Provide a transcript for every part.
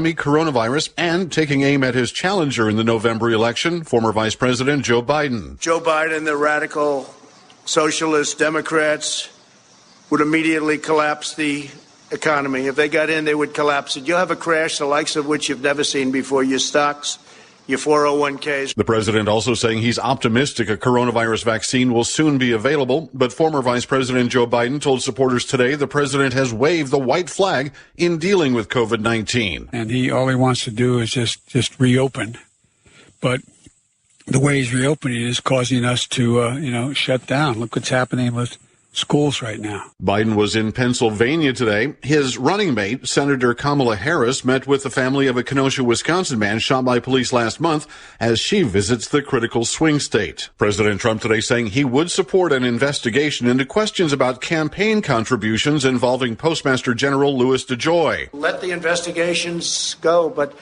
coronavirus and taking aim at his challenger in the November election, former Vice President Joe Biden. Joe Biden, the radical socialist Democrats would immediately collapse the economy. If they got in, they would collapse it. You'll have a crash the likes of which you've never seen before. Your stocks, your 401ks. The president also saying he's optimistic a coronavirus vaccine will soon be available, but former Vice President Joe Biden told supporters today the president has waved the white flag in dealing with COVID-19. And all he wants to do is just reopen. But the way he's reopening is causing us to, shut down. Look what's happening with schools right now. Biden was in Pennsylvania today. His running mate, Senator Kamala Harris, met with the family of a Kenosha, Wisconsin man shot by police last month as she visits the critical swing state. President Trump today saying he would support an investigation into questions about campaign contributions involving Postmaster General Louis DeJoy. Let the investigations go, but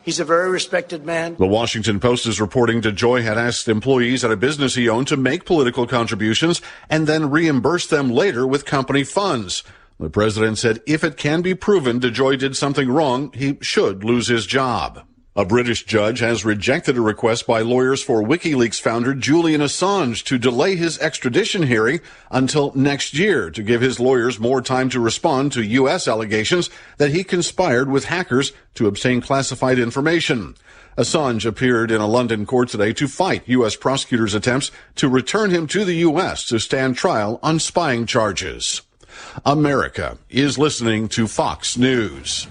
he's a very respected man. The Washington Post is reporting DeJoy had asked employees at a business he owned to make political contributions and then reimburse them later with company funds. The president said if it can be proven DeJoy did something wrong, he should lose his job. A British judge has rejected a request by lawyers for WikiLeaks founder Julian Assange to delay his extradition hearing until next year to give his lawyers more time to respond to U.S. allegations that he conspired with hackers to obtain classified information. Assange appeared in a London court today to fight U.S. prosecutors' attempts to return him to the U.S. to stand trial on spying charges. America is listening to Fox News.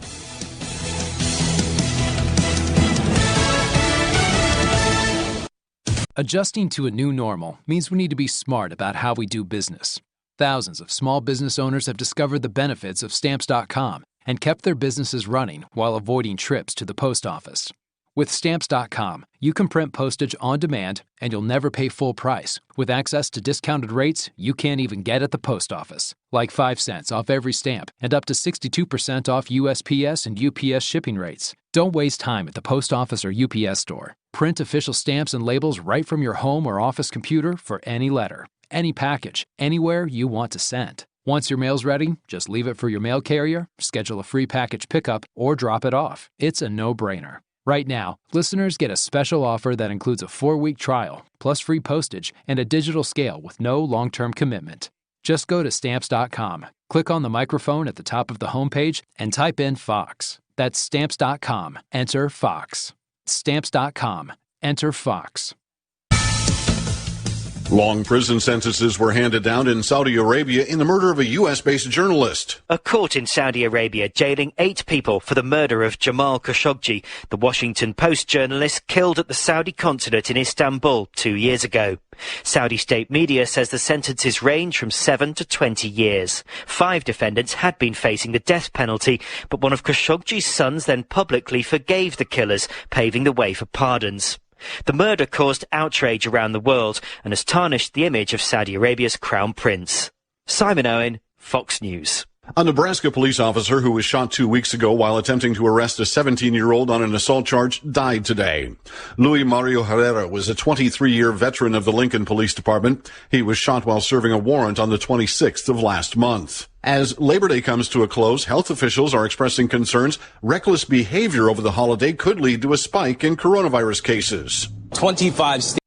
Adjusting to a new normal means we need to be smart about how we do business. Thousands of small business owners have discovered the benefits of Stamps.com and kept their businesses running while avoiding trips to the post office. With Stamps.com, you can print postage on demand and you'll never pay full price with access to discounted rates you can't even get at the post office, like 5 cents off every stamp and up to 62% off USPS and UPS shipping rates. Don't waste time at the post office or UPS store. Print official stamps and labels right from your home or office computer for any letter, any package, anywhere you want to send. Once your mail's ready, just leave it for your mail carrier, schedule a free package pickup, or drop it off. It's a no-brainer. Right now, listeners get a special offer that includes a 4-week trial, plus free postage and a digital scale with no long-term commitment. Just go to Stamps.com, click on the microphone at the top of the homepage, and type in Fox. That's Stamps.com. Enter Fox. Stamps.com. Enter Fox. Long prison sentences were handed down in Saudi Arabia in the murder of a U.S.-based journalist. A court in Saudi Arabia jailing 8 people for the murder of Jamal Khashoggi, the Washington Post journalist killed at the Saudi consulate in Istanbul 2 years ago. Saudi state media says the sentences range from 7 to 20 years. 5 defendants had been facing the death penalty, but one of Khashoggi's sons then publicly forgave the killers, paving the way for pardons. The murder caused outrage around the world and has tarnished the image of Saudi Arabia's crown prince. Simon Owen, Fox News. A Nebraska police officer who was shot 2 weeks ago while attempting to arrest a 17-year-old on an assault charge died today. Luis Mario Herrera was a 23-year veteran of the Lincoln Police Department. He was shot while serving a warrant on the 26th of last month. As Labor Day comes to a close, health officials are expressing concerns reckless behavior over the holiday could lead to a spike in coronavirus cases. 25 states.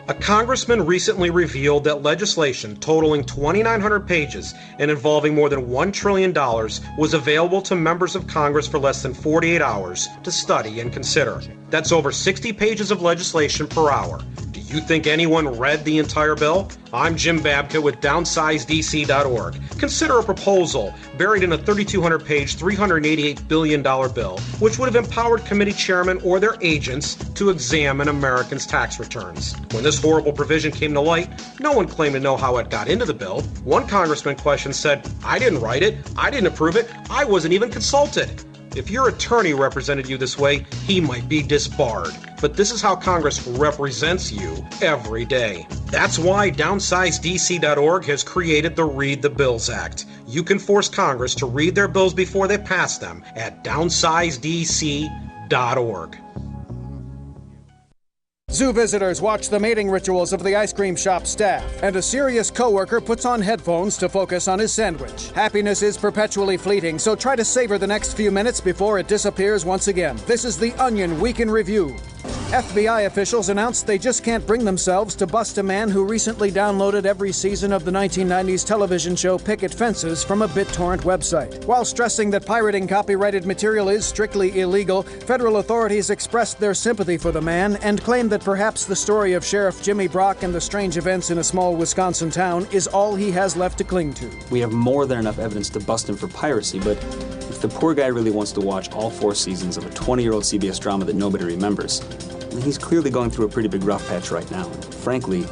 A congressman recently revealed that legislation totaling 2,900 pages and involving more than $1 trillion was available to members of Congress for less than 48 hours to study and consider. That's over 60 pages of legislation per hour. Do you think anyone read the entire bill? I'm Jim Babka with DownsizeDC.org. Consider a proposal buried in a 3,200-page, $388 billion bill, which would have empowered committee chairmen or their agents to examine Americans' tax returns. When this horrible provision came to light, no one claimed to know how it got into the bill. One congressman questioned said, "I didn't write it, I didn't approve it, I wasn't even consulted." If your attorney represented you this way, he might be disbarred. But this is how Congress represents you every day. That's why DownsizeDC.org has created the Read the Bills Act. You can force Congress to read their bills before they pass them at DownsizeDC.org. Zoo visitors watch the mating rituals of the ice cream shop staff, and a serious coworker puts on headphones to focus on his sandwich. Happiness is perpetually fleeting, so try to savor the next few minutes before it disappears once again. This is The Onion Week in Review. FBI officials announced they just can't bring themselves to bust a man who recently downloaded every season of the 1990s television show Picket Fences from a BitTorrent website. While stressing that pirating copyrighted material is strictly illegal, federal authorities expressed their sympathy for the man and claimed that perhaps the story of Sheriff Jimmy Brock and the strange events in a small Wisconsin town is all he has left to cling to. We have more than enough evidence to bust him for piracy, but if the poor guy really wants to watch all 4 seasons of a 20-year-old CBS drama that nobody remembers, then he's clearly going through a pretty big rough patch right now. Frankly,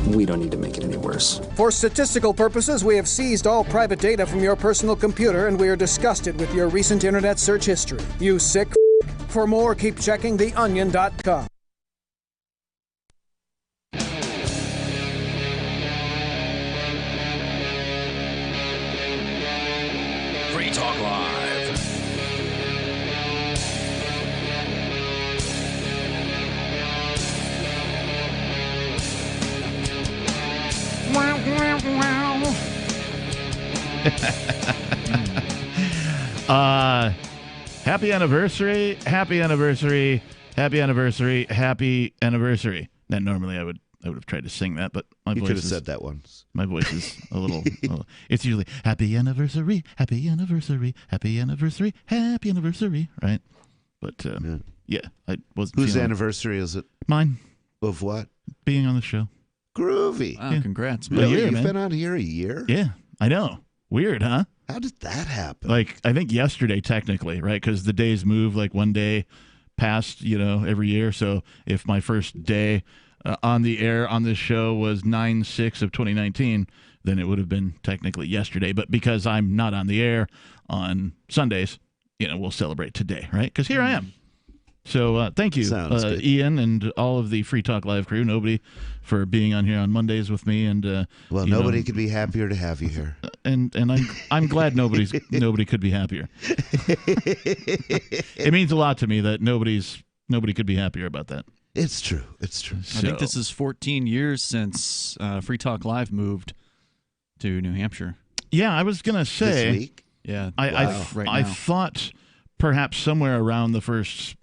we don't need to make it any worse. For statistical purposes, we have seized all private data from your personal computer, and we are disgusted with your recent internet search history. You sick f***. For more, keep checking theonion.com. Free Talk Live. Happy anniversary, happy anniversary, happy anniversary, happy anniversary. Now, normally I would have tried to sing that, but my voice could have said that once. My voice is a little. It's usually happy anniversary, happy anniversary, happy anniversary, happy anniversary, right? But yeah, I wasn't. Whose anniversary is it? Mine. Of what? Being on the show. Groovy. Wow, congrats, man. Really? You've man. been on here a year? Yeah, I know. Weird, huh? How did that happen? Like, I think yesterday, technically, right? Because the days move like one day past, every year. So if my first day on the air on this show was 9/6 of 2019, then it would have been technically yesterday. But because I'm not on the air on Sundays, we'll celebrate today, right? Because here I am. So thank you, Ian, and all of the Free Talk Live crew. Nobody for being on here on Mondays with me, and nobody could be happier to have you here. And I'm glad nobody could be happier. It means a lot to me that nobody could be happier about that. It's true. It's true. I think this is 14 years since Free Talk Live moved to New Hampshire. Yeah, I was gonna say this week. Yeah, I thought perhaps somewhere around the first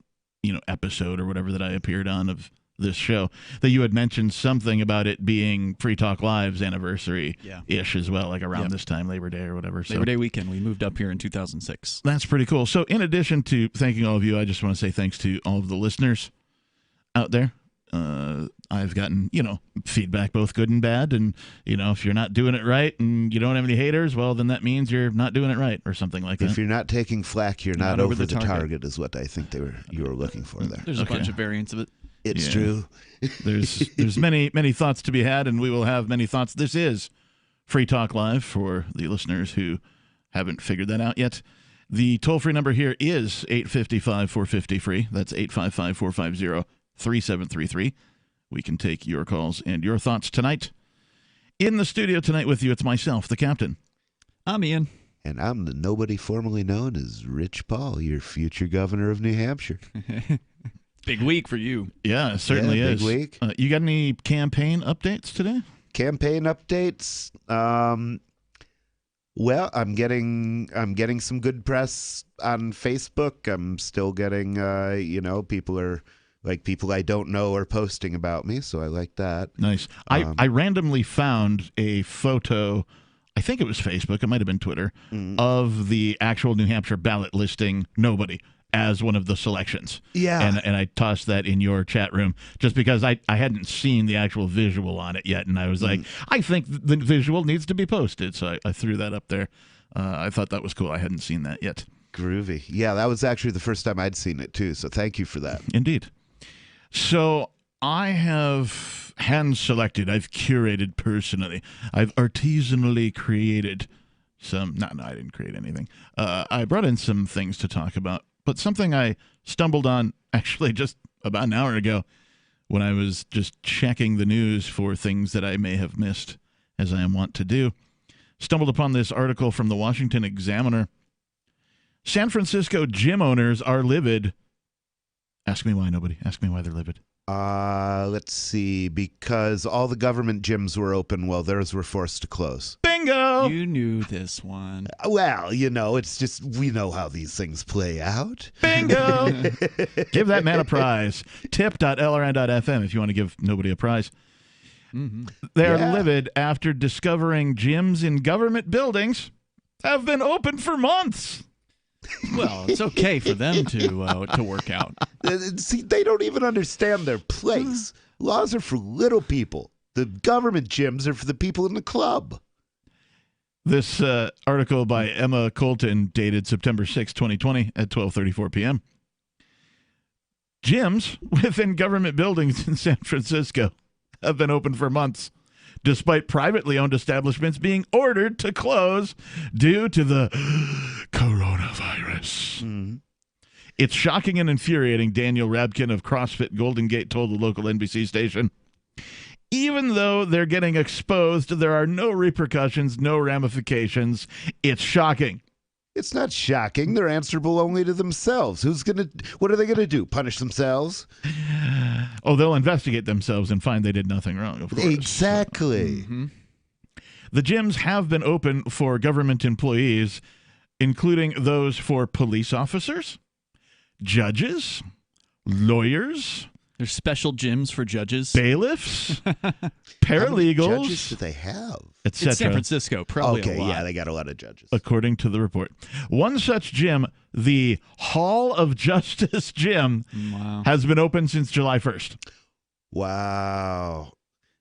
episode or whatever that I appeared on of this show that you had mentioned something about it being Free Talk Live's anniversary-ish as well, like around this time, Labor Day or whatever. Labor Day weekend. We moved up here in 2006. That's pretty cool. So in addition to thanking all of you, I just want to say thanks to all of the listeners out there. I've gotten, feedback, both good and bad. And, if you're not doing it right and you don't have any haters, well, then that means you're not doing it right or something like that. If you're not taking flack, you're not over the target is what I think you were looking for there. There's a bunch of variants of it. It's true. There's many, many thoughts to be had, and we will have many thoughts. This is Free Talk Live for the listeners who haven't figured that out yet. The toll-free number here is 855-450-FREE. That's 855-450-3733. We can take your calls and your thoughts tonight. In the studio tonight with you, it's myself, the Captain. I'm Ian. And I'm the nobody formerly known as Rich Paul, your future governor of New Hampshire. Big week for you. Yeah, it certainly is. Big week. You got any campaign updates today? Campaign updates? Well, I'm getting some good press on Facebook. I'm still getting, people I don't know are posting about me, so I like that. Nice. I randomly found a photo, I think it was Facebook, it might have been Twitter, of the actual New Hampshire ballot listing nobody as one of the selections. Yeah. And I tossed that in your chat room just because I hadn't seen the actual visual on it yet, and I was like, I think the visual needs to be posted, so I threw that up there. I thought that was cool. I hadn't seen that yet. Groovy. Yeah, that was actually the first time I'd seen it, too, so thank you for that. Indeed. So I have hand-selected, I've curated personally, I've artisanally created some, no, I didn't create anything. I brought in some things to talk about, but something I stumbled on actually just about an hour ago when I was just checking the news for things that I may have missed, as I am wont to do. Stumbled upon this article from the Washington Examiner. San Francisco gym owners are livid. Ask me why, nobody. Ask me why they're livid. Let's see. Because all the government gyms were open while theirs were forced to close. Bingo! You knew this one. Well, it's just we know how these things play out. Bingo! Give that man a prize. Tip.lrn.fm if you want to give nobody a prize. Mm-hmm. They're livid after discovering gyms in government buildings have been open for months. Well, it's okay for them to work out. See, they don't even understand their place. Laws are for little people. The government gyms are for the people in the club. This article by Emma Colton, dated September 6, 2020 at 12:34 p.m. Gyms within government buildings in San Francisco have been open for months, despite privately owned establishments being ordered to close due to the coronavirus. Mm-hmm. It's shocking and infuriating, Daniel Rabkin of CrossFit Golden Gate told the local NBC station. Even though they're getting exposed, there are no repercussions, no ramifications. It's shocking. It's not shocking. They're answerable only to themselves. What are they going to do? Punish themselves? Oh, they'll investigate themselves and find they did nothing wrong, of course. Exactly. Mm-hmm. The gyms have been open for government employees, including those for police officers, judges, lawyers. There's special gyms for judges. Bailiffs, paralegals. How many judges do they have? It's San Francisco, probably a lot. Yeah, they got a lot of judges. According to the report. One such gym, the Hall of Justice Gym, has been open since July 1st. Wow.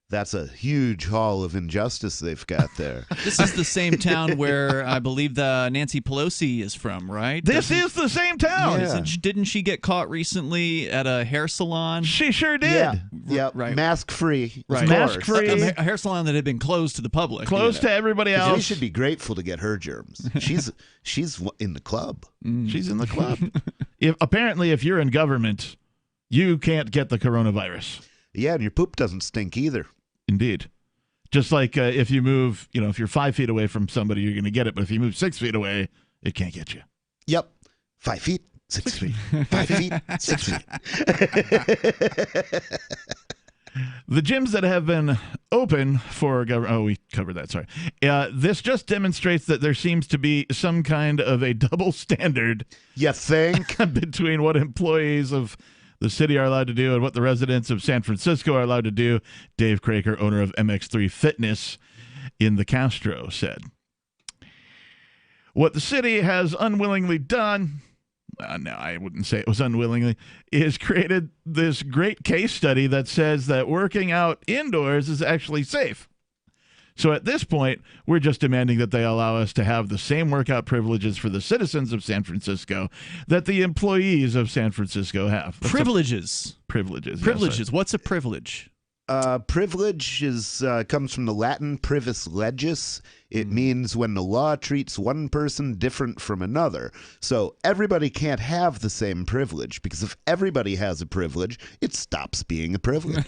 That's a huge hall of injustice they've got there. This is the same town where I believe the Nancy Pelosi is from, right? This is the same town. Yeah. Didn't she get caught recently at a hair salon? She sure did. Yeah. Right. Mask free. Right. Mask free. A hair salon that had been closed to the public. Closed to everybody else. We should be grateful to get her germs. She's in the club. She's in the club. Apparently, if you're in government, you can't get the coronavirus. Yeah, and your poop doesn't stink either. Indeed. Just like if you move, if you're 5 feet away from somebody, you're going to get it. But if you move 6 feet away, it can't get you. Yep. 5 feet, 6 feet. 5 feet, 6 feet. The gyms that have been open for government... Oh, we covered that. Sorry. This just demonstrates that there seems to be some kind of a double standard. You think? Between what employees of the city are allowed to do and what the residents of San Francisco are allowed to do. Dave Craker, owner of MX3 Fitness in the Castro, said. What the city has unwillingly done, no, I wouldn't say it was unwillingly, is created this great case study that says that working out indoors is actually safe. So at this point, we're just demanding that they allow us to have the same workout privileges for the citizens of San Francisco that the employees of San Francisco have. Privileges. Privileges. Privileges. Yes, what's a privilege? Privilege comes from the Latin privis legis. It means when the law treats one person different from another. So everybody can't have the same privilege, because if everybody has a privilege, it stops being a privilege.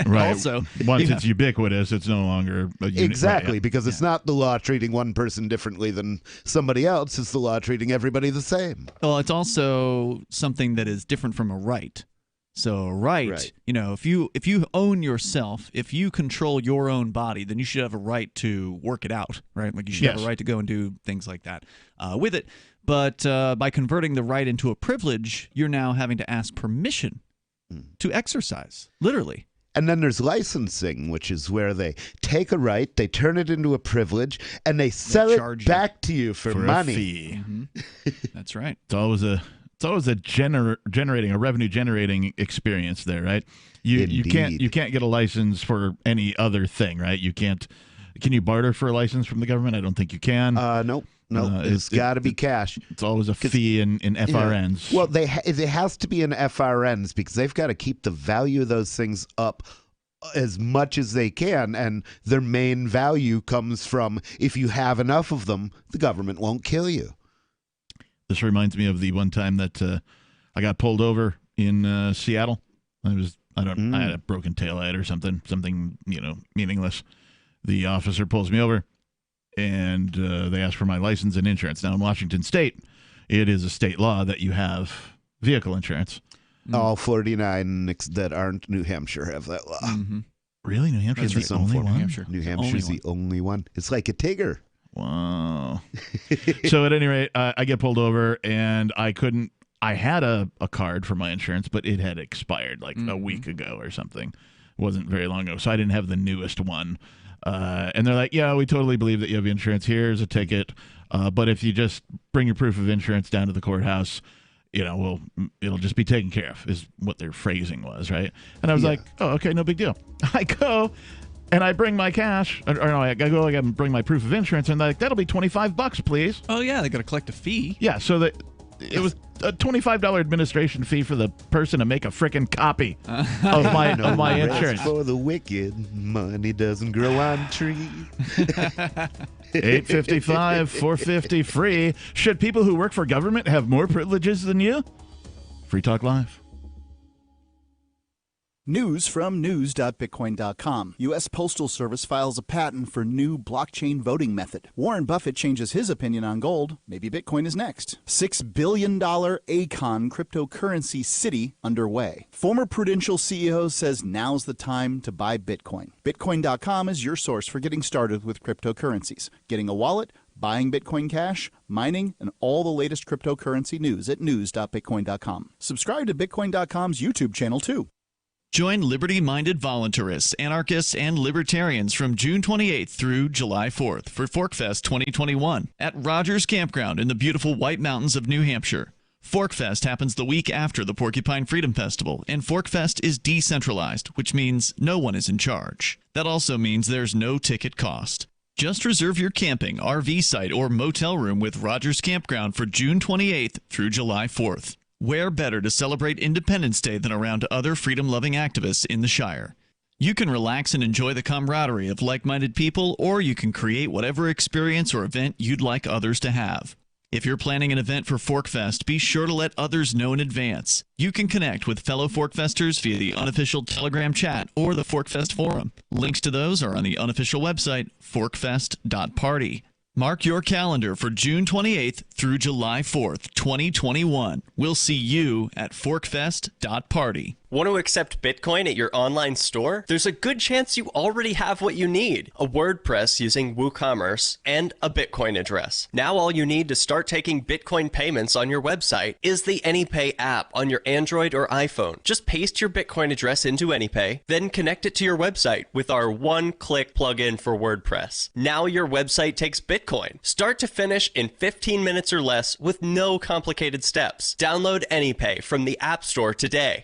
Right. Also, once it's ubiquitous, it's no longer a unit. Exactly, right. because it's not the law treating one person differently than somebody else. It's the law treating everybody the same. Well, it's also something that is different from a right. So right. If you own yourself, if you control your own body, then you should have a right to work it out, right? Like you should have a right to go and do things like that with it. But by converting the right into a privilege, you're now having to ask permission to exercise, literally. And then there's licensing, which is where they take a right, they turn it into a privilege, and they sell it back to you for money. A fee. Mm-hmm. That's right. It's always a generating a revenue generating experience there, right? You can't get a license for any other thing, right? Can you barter for a license from the government? I don't think you can. Nope. It's got to be cash. It's always a fee in FRNs. Well, it has to be in FRNs because they've got to keep the value of those things up as much as they can, and their main value comes from if you have enough of them, the government won't kill you. This reminds me of the one time that I got pulled over in Seattle. I had a broken taillight or something meaningless. The officer pulls me over, and they ask for my license and insurance. Now, in Washington State, it is a state law that you have vehicle insurance. All 49 that aren't New Hampshire have that law. Mm-hmm. Really? New Hampshire's That's the only one? New Hampshire's the only one. It's like a Tigger. Wow. So at any rate, I get pulled over, and I had a card for my insurance, but it had expired like a week ago or something. It wasn't very long ago, so I didn't have the newest one. And they're like, yeah, we totally believe that you have insurance. Here's a ticket. But if you just bring your proof of insurance down to the courthouse, it'll just be taken care of, is what their phrasing was, right? And I was like, oh, okay, no big deal. I go and I bring my cash, or no, I go and bring my proof of insurance, and they're like, that'll be $25, please. Oh yeah, they got to collect a fee. Yeah, so that it was a $25 administration fee for the person to make a frickin' copy of my insurance. For the wicked, money doesn't grow on trees. $8.55, $4.50 free. Should people who work for government have more privileges than you? Free Talk Live. News from news.bitcoin.com. U.S. Postal Service files a patent for new blockchain voting method. Warren Buffett changes his opinion on gold. Maybe Bitcoin is next. $6 billion Akon cryptocurrency city underway. Former Prudential CEO says now's the time to buy Bitcoin. Bitcoin.com is your source for getting started with cryptocurrencies. Getting a wallet, buying Bitcoin Cash, mining, and all the latest cryptocurrency news at news.bitcoin.com. Subscribe to Bitcoin.com's YouTube channel too. Join liberty-minded voluntarists, anarchists, and libertarians from June 28th through July 4th for ForkFest 2021 at Rogers Campground in the beautiful White Mountains of New Hampshire. ForkFest happens the week after the Porcupine Freedom Festival, and ForkFest is decentralized, which means no one is in charge. That also means there's no ticket cost. Just reserve your camping, RV site, or motel room with Rogers Campground for June 28th through July 4th. Where better to celebrate Independence Day than around other freedom-loving activists in the Shire? You can relax and enjoy the camaraderie of like-minded people, or you can create whatever experience or event you'd like others to have. If you're planning an event for ForkFest, be sure to let others know in advance. You can connect with fellow ForkFesters via the unofficial Telegram chat or the ForkFest forum. Links to those are on the unofficial website, forkfest.party. Mark your calendar for June 28th through July 4th, 2021. We'll see you at forkfest.party. Want to accept Bitcoin at your online store? There's a good chance you already have what you need. A WordPress using WooCommerce and a Bitcoin address. Now all you need to start taking Bitcoin payments on your website is the AnyPay app on your Android or iPhone. Just paste your Bitcoin address into AnyPay, then connect it to your website with our one-click plugin for WordPress. Now your website takes Bitcoin, start to finish in 15 minutes or less with no complicated steps. Download AnyPay from the App Store today.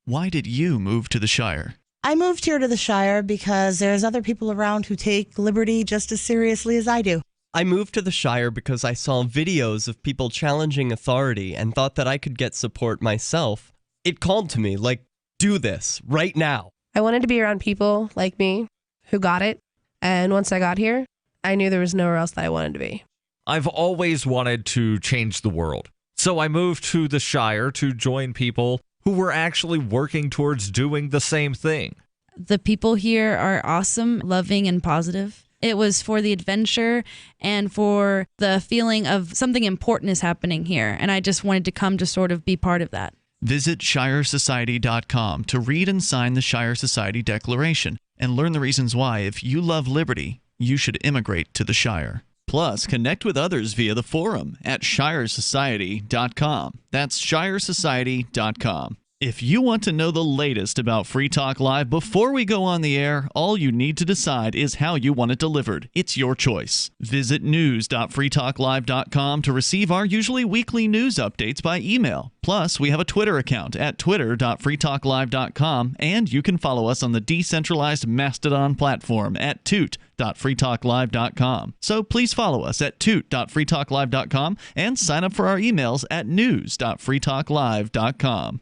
Why did you move to the Shire? I moved here to the Shire because there's other people around who take liberty just as seriously as I do. I moved to the Shire because I saw videos of people challenging authority and thought that I could get support myself. It called to me, like, do this, right now. I wanted to be around people like me who got it, and once I got here, I knew there was nowhere else that I wanted to be. I've always wanted to change the world, so I moved to the Shire to join people who were actually working towards doing the same thing. The people here are awesome, loving, and positive. It was for the adventure and for the feeling of something important is happening here, and I just wanted to come to sort of be part of that. Visit ShireSociety.com to read and sign the Shire Society Declaration and learn the reasons why, if you love liberty, you should immigrate to the Shire. Plus, connect with others via the forum at ShireSociety.com. That's ShireSociety.com. If you want to know the latest about Free Talk Live before we go on the air, all you need to decide is how you want it delivered. It's your choice. Visit news.freetalklive.com to receive our usually weekly news updates by email. Plus, we have a Twitter account at twitter.freetalklive.com, and you can follow us on the decentralized Mastodon platform at toot.freetalklive.com. So please follow us at toot.freetalklive.com and sign up for our emails at news.freetalklive.com.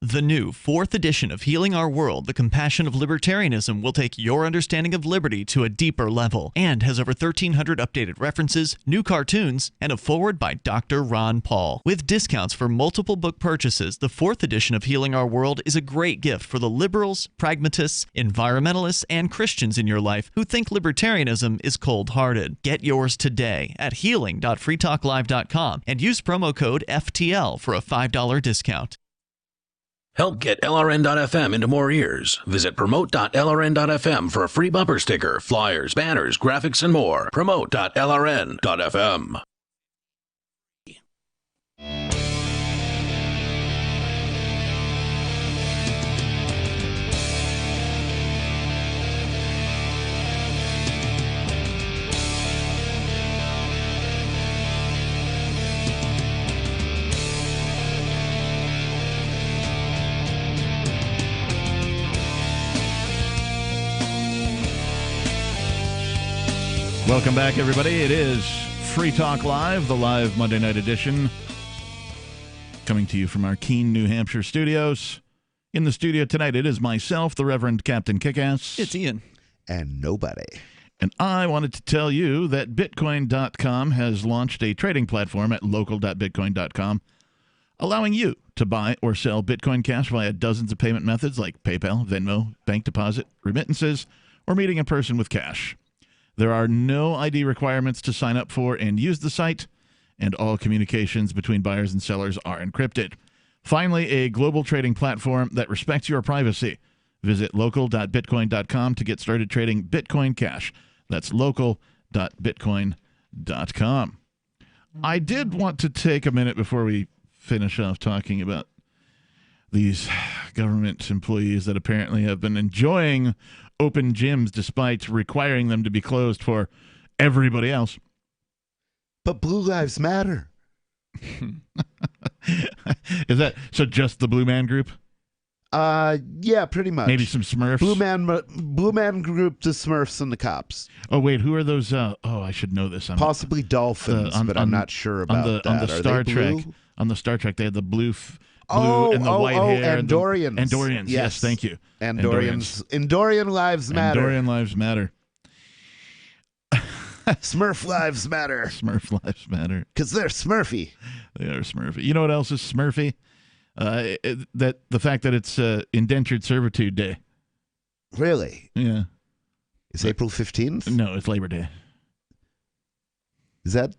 The new 4th edition of Healing Our World, The Compassion of Libertarianism, will take your understanding of liberty to a deeper level and has over 1,300 updated references, new cartoons, and a foreword by Dr. Ron Paul. With discounts for multiple book purchases, the 4th edition of Healing Our World is a great gift for the liberals, pragmatists, environmentalists, and Christians in your life who think libertarianism is cold-hearted. Get yours today at healing.freetalklive.com and use promo code FTL for a $5 discount. Help get LRN.FM into more ears. Visit promote.lrn.fm for a free bumper sticker, flyers, banners, graphics, and more. Promote.lrn.fm. Welcome back, everybody. It is Free Talk Live, the live Monday night edition, coming to you from our Keene, New Hampshire studios. In the studio tonight, it is myself, the Reverend Captain Kickass. It's Ian. And nobody. And I wanted to tell you that Bitcoin.com has launched a trading platform at local.bitcoin.com, allowing you to buy or sell Bitcoin Cash via dozens of payment methods like PayPal, Venmo, bank deposit, remittances, or meeting in person with cash. There are no ID requirements to sign up for and use the site, and all communications between buyers and sellers are encrypted. Finally, a global trading platform that respects your privacy. Visit local.bitcoin.com to get started trading Bitcoin Cash. That's local.bitcoin.com. I did want to take a minute before we finish off talking about these government employees that apparently have been enjoying open gyms despite requiring them to be closed for everybody else. But Blue Lives Matter. Is that so? Just the Blue Man Group? Yeah, pretty much. Maybe some Smurfs. Blue Man Group, the Smurfs, and the cops. Oh wait, who are those? I should know this. Possibly dolphins, but I'm not sure about that. On the Star Trek. On the Star Trek, they had the blue and the white hair. Andorians. Andorians. Yes, thank you. Andorian lives matter. Andorian lives matter. Smurf lives matter. Smurf lives matter. Because they're Smurfy. They are Smurfy. You know what else is Smurfy? That the fact that it's Indentured Servitude Day. Really? Yeah. It's April 15th? No, it's Labor Day. Is that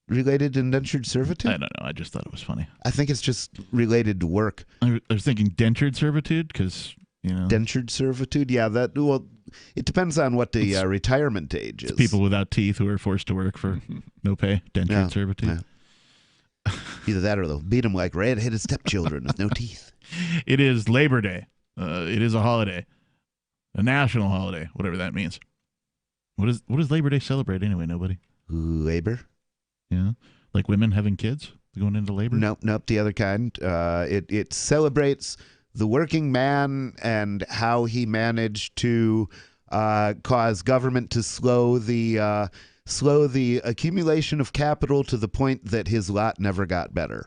related to indentured servitude? I don't know. I just thought it was funny. I think it's just related to work. I was thinking dentured servitude because, Dentured servitude? Yeah, it depends on what the retirement age is. It's people without teeth who are forced to work for no pay. Dentured servitude. Yeah. Either that or they'll beat them like red-headed stepchildren with no teeth. It is Labor Day. It is a holiday. A national holiday, whatever that means. What does Labor Day celebrate anyway? Nobody? Labor? Yeah. Like women having kids? Going into labor? Nope, the other kind. It celebrates the working man and how he managed to cause government to slow the accumulation of capital to the point that his lot never got better.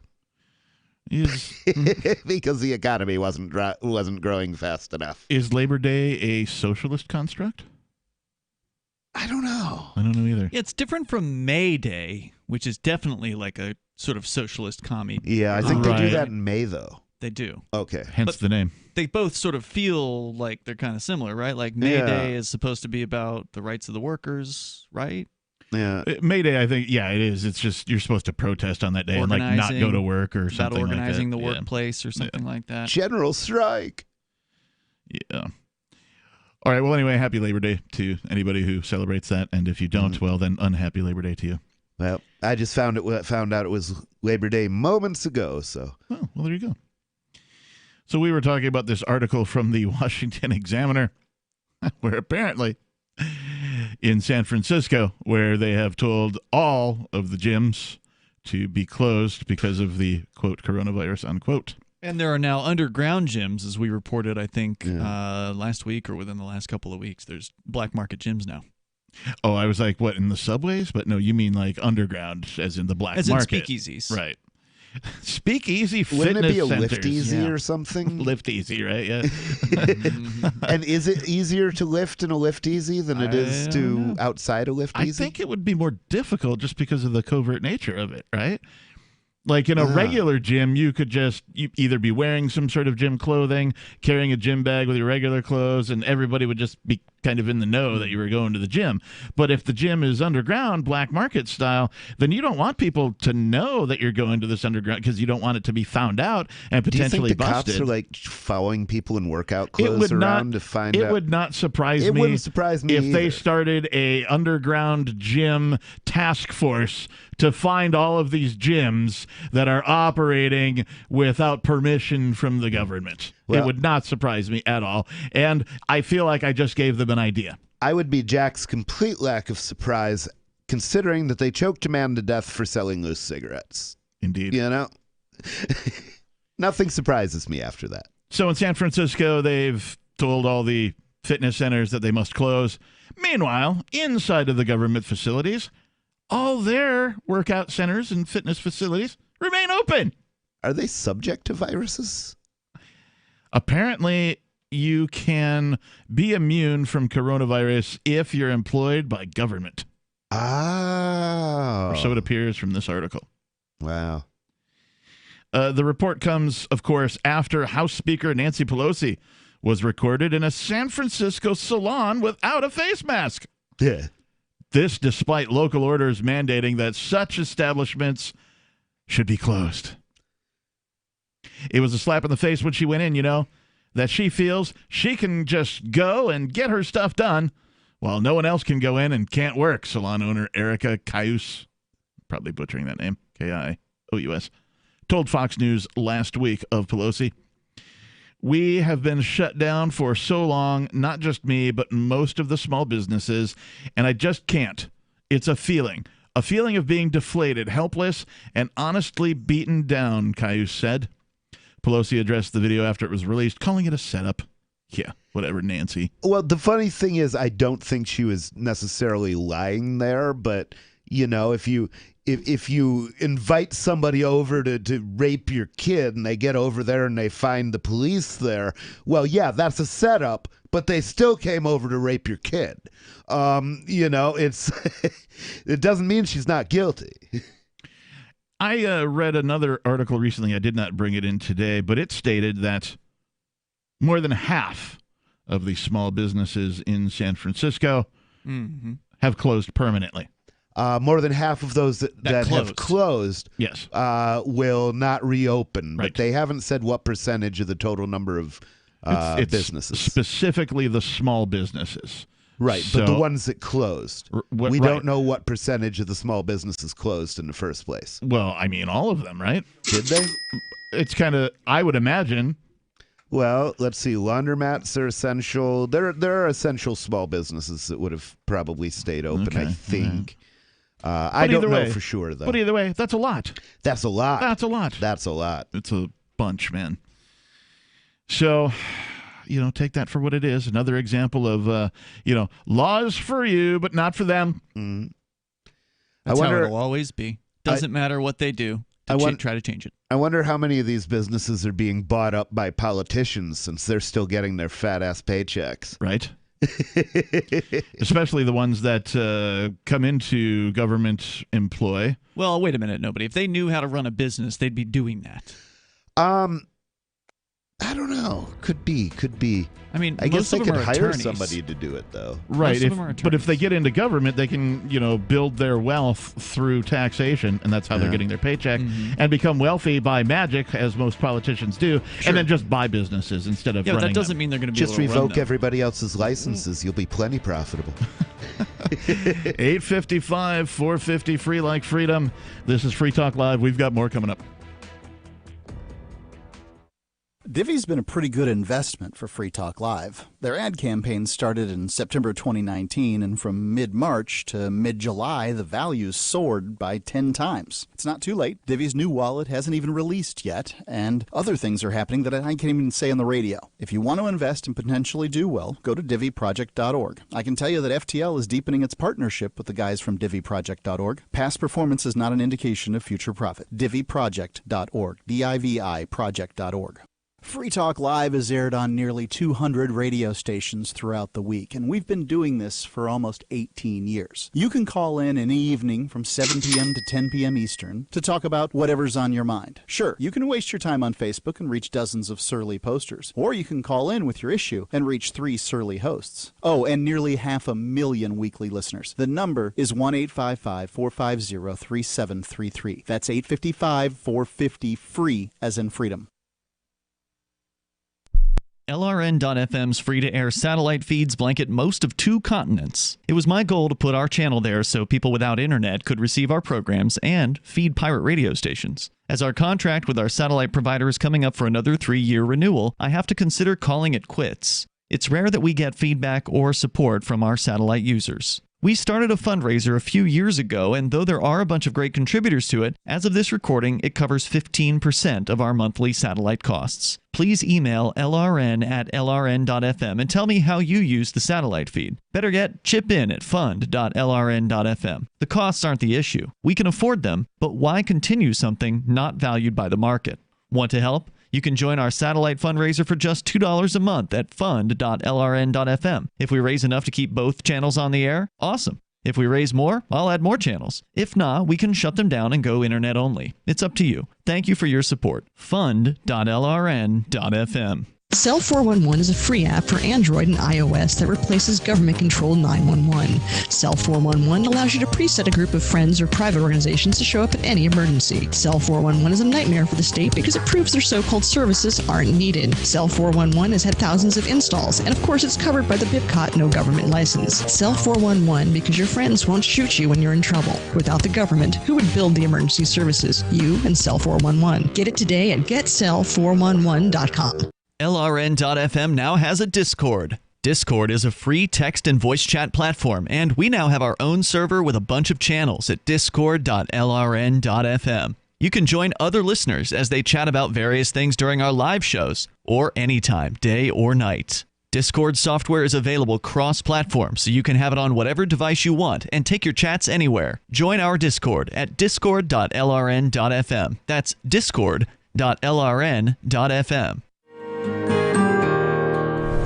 Because the economy wasn't growing fast enough. Is Labor Day a socialist construct? I don't know. I don't know either. Yeah, it's different from May Day, which is definitely like a sort of socialist commie. Yeah, I think they do that in May, though. They do. Okay. Hence the name. They both sort of feel like they're kind of similar, right? Like May Day is supposed to be about the rights of the workers, right? Yeah. May Day, I think, it is. It's just you're supposed to protest on that day and not go to work or something like that. About organizing the workplace or something like that. General strike. Yeah. All right. Well, anyway, happy Labor Day to anybody who celebrates that. And if you don't, well, then unhappy Labor Day to you. Well, I just found out it was Labor Day moments ago. So. Oh, well, there you go. So we were talking about this article from the Washington Examiner where apparently in San Francisco, where they have told all of the gyms to be closed because of the, quote, coronavirus, unquote. And there are now underground gyms, as we reported, I think, last week or within the last couple of weeks. There's black market gyms now. Oh, I was like, what, in the subways? But no, you mean like underground, as in the black market. As in speakeasies. Right. Speakeasy fitness Wouldn't it be a centers. lift easy or something? Lift easy, right? Yeah. And is it easier to lift in a lift easy than it is to outside a lift easy? I think it would be more difficult just because of the covert nature of it, right? Like in a regular gym, you could just either be wearing some sort of gym clothing, carrying a gym bag with your regular clothes, and everybody would just be kind of in the know that you were going to the gym. But if the gym is underground, black market style, then you don't want people to know that you're going to this underground because you don't want it to be found out and potentially busted. Do you think the cops are like following people in workout clothes around to find out? It would not surprise me. It wouldn't surprise me if they started a underground gym task force to find all of these gyms that are operating without permission from the government. Well, it would not surprise me at all. And I feel like I just gave them an idea. I would be Jack's complete lack of surprise, considering that they choked a man to death for selling loose cigarettes. Indeed. You know? Nothing surprises me after that. So in San Francisco, they've told all the fitness centers that they must close. Meanwhile, inside of the government facilities, all their workout centers and fitness facilities remain open. Are they subject to viruses? Apparently, you can be immune from coronavirus if you're employed by government. Oh. Or so it appears from this article. Wow. The report comes, of course, after House Speaker Nancy Pelosi was recorded in a San Francisco salon without a face mask. Yeah. This despite local orders mandating that such establishments should be closed. It was a slap in the face when she went in, you know, that she feels she can just go and get her stuff done while no one else can go in and can't work. Salon owner Erica Cayus, probably butchering that name, K-I-O-U-S, told Fox News last week of Pelosi, "We have been shut down for so long, not just me, but most of the small businesses, and I just can't. It's a feeling of being deflated, helpless, and honestly beaten down," Cayuse said. Pelosi addressed the video after it was released, calling it a setup. Yeah, whatever, Nancy. Well, the funny thing is, I don't think she was necessarily lying there, but, you know, if you invite somebody over to rape your kid and they get over there and they find the police there, well, yeah, that's a setup, but they still came over to rape your kid. You know, it's it doesn't mean she's not guilty. I read another article recently. I did not bring it in today, but it stated that more than half of the small businesses in San Francisco have closed permanently. More than half of those that have closed yes. Will not reopen, right. But they haven't said what percentage of the total number of it's businesses. Specifically the small businesses. Right, so, but the ones that closed. We don't know what percentage of the small businesses closed in the first place. Well, I mean, all of them, right? Did they? It's kind of, I would imagine. Well, let's see. Laundromats are essential. There are essential small businesses that would have probably stayed open, I think. I don't know for sure, though. But either way, that's a lot. That's a lot. That's a lot. That's a lot. It's a bunch, man. So, you know, take that for what it is. Another example of, you know, laws for you, but not for them. Mm. That's how it'll always be. Doesn't matter what they do. Try to change it. I wonder how many of these businesses are being bought up by politicians since they're still getting their fat-ass paychecks. Right. Especially the ones that come into government employ. Well, wait a minute, nobody. If they knew how to run a business, they'd be doing that. I don't know. Could be. I mean, I guess they could hire attorneys. somebody to do it, though. Right. But if they get into government, they can, you know, build their wealth through taxation, and that's how they're getting their paycheck, and become wealthy by magic, as most politicians do, and then just buy businesses instead of running but that doesn't mean they're going to be just able to revoke run them. everybody else's licenses. You'll be plenty profitable. 855 450 free like freedom. This is Free Talk Live. We've got more coming up. Divvy's been a pretty good investment for Free Talk Live. Their ad campaign started in September 2019, and from mid-March to mid-July, the values soared by 10 times. It's not too late. Divvy's new wallet hasn't even released yet, and other things are happening that I can't even say on the radio. If you want to invest and potentially do well, go to divvyproject.org. I can tell you that FTL is deepening its partnership with the guys from divvyproject.org. Past performance is not an indication of future profit. divvyproject.org. D-I-V-I project.org. Free Talk Live is aired on nearly 200 radio stations throughout the week, and we've been doing this for almost 18 years. You can call in any evening from 7 p.m. to 10 p.m. Eastern to talk about whatever's on your mind. Sure, you can waste your time on Facebook and reach dozens of surly posters, or you can call in with your issue and reach 3 surly hosts. Oh, and nearly 500,000 weekly listeners. The number is 1-855-450-3733. That's 855-450-FREE, as in freedom. LRN.FM's free-to-air satellite feeds blanket most of 2 continents. It was my goal to put our channel there so people without internet could receive our programs and feed pirate radio stations. As our contract with our satellite provider is coming up for another 3-year renewal, I have to consider calling it quits. It's rare that we get feedback or support from our satellite users. We started a fundraiser a few years ago, and though there are a bunch of great contributors to it, as of this recording, it covers 15% of our monthly satellite costs. Please email lrn@lrn.fm and tell me how you use the satellite feed. Better yet, chip in at fund.lrn.fm. The costs aren't the issue. We can afford them, but why continue something not valued by the market? Want to help? You can join our satellite fundraiser for just $2 a month at fund.lrn.fm. If we raise enough to keep both channels on the air, awesome. If we raise more, I'll add more channels. If not, we can shut them down and go internet only. It's up to you. Thank you for your support. Fund.lrn.fm. Cell 411 is a free app for Android and iOS that replaces government-controlled 911. Cell 411 allows you to preset a group of friends or private organizations to show up at any emergency. Cell 411 is a nightmare for the state because it proves their so-called services aren't needed. Cell 411 has had thousands of installs, and of course it's covered by the BIPCOT no government license. Cell 411 because your friends won't shoot you when you're in trouble. Without the government, who would build the emergency services? You and Cell 411. Get it today at getcell411.com. LRN.FM now has a Discord. Discord is a free text and voice chat platform, and we now have our own server with a bunch of channels at discord.lrn.fm. You can join other listeners as they chat about various things during our live shows, or anytime, day or night. Discord software is available cross-platform, so you can have it on whatever device you want and take your chats anywhere. Join our Discord at discord.lrn.fm. That's discord.lrn.fm.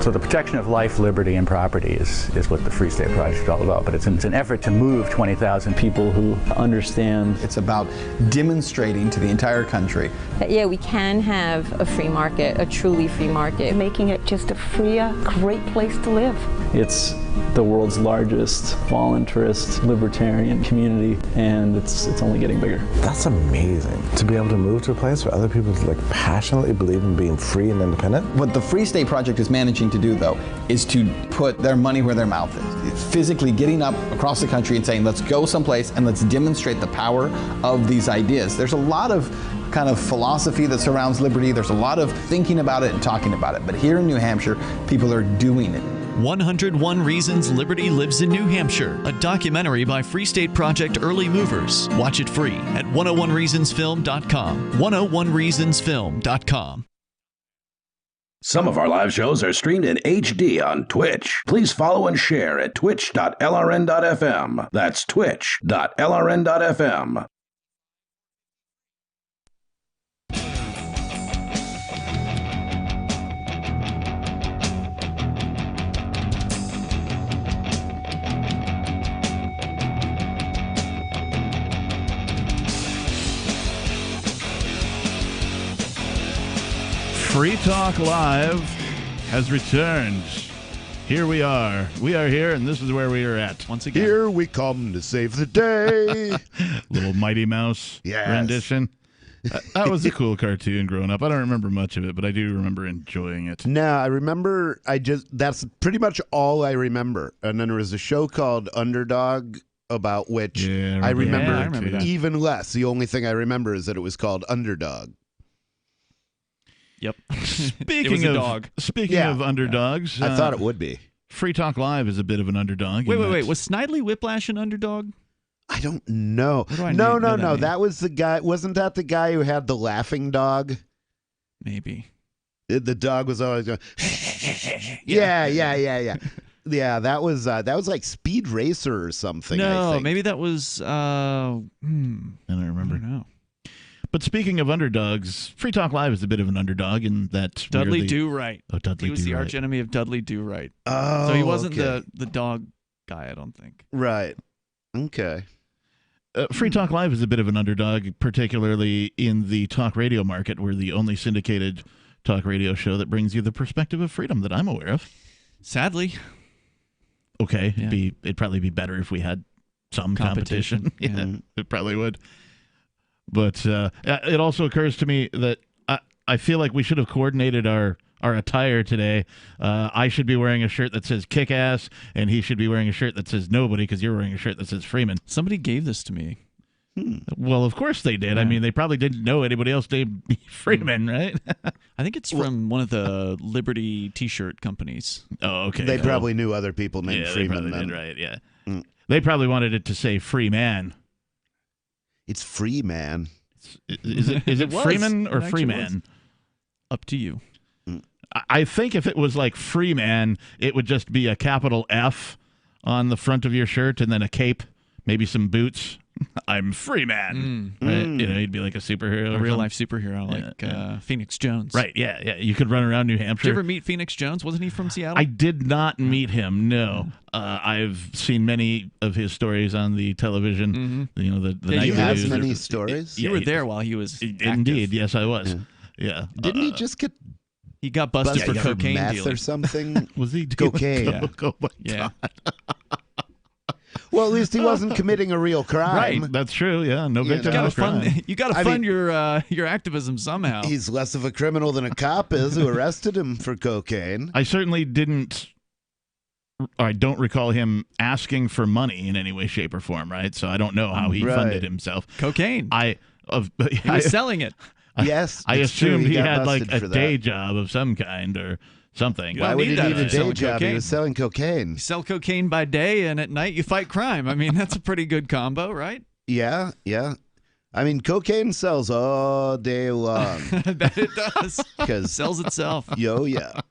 So the protection of life, liberty, and property is what the Free State Project is all about. But it's an effort to move 20,000 people who understand. It's about demonstrating to the entire country that, yeah, we can have a free market, a truly free market. Making it just a freer, great place to live. It's the world's largest voluntarist libertarian community, and it's only getting bigger. That's amazing, to be able to move to a place where other people passionately believe in being free and independent. What the Free State Project is managing to do, though, is to put their money where their mouth is. It's physically getting up across the country and saying, let's go someplace and let's demonstrate the power of these ideas. There's a lot of kind of philosophy that surrounds liberty. There's a lot of thinking about it and talking about it. But here in New Hampshire, people are doing it. 101 Reasons Liberty Lives in New Hampshire, a documentary by Free State Project early movers. Watch it free at 101reasonsfilm.com. 101reasonsfilm.com. Some of our live shows are streamed in HD on Twitch. Please follow and share at twitch.lrn.fm. That's twitch.lrn.fm. Free Talk Live has returned. Here we are. We are here, and this is where we are at. Once again. Here we come to save the day. Little Mighty Mouse rendition. That was a cool cartoon growing up. I don't remember much of it, but I do remember enjoying it. No, I remember, that's pretty much all I remember. And then there was a show called Underdog, about which I remember even less. The only thing I remember is that it was called Underdog. Yep. Speaking it was a of dog. Speaking of underdogs, I thought it would be. Free Talk Live is a bit of an underdog. Wait. Was Snidely Whiplash an underdog? I don't know. What do I No. know that mean? That was the guy. Wasn't that the guy who had the laughing dog? Maybe. The dog was always going. Yeah. Yeah, that was like Speed Racer or something. No, I think. maybe that was. I don't remember. I don't know. But speaking of underdogs, Free Talk Live is a bit of an underdog in that Dudley Do Right. Oh, Dudley He was the Do-Right. arch enemy of Dudley Do Right. Oh, so he wasn't okay. the dog guy, I don't think. Right. Okay. Free Talk Live is a bit of an underdog, particularly in the talk radio market. We're the only syndicated talk radio show that brings you the perspective of freedom that I'm aware of. Sadly. Okay, Yeah. it'd probably be better if we had some competition. Yeah. It probably would. But it also occurs to me that I feel like we should have coordinated our attire today. I should be wearing a shirt that says Kickass, and he should be wearing a shirt that says Nobody, because you're wearing a shirt that says Freeman. Somebody gave this to me. Well, of course they did. Yeah. I mean, they probably didn't know anybody else named Freeman, right? I think it's from one of the Liberty T-shirt companies. Oh, okay. They probably knew other people named Yeah, Freeman. they probably then. did, right, yeah. They probably wanted it to say Free Man. It's Free Man. Is it was. Freeman or It actually Freeman? was. Up to you. I think if it was like Freeman, it would just be a capital F on the front of your shirt and then a cape, maybe some boots. I'm Freeman. Right? You know, he'd be like a superhero. A real-life superhero like Phoenix Jones. Right, yeah. You could run around New Hampshire. Did you ever meet Phoenix Jones? Wasn't he from Seattle? I did not meet him, no. I've seen many of his stories on the television. You know, the He nightly has news. many stories? You were there while he was Indeed, active. yes, I was. Yeah. Didn't he just get He got busted for cocaine meth dealing. or something? Was he dealing cocaine? Oh my Yeah. God. Well, at least he wasn't committing a real crime. Right, that's true. Yeah, no You victim, know. no crime. You got to fund your activism somehow. He's less of a criminal than a cop is who arrested him for cocaine. I certainly didn't. I don't recall him asking for money in any way, shape, or form. Right, so I don't know how he funded himself. Cocaine. He He was selling it. Yes, I it's true. assumed he got had like busted a for day that. job of some kind or something. Why would he need a day Selling job? He cocaine. was selling cocaine. You sell cocaine by day, and at night you fight crime. I mean, that's a pretty good combo, right? Yeah. I mean, cocaine sells all day long. I bet it does. Because sells itself. Yeah.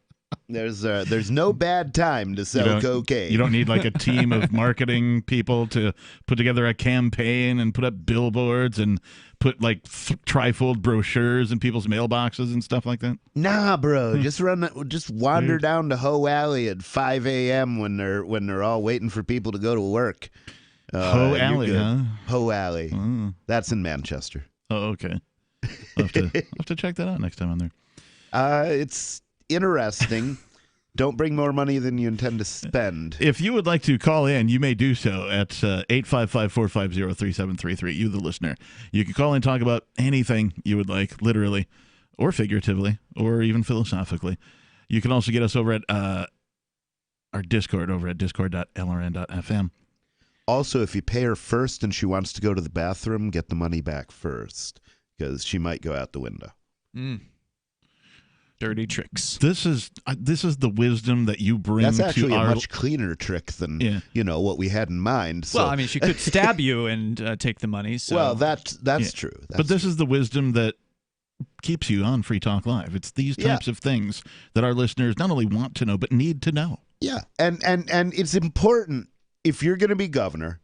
There's no bad time to sell cocaine. You don't need like a team of marketing people to put together a campaign and put up billboards and put like trifold brochures in people's mailboxes and stuff like that. Nah, bro. Just wander down to Hoe Alley at 5 a.m. when they're all waiting for people to go to work. Hoe you're Alley, good. huh? Hoe Alley. That's in Manchester. Oh, okay. I'll have to check that out next time I'm there. It's interesting. Don't bring more money than you intend to spend. If you would like to call in, you may do so at 855-450-3733. You, the listener. You can call in and talk about anything you would like, literally or figuratively or even philosophically. You can also get us over at our Discord over at discord.lrn.fm. Also, if you pay her first and she wants to go to the bathroom, get the money back first because she might go out the window. Dirty tricks. This is the wisdom that you bring That's actually to a our... much cleaner trick than what we had in mind. So. Well, I mean, she could stab you and take the money. So. Well, that's true. But this is the wisdom that keeps you on Free Talk Live. It's these types of things that our listeners not only want to know but need to know. Yeah, and it's important if you're going to be governor,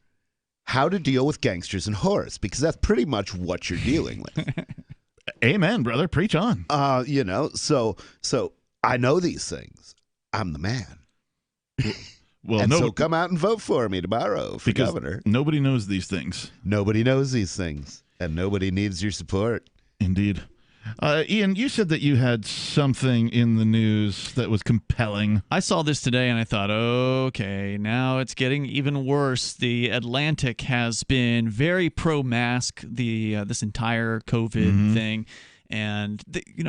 how to deal with gangsters and whores, because that's pretty much what you're dealing with. Amen, brother. Preach on. So I know these things. I'm the man. Well, so come out and vote for me tomorrow for governor. Nobody knows these things. Nobody knows these things, and nobody needs your support. Indeed. Ian, you said that you had something in the news that was compelling. I saw this today and I thought, okay, now it's getting even worse. The Atlantic has been very pro-mask this entire COVID thing, and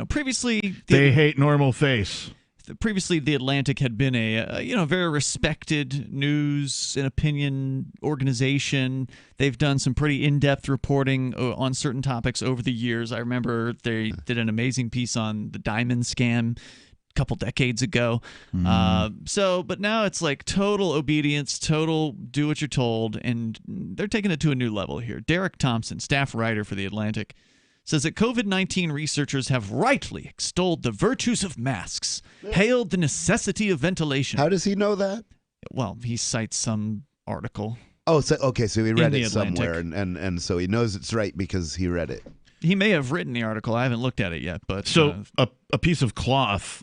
previously they hate normal face. previously The Atlantic had been a very respected news and opinion organization. They've done some pretty in-depth reporting on certain topics over the years. I remember they did an amazing piece on the diamond scam a couple decades ago. But now it's like total obedience, total do what you're told, and they're taking it to a new level here. Derek Thompson, staff writer for The Atlantic, says that COVID-19 researchers have rightly extolled the virtues of masks, hailed the necessity of ventilation. How does he know that? Well, he cites some article. Oh, so he read it The somewhere, and so he knows it's right because he read it. He may have written the article. I haven't looked at it yet, but so a piece of cloth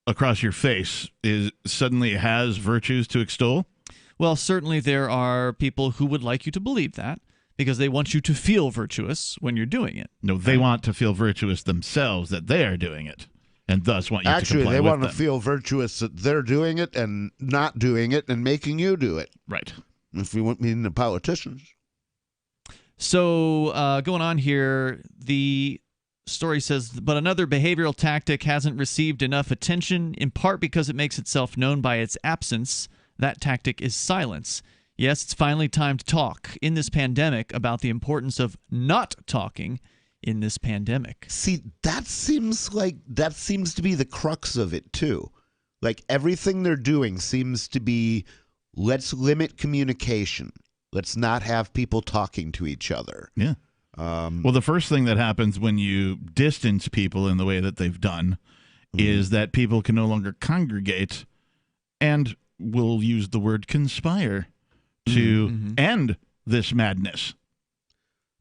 across your face suddenly has virtues to extol? Well, certainly there are people who would like you to believe that, because they want you to feel virtuous when you're doing it. No, they want to feel virtuous themselves that they are doing it, and thus want you to comply with them. Actually, they want to feel virtuous that they're doing it and not doing it and making you do it. Right. If we want meaning the politicians. So going on here, the story says, but another behavioral tactic hasn't received enough attention, in part because it makes itself known by its absence. That tactic is silence. Yes, it's finally time to talk in this pandemic about the importance of not talking in this pandemic. See, that seems to be the crux of it, too. Like, everything they're doing seems to be, let's limit communication. Let's not have people talking to each other. Yeah. Well, the first thing that happens when you distance people in the way that they've done is that people can no longer congregate, and we'll use the word conspire to end this madness.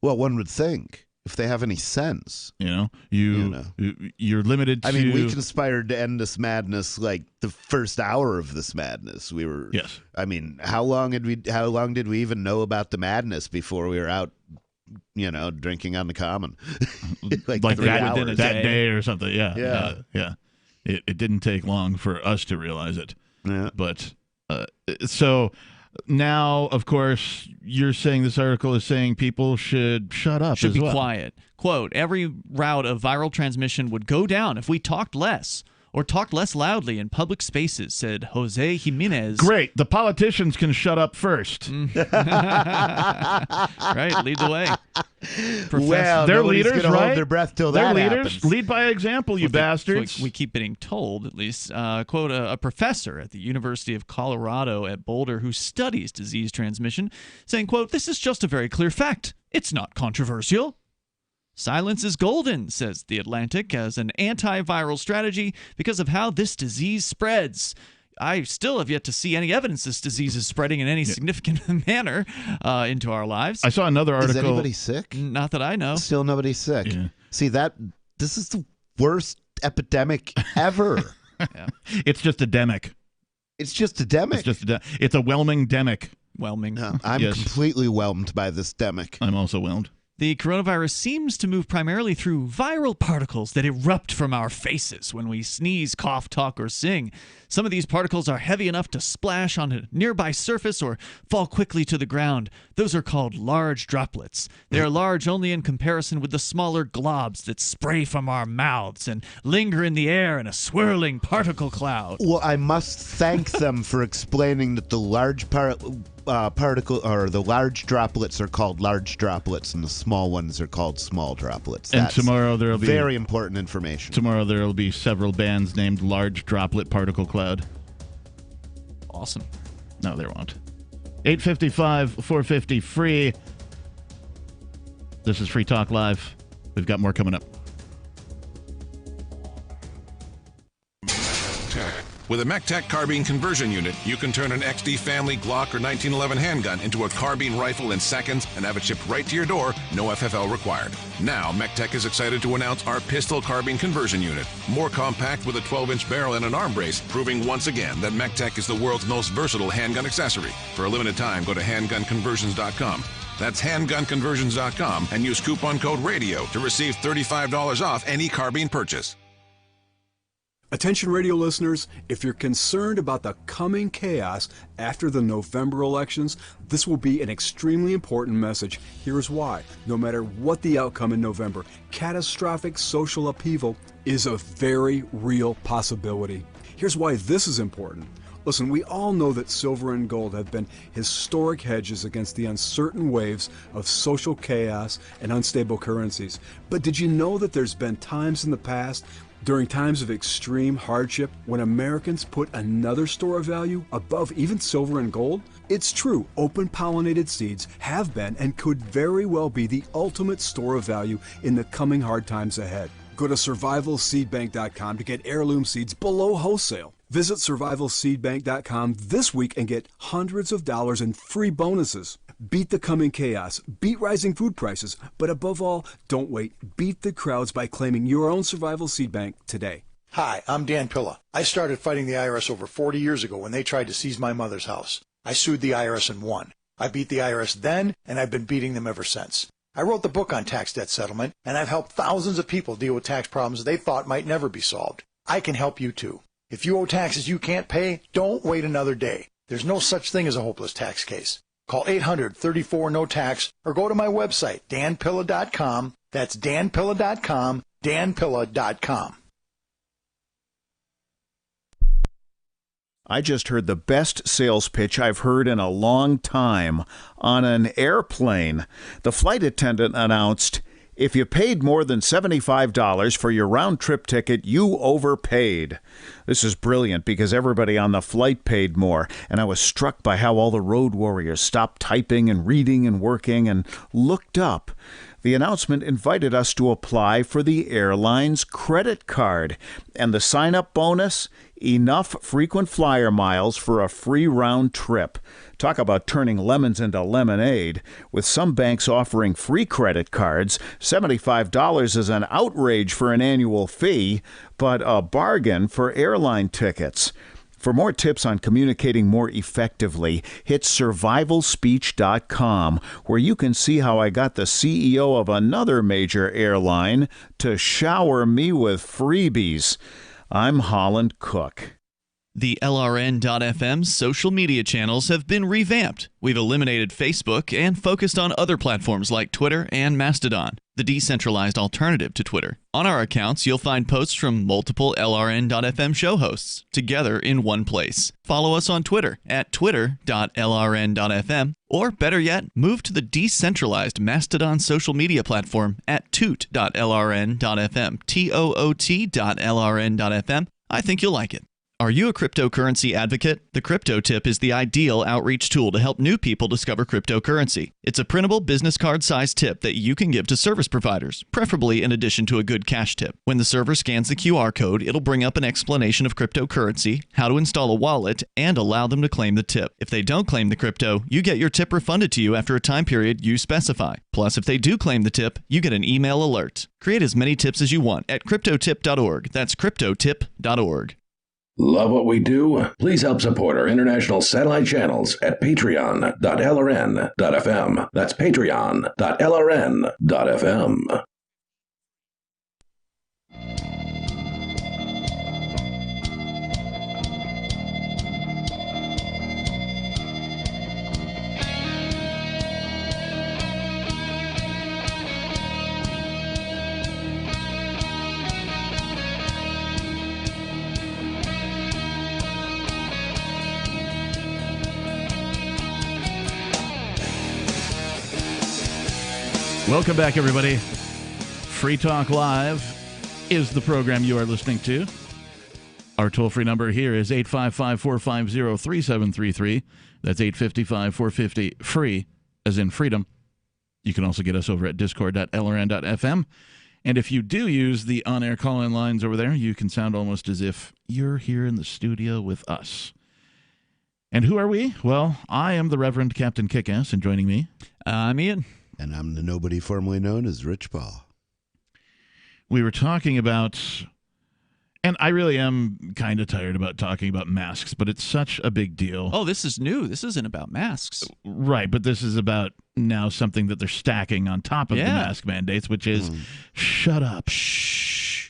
Well, one would think, if they have any sense. You're limited to... I mean, we conspired to end this madness like the first hour of this madness. We were... Yes. I mean, how long did we even know about the madness before we were out, drinking on the common? like that day or something. Yeah. It didn't take long for us to realize it. Yeah. But so now, of course, you're saying this article is saying people should shut up. Should be quiet. Quote, every route of viral transmission would go down if we talked less or talked less loudly in public spaces, said Jose Jimenez. Great. The politicians can shut up first. Right. Lead the way. Well, they're leaders, right? Hold their breath till they're that leaders. happens. Lead by example, you bastards. We keep getting told, at least. Quote, a professor at the University of Colorado at Boulder who studies disease transmission, saying, quote, this is just a very clear fact. It's not controversial. Silence is golden, says The Atlantic, as an antiviral strategy because of how this disease spreads. I still have yet to see any evidence this disease is spreading in any significant manner into our lives. I saw another article. Is anybody sick? Not that I know. Still nobody's sick. Yeah. See, this is the worst epidemic ever. Yeah. It's just endemic. It's just endemic. It's a whelming demic. Whelming. No, I'm completely whelmed by this demic. I'm also whelmed. The coronavirus seems to move primarily through viral particles that erupt from our faces when we sneeze, cough, talk, or sing. Some of these particles are heavy enough to splash on a nearby surface or fall quickly to the ground. Those are called large droplets. They are large only in comparison with the smaller globs that spray from our mouths and linger in the air in a swirling particle cloud. Well, I must thank them for explaining that the large particle or the large droplets are called large droplets and the small ones are called small droplets. And tomorrow there will be very important information. Tomorrow there will be several bands named Large Droplet Particle Cloud. Awesome. No, there won't. 855 450 free. This is Free Talk Live. We've got more coming up. With a MechTech carbine conversion unit, you can turn an XD family Glock or 1911 handgun into a carbine rifle in seconds and have it shipped right to your door, no FFL required. Now, MechTech is excited to announce our pistol carbine conversion unit. More compact with a 12-inch barrel and an arm brace, proving once again that MechTech is the world's most versatile handgun accessory. For a limited time, go to handgunconversions.com. That's handgunconversions.com and use coupon code RADIO to receive $35 off any carbine purchase. Attention radio listeners, if you're concerned about the coming chaos after the November elections, this will be an extremely important message. Here's why. No matter what the outcome in November, catastrophic social upheaval is a very real possibility. Here's why this is important. Listen, we all know that silver and gold have been historic hedges against the uncertain waves of social chaos and unstable currencies. But did you know that there's been times in the past, during times of extreme hardship, when Americans put another store of value above even silver and gold? It's true, open pollinated seeds have been and could very well be the ultimate store of value in the coming hard times ahead. Go to survivalseedbank.com to get heirloom seeds below wholesale. Visit survivalseedbank.com this week and get hundreds of dollars in free bonuses. Beat the coming chaos, beat rising food prices, but above all, don't wait. Beat the crowds by claiming your own Survival Seed Bank today. Hi, I'm Dan Pilla. I started fighting the IRS over 40 years ago when they tried to seize my mother's house. I sued the IRS and won. I beat the IRS then, and I've been beating them ever since. I wrote the book on tax debt settlement, and I've helped thousands of people deal with tax problems they thought might never be solved. I can help you too. If you owe taxes you can't pay, don't wait another day. There's no such thing as a hopeless tax case. Call 800-34-NO-TAX or go to my website, danpilla.com. That's danpilla.com, danpilla.com. I just heard the best sales pitch I've heard in a long time on an airplane. The flight attendant announced, "If you paid more than $75 for your round-trip ticket, you overpaid." This is brilliant because everybody on the flight paid more, and I was struck by how all the road warriors stopped typing and reading and working and looked up. The announcement invited us to apply for the airline's credit card, and the sign-up bonus, enough frequent flyer miles for a free round trip. Talk about turning lemons into lemonade. With some banks offering free credit cards, $75 is an outrage for an annual fee, but a bargain for airline tickets. For more tips on communicating more effectively, hit survivalspeech.com, where you can see how I got the CEO of another major airline to shower me with freebies. I'm Holland Cook. The LRN.FM social media channels have been revamped. We've eliminated Facebook and focused on other platforms like Twitter and Mastodon, the decentralized alternative to Twitter. On our accounts, you'll find posts from multiple LRN.FM show hosts together in one place. Follow us on Twitter at twitter.lrn.fm, or better yet, move to the decentralized Mastodon social media platform at toot.lrn.fm, toot.lrn.fm. I think you'll like it. Are you a cryptocurrency advocate? The Crypto Tip is the ideal outreach tool to help new people discover cryptocurrency. It's a printable business card-sized tip that you can give to service providers, preferably in addition to a good cash tip. When the server scans the QR code, it'll bring up an explanation of cryptocurrency, how to install a wallet, and allow them to claim the tip. If they don't claim the crypto, you get your tip refunded to you after a time period you specify. Plus, if they do claim the tip, you get an email alert. Create as many tips as you want at cryptotip.org. That's cryptotip.org. Love what we do? Please help support our international satellite channels at patreon.lrn.fm. That's patreon.lrn.fm. Welcome back, everybody. Free Talk Live is the program you are listening to. Our toll-free number here is 855-450-3733. That's 855-450-FREE, as in freedom. You can also get us over at discord.lrn.fm. And if you do use the on-air call-in lines over there, you can sound almost as if you're here in the studio with us. And who are we? Well, I am the Reverend Captain Kickass, and joining me, I'm Ian. And I'm the nobody formerly known as Rich Paul. We were talking about, and I really am kind of tired about talking about masks, but it's such a big deal. Oh, this is new. This isn't about masks. Right, but this is about now something that they're stacking on top of the mask mandates, which is shut up. Shh.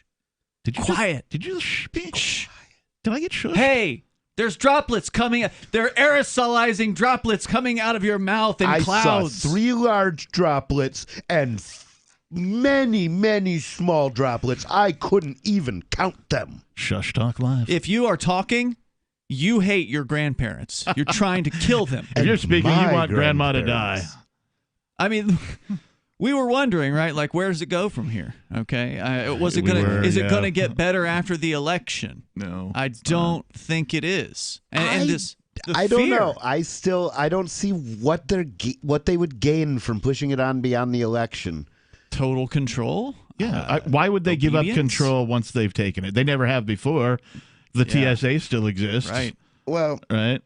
Did you quiet. Did you shh? Did I get shushed? Hey! There's droplets coming. They're aerosolizing droplets coming out of your mouth in clouds. I saw 3 large droplets and many, many small droplets. I couldn't even count them. Shush Talk Live. If you are talking, you hate your grandparents. You're trying to kill them. If you're speaking, you want grandma to die. I mean, we were wondering, right? Like, where does it go from here? Okay, is it gonna get better after the election? No, I don't think it is. I don't know. I don't see what they would gain from pushing it on beyond the election. Total control. Yeah. Why would they give up control once they've taken it? They never have before. The TSA still exists. Right. Well, right.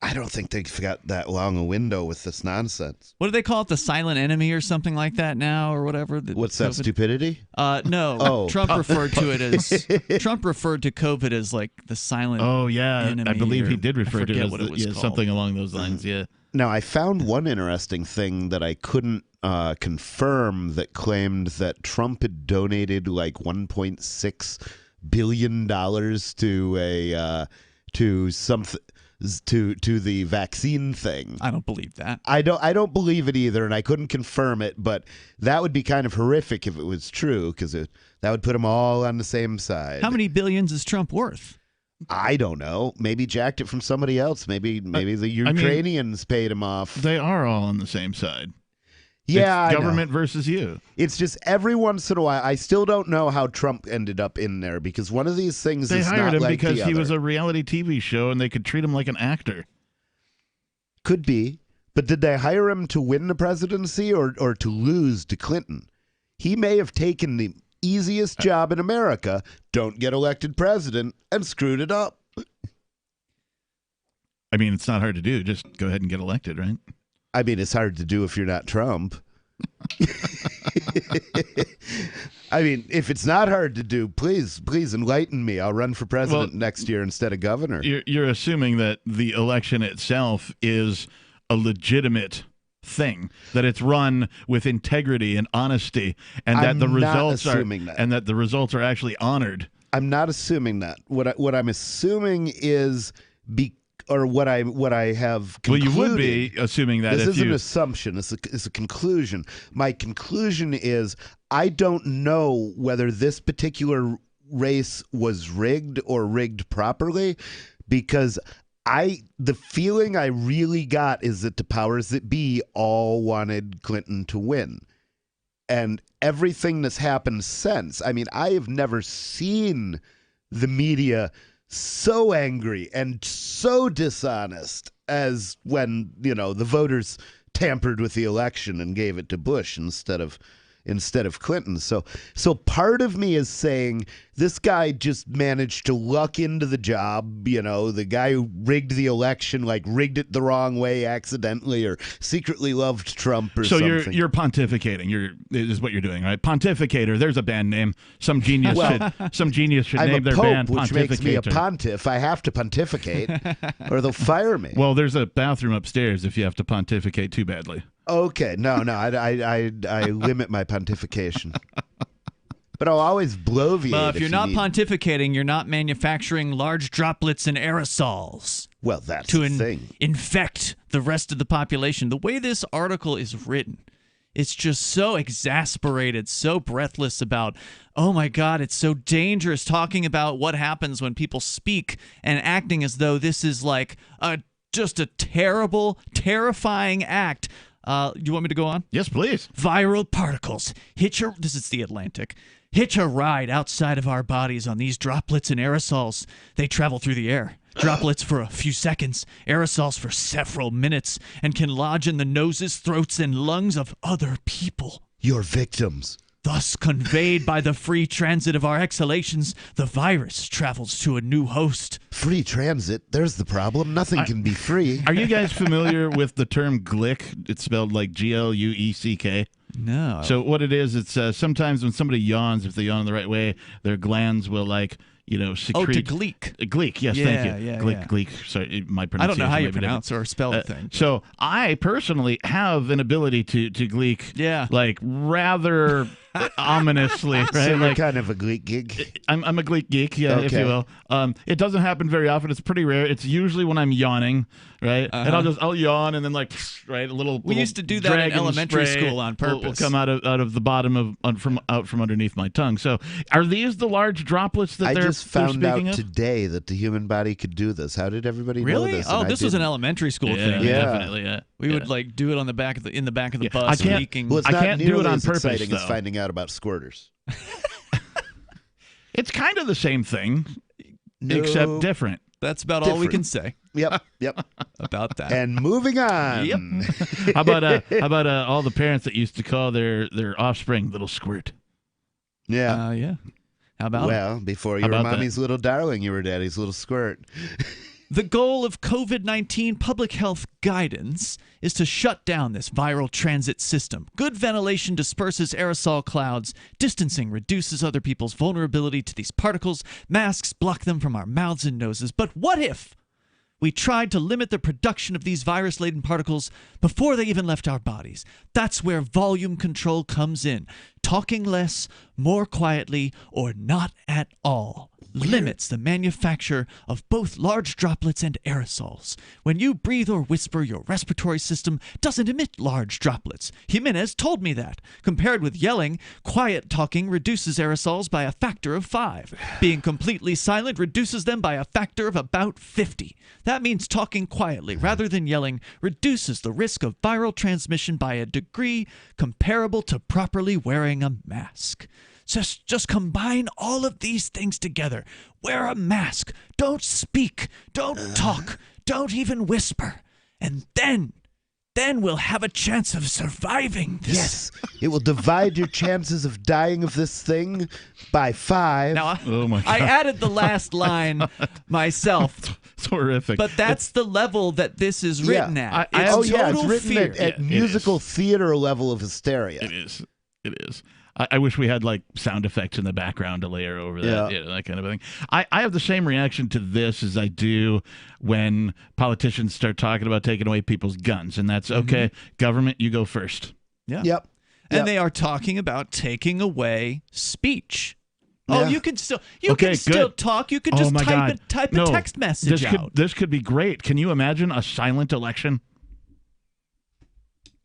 I don't think they've got that long a window with this nonsense. What do they call it? The silent enemy or something like that now, or whatever? What's that? Stupidity? No. Oh. Trump referred to it as COVID as like the silent. Oh yeah, enemy, I believe he did refer to it as called. something along those lines. Yeah. Now I found one interesting thing that I couldn't confirm that claimed that Trump had donated like $1.6 billion to the vaccine thing. I don't believe that. I don't believe it either, and I couldn't confirm it, but that would be kind of horrific if it was true, because that would put them all on the same side. How many billions is Trump worth? I don't know. Maybe jacked it from somebody else. Maybe the Ukrainians paid him off. They are all on the same side. Yeah, it's government versus you. It's just every once in a while, I still don't know how Trump ended up in there, because one of these things they is hired not him like because the he other. was a reality TV show and they could treat him like an actor. Could be, but did they hire him to win the presidency or to lose to Clinton? He may have taken the easiest job in America, don't get elected president, and screwed it up. I mean, it's not hard to do. Just go ahead and get elected, right? I mean, it's hard to do if you're not Trump. I mean, if it's not hard to do, please enlighten me. I'll run for president next year instead of governor. You're assuming that the election itself is a legitimate thing, that it's run with integrity and honesty, and that the results are actually honored. I'm not assuming that. What I'm assuming is what I have concluded. Well, you would be assuming that this is an assumption. It's a conclusion. My conclusion is I don't know whether this particular race was rigged or rigged properly, because the feeling I really got is that the powers that be all wanted Clinton to win. And everything that's happened since, I mean, I have never seen the media so angry and so dishonest as when, the voters tampered with the election and gave it to Bush instead of Clinton. So part of me is saying this guy just managed to luck into the job. The guy who rigged the election, rigged it the wrong way accidentally, or secretly loved Trump or something. So you're pontificating. Is what you're doing, right? Pontificator. There's a band name. Some genius should name their band Pontificator. Which makes me a pontiff. I have to pontificate, or they'll fire me. Well, there's a bathroom upstairs if you have to pontificate too badly. Okay, no, I limit my pontification. But I'll always bloviate. Well, if you're not pontificating, you're not manufacturing large droplets and aerosols. Well, that's the thing. Infect the rest of the population. The way this article is written, it's just so exasperated, so breathless about, oh my God, it's so dangerous, talking about what happens when people speak and acting as though this is like just a terrible, terrifying act. You want me to go on? Yes, please. Viral particles. This is the Atlantic. Hitch a ride outside of our bodies on these droplets and aerosols. They travel through the air. Droplets for a few seconds, aerosols for several minutes, and can lodge in the noses, throats, and lungs of other people. Your victims. Thus, conveyed by the free transit of our exhalations, the virus travels to a new host. Free transit? There's the problem. Nothing can be free. Are you guys familiar with the term glick? It's spelled like Glueck. No. So what it is, it's sometimes when somebody yawns, if they yawn the right way, their glands will secrete. Oh, to gleek. Gleek, yes, thank you. Yeah, Gleek. Sorry, my pronunciation. I don't know how you pronounce or spell the thing. So I personally have an ability to gleek. Yeah. Rather ominously, right? So you're like kind of a Greek geek. I'm a Greek geek, yeah, if Okay. you will. It doesn't happen very often. It's pretty rare. It's usually when I'm yawning, right? And I'll yawn and then like right a little. We used to do that in dragon elementary spray school on will purpose. come out of the bottom of from underneath my tongue. So are these the large droplets that I they're just found they're out speaking of? today that the human body could do this. How did everybody know Really? this? Oh, And I this was an didn't. elementary school Yeah, thing. Yeah. definitely. Yeah. We would like do it on the back of the bus. I can't- leaking. Well, it's I not can't do nearly it on as purpose, exciting as though. finding out about squirters. It's kind of the same thing, No. except different. That's about all we can say Yep. about that. And moving on. Yep. How about all the parents that used to call their offspring little squirt? Yeah. Yeah. How about it? Well, before you How were about that? mommy's little darling, you were daddy's little squirt. The goal of COVID-19 public health guidance is to shut down this viral transit system. Good ventilation disperses aerosol clouds. Distancing reduces other people's vulnerability to these particles. Masks block them from our mouths and noses. But what if we tried to limit the production of these virus-laden particles before they even left our bodies? That's where volume control comes in. Talking less, more quietly, or not at all limits the manufacture of both large droplets and aerosols. When you breathe or whisper, your respiratory system doesn't emit large droplets. Jimenez told me that. Compared with yelling, quiet talking reduces aerosols by a factor of 5. Being completely silent reduces them by a factor of about 50. That means talking quietly rather than yelling reduces the risk of viral transmission by a degree comparable to properly wearing a mask. Just combine all of these things together. Wear a mask. Don't speak. Don't talk. Don't even whisper. And then we'll have a chance of surviving this. Yes. It will divide your chances of dying of this thing by 5. Now, Oh my God. I added the last line myself. It's horrific. But that's the level that this is written at. It's it's total written fear. at musical theater level of hysteria. It is. It is. I wish we had like sound effects in the background to layer over that, Yeah. that kind of thing. I have the same reaction to this as I do when politicians start talking about taking away people's guns, and that's okay. Government, you go first. Yeah. Yep. And they are talking about taking away speech. Oh, Yeah. you can still Okay, good. talk. You can Oh just my God. type No, a text message out. This could be great. Can you imagine a silent election?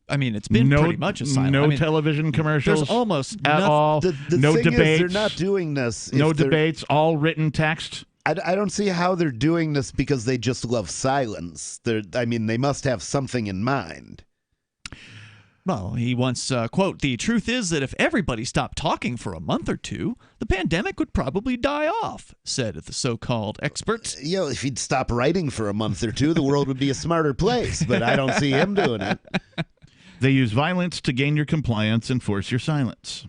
I mean, it's been pretty much a silent. No I mean, television commercials. There's almost at all. The no thing debates. is, they're not doing this. No if they're- debates. All written text. I don't see how they're doing this because they just love silence. I mean, they must have something in mind. Well, he once, quote, "The truth is that if everybody stopped talking for a month or two, the pandemic would probably die off," said the so-called experts. If he'd stop writing for a month or two, the world would be a smarter place, but I don't see him doing it. They use violence to gain your compliance and force your silence.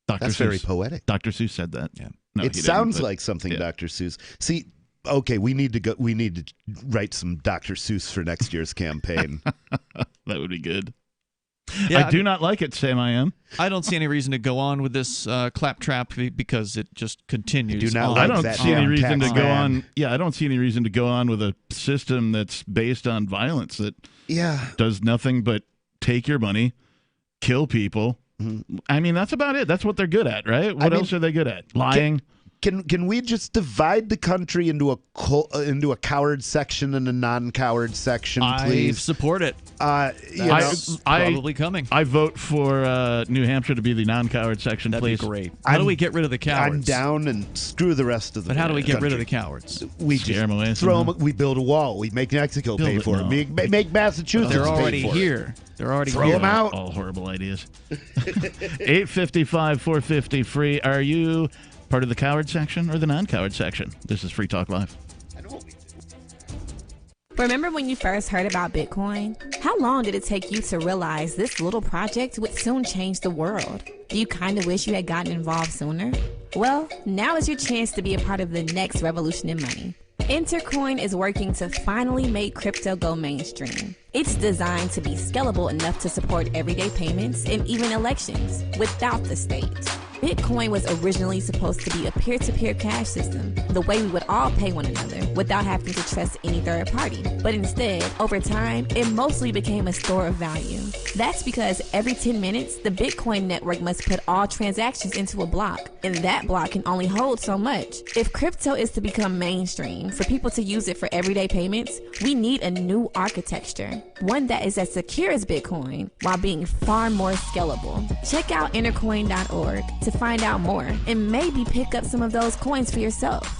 That's very poetic. Dr. Seuss said that. Yeah. No, It he didn't, sounds but- like something yeah. Dr. Seuss. See, okay, we need to write some Dr. Seuss for next year's campaign. That would be good. Yeah, I do not like it, Sam. I am. I don't see any reason to go on with this claptrap because it just continues. not on. like I don't that see any damn reason to tax go man. on. Yeah, I don't see any reason to go on with a system that's based on violence that Yeah. does nothing but take your money, kill people. I mean, that's about it. That's what they're good at, right? What else are they good at? Lying. Can we just divide the country into a coward section and a non-coward section, I please? support it. That's probably coming. I vote for New Hampshire to be the non-coward section, That'd please. be great. How do we get rid of the cowards? I'm down and screw the rest of the But how do we get rid of the country. cowards? We Scare just 'em away throw somehow. them. We build a wall. We make Mexico Build pay it, for no. it. Make Massachusetts They're pay already for it. here. They're already Throw here. them out. All horrible ideas. 855 450 free. Are you part of the coward section or the non-coward section? This is Free Talk Live. Remember when you first heard about Bitcoin? How long did it take you to realize this little project would soon change the world? Do you kind of wish you had gotten involved sooner? Well, now is your chance to be a part of the next revolution in money. Intercoin is working to finally make crypto go mainstream. It's designed to be scalable enough to support everyday payments and even elections without the state. Bitcoin was originally supposed to be a peer-to-peer cash system, the way we would all pay one another without having to trust any third party. But instead, over time, it mostly became a store of value. That's because every 10 minutes, the Bitcoin network must put all transactions into a block, and that block can only hold so much. If crypto is to become mainstream, for people to use it for everyday payments, we need a new architecture, one that is as secure as Bitcoin while being far more scalable. Check out intercoin.org to find out more and maybe pick up some of those coins for yourself.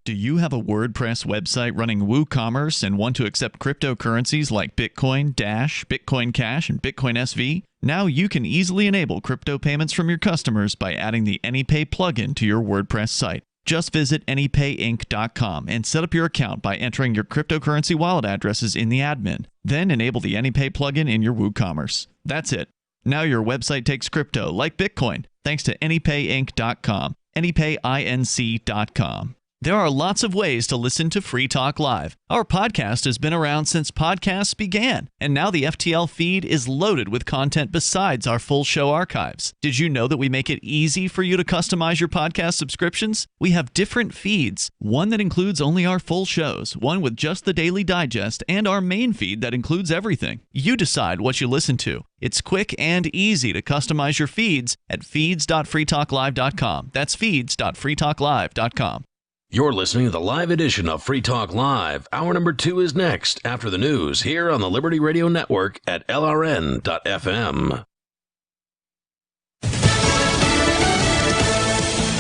Do you have a WordPress website running WooCommerce and want to accept cryptocurrencies like Bitcoin, Dash, Bitcoin Cash, and Bitcoin SV? Now you can easily enable crypto payments from your customers by adding the AnyPay plugin to your WordPress site. Just visit AnyPayInc.com and set up your account by entering your cryptocurrency wallet addresses in the admin. Then enable the AnyPay plugin in your WooCommerce. That's it. Now your website takes crypto like Bitcoin thanks to AnyPayInc.com. AnyPayInc.com. There are lots of ways to listen to Free Talk Live. Our podcast has been around since podcasts began, and now the FTL feed is loaded with content besides our full show archives. Did you know that we make it easy for you to customize your podcast subscriptions? We have different feeds, one that includes only our full shows, one with just the Daily Digest, and our main feed that includes everything. You decide what you listen to. It's quick and easy to customize your feeds at feeds.freetalklive.com. That's feeds.freetalklive.com. You're listening to the live edition of Free Talk Live. Hour number 2 is next after the news here on the Liberty Radio Network at LRN.FM.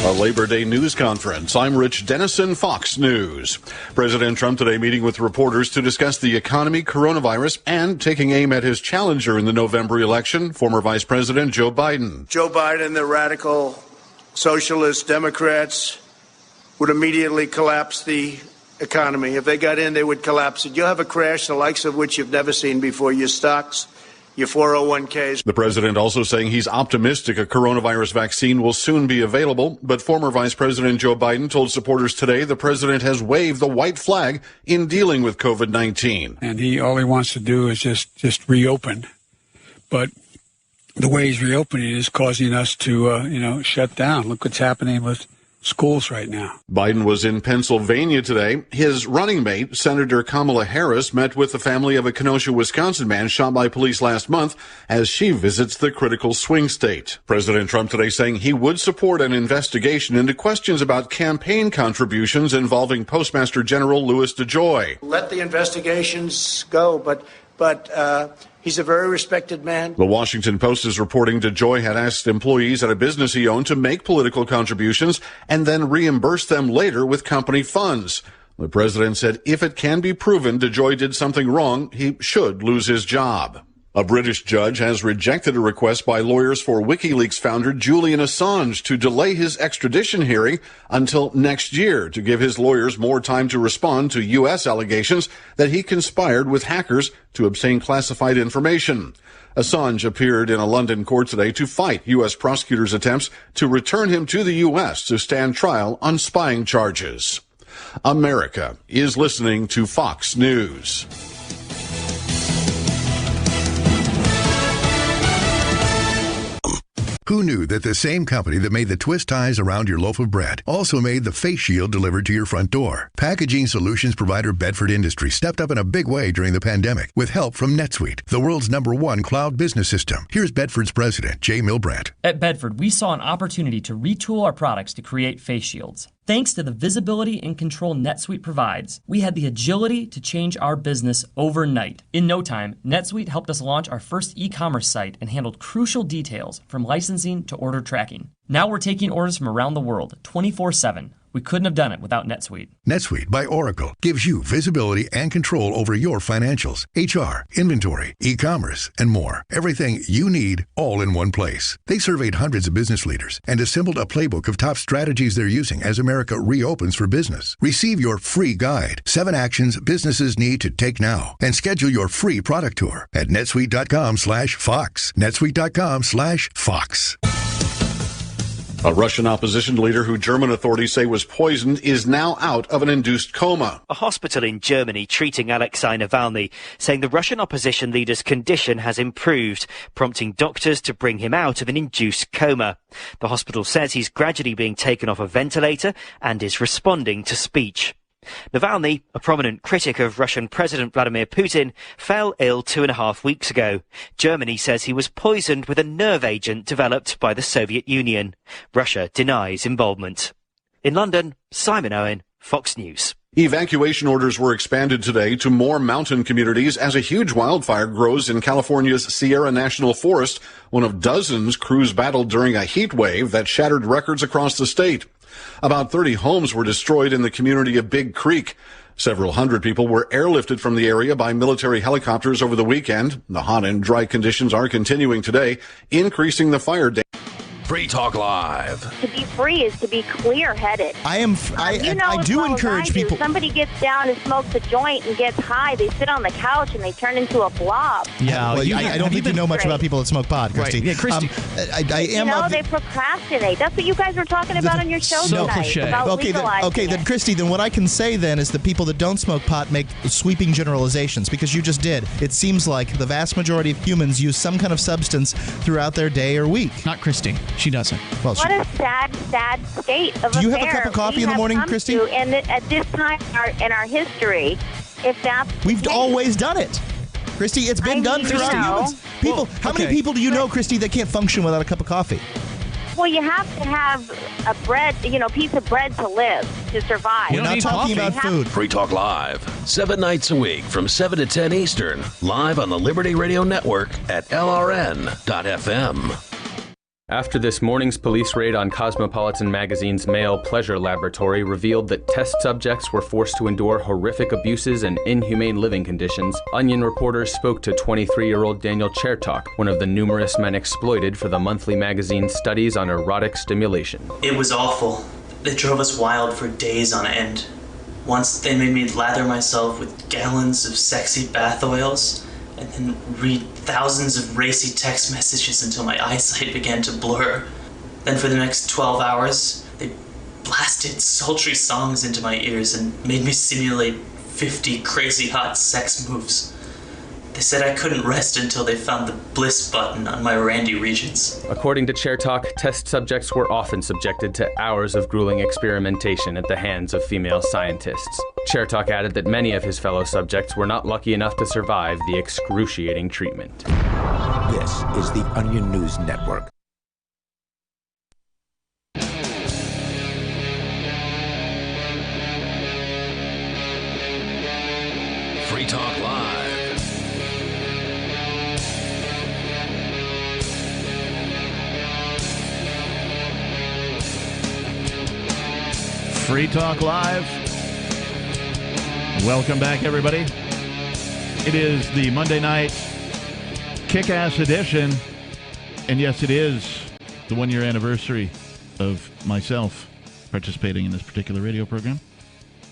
A Labor Day news conference. I'm Rich Dennison, Fox News. President Trump today meeting with reporters to discuss the economy, coronavirus, and taking aim at his challenger in the November election, former Vice President Joe Biden. Joe Biden, the radical socialist Democrats would immediately collapse the economy. If they got in, they would collapse it. You'll have a crash, the likes of which you've never seen before. Your stocks, your 401ks. The president also saying he's optimistic a coronavirus vaccine will soon be available, but former Vice President Joe Biden told supporters today the president has waved the white flag in dealing with COVID-19. And all he wants to do is just reopen. But the way he's reopening is causing us to, shut down. Look what's happening with schools right now. Biden was in Pennsylvania today. His running mate, Senator Kamala Harris, met with the family of a Kenosha, Wisconsin man shot by police last month as she visits the critical swing state. President Trump today saying he would support an investigation into questions about campaign contributions involving Postmaster General Louis DeJoy. Let the investigations go, but he's a very respected man. The Washington Post is reporting DeJoy had asked employees at a business he owned to make political contributions and then reimburse them later with company funds. The president said if it can be proven DeJoy did something wrong, he should lose his job. A British judge has rejected a request by lawyers for WikiLeaks founder Julian Assange to delay his extradition hearing until next year to give his lawyers more time to respond to U.S. allegations that he conspired with hackers to obtain classified information. Assange appeared in a London court today to fight U.S. prosecutors' attempts to return him to the U.S. to stand trial on spying charges. America is listening to Fox News. Who knew that the same company that made the twist ties around your loaf of bread also made the face shield delivered to your front door? Packaging solutions provider Bedford Industries stepped up in a big way during the pandemic with help from NetSuite, the world's #1 cloud business system. Here's Bedford's president, Jay Milbrandt. At Bedford, we saw an opportunity to retool our products to create face shields. Thanks to the visibility and control NetSuite provides, we had the agility to change our business overnight. In no time, NetSuite helped us launch our first e-commerce site and handled crucial details from licensing to order tracking. Now we're taking orders from around the world 24/7. We couldn't have done it without NetSuite. NetSuite by Oracle gives you visibility and control over your financials, HR, inventory, e-commerce, and more. Everything you need all in one place. They surveyed hundreds of business leaders and assembled a playbook of top strategies they're using as America reopens for business. Receive your free guide, 7 actions businesses need to take now, and schedule your free product tour at netsuite.com/Fox. netsuite.com/Fox. A Russian opposition leader who German authorities say was poisoned is now out of an induced coma. A hospital in Germany treating Alexei Navalny, saying the Russian opposition leader's condition has improved, prompting doctors to bring him out of an induced coma. The hospital says he's gradually being taken off a ventilator and is responding to speech. Navalny, a prominent critic of Russian President Vladimir Putin, fell ill 2.5 weeks ago. Germany says he was poisoned with a nerve agent developed by the Soviet Union. Russia denies involvement. In London, Simon Owen, Fox News. Evacuation orders were expanded today to more mountain communities as a huge wildfire grows in California's Sierra National Forest, one of dozens crews battled during a heat wave that shattered records across the state. About 30 homes were destroyed in the community of Big Creek. Several hundred people were airlifted from the area by military helicopters over the weekend. The hot and dry conditions are continuing today, increasing the fire danger. Free Talk Live. To be free is to be clear-headed. I do encourage people. Somebody gets down and smokes a joint and gets high. They sit on the couch and they turn into a blob. Yeah, well, I don't think you know much about people that smoke pot, Christy. Right. Yeah, Christy. They procrastinate. That's what you guys were talking about on your show tonight. Cliche. About Then Christy, then what I can say then is the people that don't smoke pot make sweeping generalizations, because you just did. It seems like the vast majority of humans use some kind of substance throughout their day or week. Not Christy. She doesn't. Well, what a sad state of affairs. Do you have a cup of coffee in the morning, Christy? And at this time in our history, if that's we've always done it, Christy. It's been done throughout humans. People, how many people do you know, Christy, that can't function without a cup of coffee? Well, you have to have a piece of bread to live, to survive. We're not talking about food. Free Talk Live, 7 nights a week from 7 to 10 Eastern, live on the Liberty Radio Network at LRN.FM. After this morning's police raid on Cosmopolitan magazine's male pleasure laboratory revealed that test subjects were forced to endure horrific abuses and inhumane living conditions, Onion reporters spoke to 23-year-old Daniel Chertok, one of the numerous men exploited for the monthly magazine's studies on erotic stimulation. It was awful. They drove us wild for days on end. Once they made me lather myself with gallons of sexy bath oils, and then read thousands of racy text messages until my eyesight began to blur. Then for the next 12 hours, they blasted sultry songs into my ears and made me simulate 50 crazy hot sex moves. They said I couldn't rest until they found the bliss button on my Randy regions. According to Chertok, test subjects were often subjected to hours of grueling experimentation at the hands of female scientists. Chertok added that many of his fellow subjects were not lucky enough to survive the excruciating treatment. This is the Onion News Network. Free Talk Live. Free Talk Live. Welcome back, everybody. It is the Monday night Kickass edition. And yes, it is the 1-year anniversary of myself participating in this particular radio program.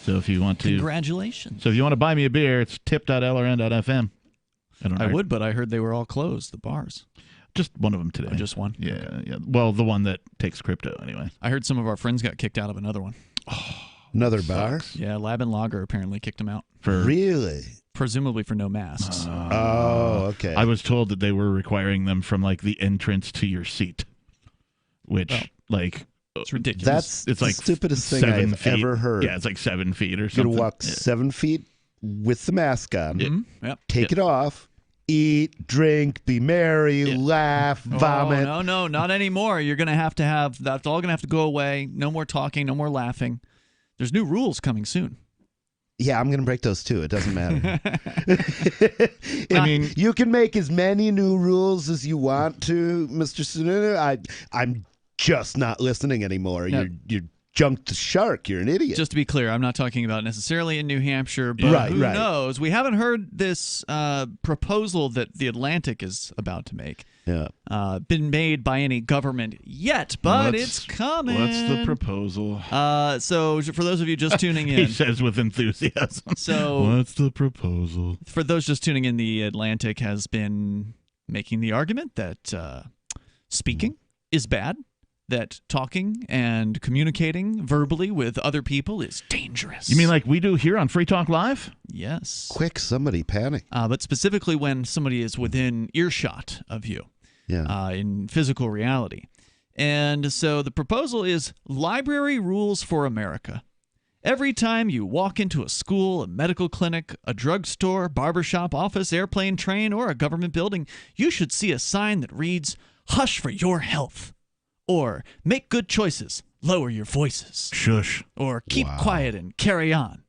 So if you want to... Congratulations. So if you want to buy me a beer, it's tip.lrn.fm. I would, but I heard they were all closed, the bars. Just one of them today. Oh, just one? Yeah. Well, the one that takes crypto, anyway. I heard some of our friends got kicked out of another one. Oh, another bar? Yeah, Lab and Lager apparently kicked them out. Really? Presumably for no masks. Okay. I was told that they were requiring them from, like, the entrance to your seat, which, it's ridiculous. It's like the stupidest thing I've ever heard. Yeah, it's like 7 feet or something. You're going to walk 7 feet with the mask on, take it Yep. off, eat, drink, be merry, laugh, vomit. Oh, no, not anymore. You're going to have that's all going to have to go away. No more talking, no more laughing. There's new rules coming soon. Yeah, I'm going to break those too. It doesn't matter. I mean, you can make as many new rules as you want to, Mr. Sununu. I'm just not listening anymore. No. You're jumped the shark. You're an idiot. Just to be clear, I'm not talking about necessarily in New Hampshire, but who knows? We haven't heard this proposal that the Atlantic is about to make. Yeah. Been made by any government yet, but it's coming. What's the proposal? So for those of you just tuning in, he says with enthusiasm. So what's the proposal? For those just tuning in, the Atlantic has been making the argument that speaking is bad, that talking and communicating verbally with other people is dangerous. You mean like we do here on Free Talk Live? Yes. Quick, somebody panic. But specifically when somebody is within earshot of you. Yeah. In physical reality. And so the proposal is library rules for America. Every time you walk into a school, a medical clinic, a drugstore, barbershop, office, airplane, train, or a government building, you should see a sign that reads, "Hush for your health," or "Make good choices, lower your voices," "Shush," or "Keep quiet and carry on."